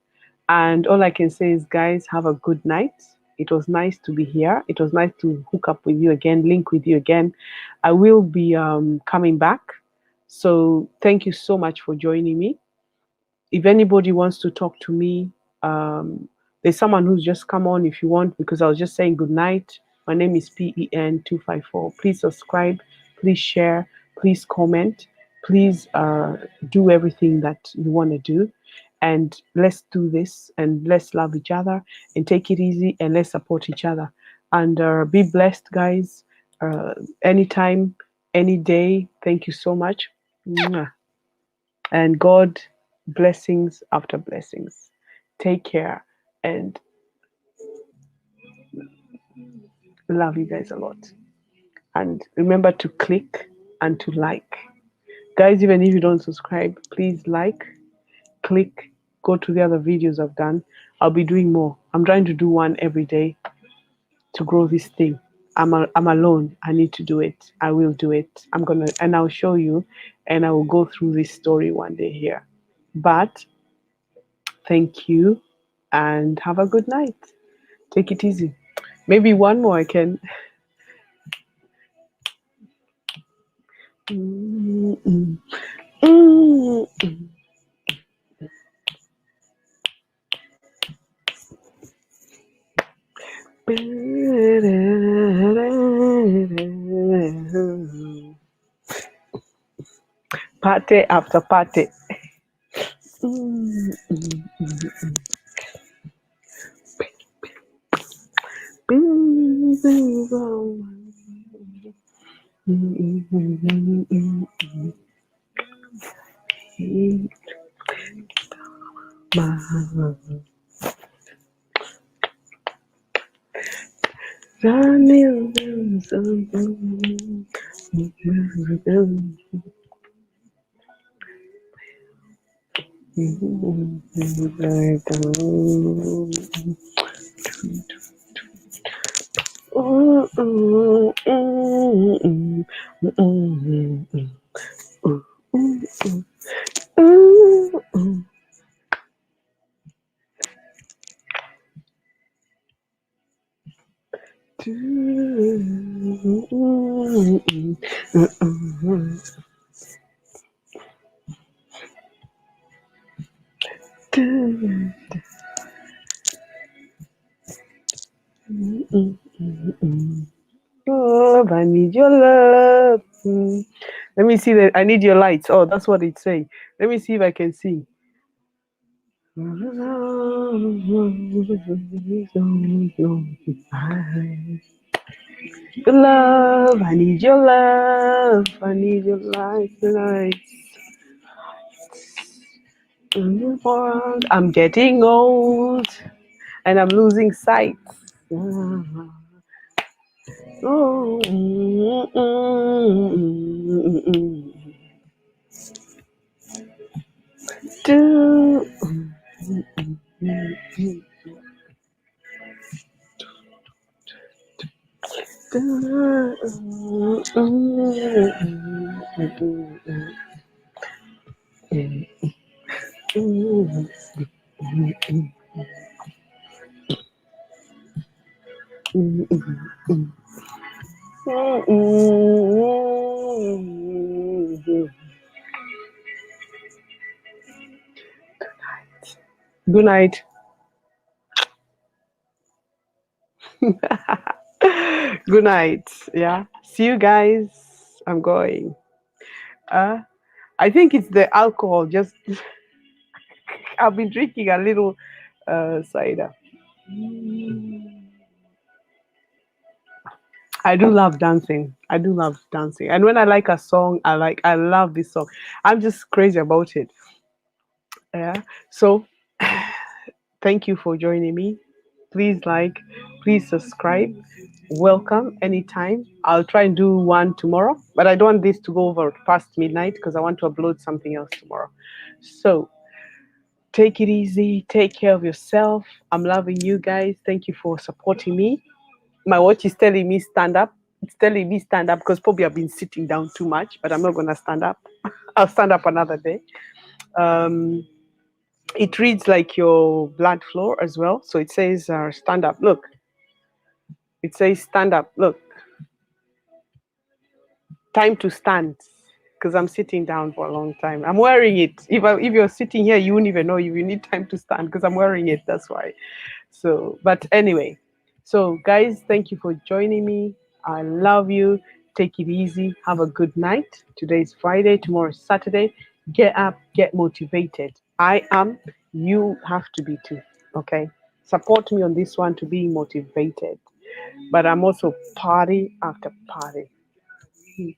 A: And all I can say is, guys, have a good night. It was nice to be here. It was nice to hook up with you again, link with you again. I will be coming back. So thank you so much for joining me. If anybody wants to talk to me, um, there's someone who's just come on if you want, because I was just saying good night. My name is PEN254. Please subscribe, please share, please comment, please do everything that you want to do. And let's do this, and let's love each other and take it easy, and let's support each other. And be blessed, guys. Anytime, any day. Thank you so much. Mwah. And God, blessings after blessings. Take care, and love you guys a lot. And remember to click and to like. Guys, even if you don't subscribe, please like, click, go to the other videos I've done. I'll be doing more. I'm trying to do one every day to grow this thing. I'm alone. I need to do it. I will do it. And I'll show you, and I will go through this story one day here. But thank you, and have a good night. Take it easy. Maybe one more I can. Party after party. Oh, I need your love. Let me see that. I need your lights. Oh, that's what it's saying. Let me see if I can see. Your love, I need your love. I need your light tonight. I'm getting old and I'm losing sight. Oh, do. Good night. Good night. Yeah. See you guys. I'm going. Uh, I think it's the alcohol. Just I've been drinking a little cider. I do love dancing. I do love dancing. And when I like a song, I love this song. I'm just crazy about it. Yeah. So thank you for joining me. Please like, please subscribe. Welcome anytime. I'll try and do one tomorrow, but I don't want this to go over past midnight because I want to upload something else tomorrow. So take it easy. Take care of yourself. I'm loving you guys. Thank you for supporting me. My watch is telling me stand up. It's telling me stand up because probably I've been sitting down too much, but I'm not going to stand up. I'll stand up another day. Um, it reads like your blood flow as well. So it says stand up. Look, it says stand up. Look, time to stand because I'm sitting down for a long time. I'm wearing it. If you're sitting here, you wouldn't even know you need time to stand because I'm wearing it. That's why. So, but anyway, so guys, thank you for joining me. I love you. Take it easy. Have a good night. Today is Friday. Tomorrow is Saturday. Get up. Get motivated. I am. You have to be too. Okay. Support me on this one to be motivated. But I'm also party after party. I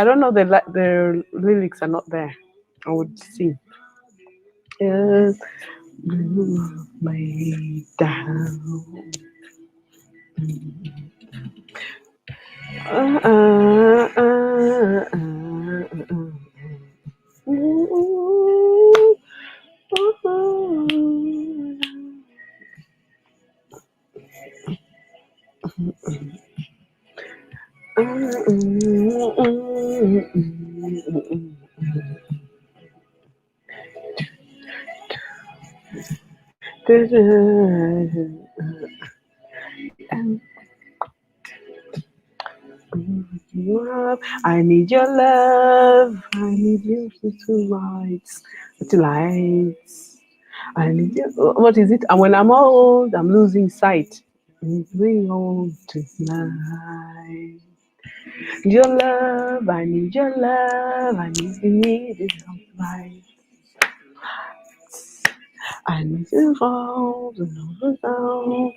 A: don't know the lyrics are not there. I would sing. Yes, way down. Uh, uh, uh, I need your love. I need your lights. Lights. I need you. What is it? And when I'm old, I'm losing sight. Losing old tonight. Your love, I need your love. I need it light. I need you all to know.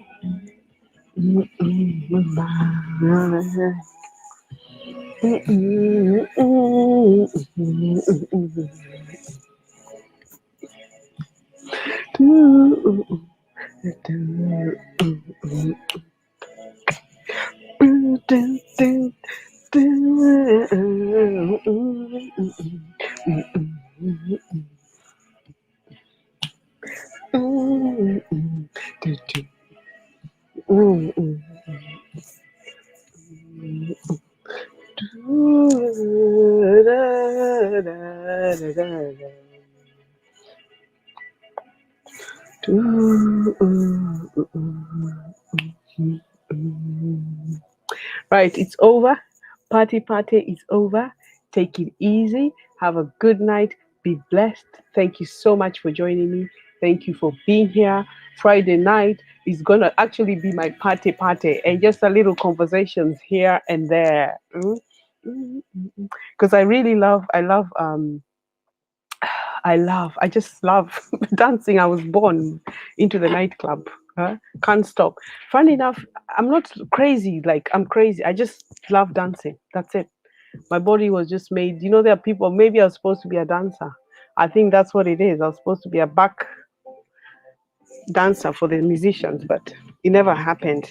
A: Right, it's over. Party is over. Take it easy. Have a good night. Be blessed. Thank you so much for joining me. Thank you for being here. Friday night is gonna actually be my party and just a little conversations here and there. Because I just love dancing. I was born into the nightclub. Can't stop. Funny enough, I'm not crazy. Like I'm crazy. I just love dancing. That's it. My body was just made. There are people. Maybe I was supposed to be a dancer. I think that's what it is. I was supposed to be a back dancer for the musicians, but it never happened.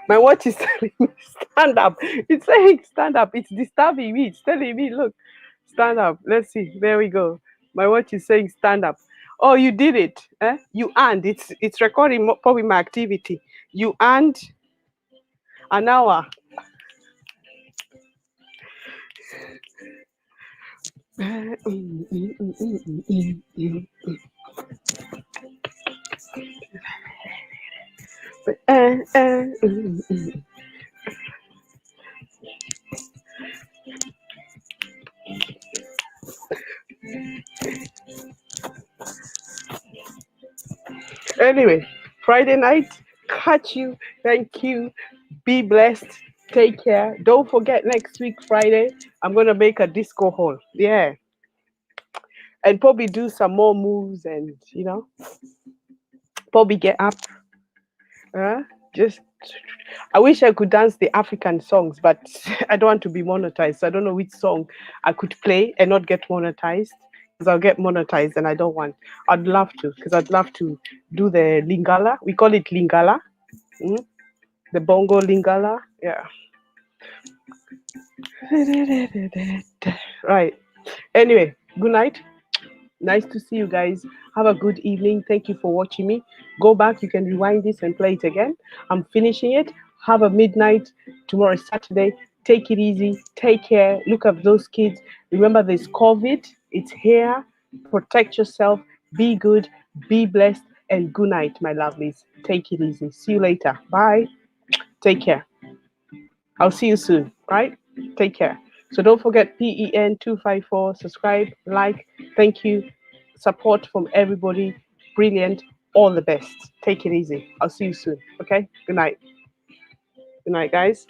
A: My watch is telling me stand up. It's saying stand up. It's disturbing me. It's telling me, look, stand up. Let's see. There we go. My watch is saying stand up. Oh, you did it. You earned. It's recording probably my activity. You earned an hour. Anyway, Friday night, catch you. Thank you. Be blessed. Take care. Don't forget next week, Friday, I'm going to make a disco hall. Yeah. And probably do some more moves and, probably get up. Just, I wish I could dance the African songs, but I don't want to be monetized. So I don't know which song I could play and not get monetized because I'll get monetized and I don't want. I'd love to because I'd love to do the Lingala. We call it Lingala. The bongo Lingala. Yeah. Right. Anyway, good night. Nice to see you guys. Have a good evening. Thank you for watching me. Go back. You can rewind this and play it again. I'm finishing it. Have a midnight. Tomorrow is Saturday. Take it easy. Take care. Look at those kids. Remember, there's COVID. It's here. Protect yourself. Be good. Be blessed. And good night, my lovelies. Take it easy. See you later. Bye. Take care. I'll see you soon. Right? Take care. So don't forget PEN254. Subscribe, like. Thank you. Support from everybody. Brilliant. All the best. Take it easy. I'll see you soon. Okay? Good night. Good night, guys.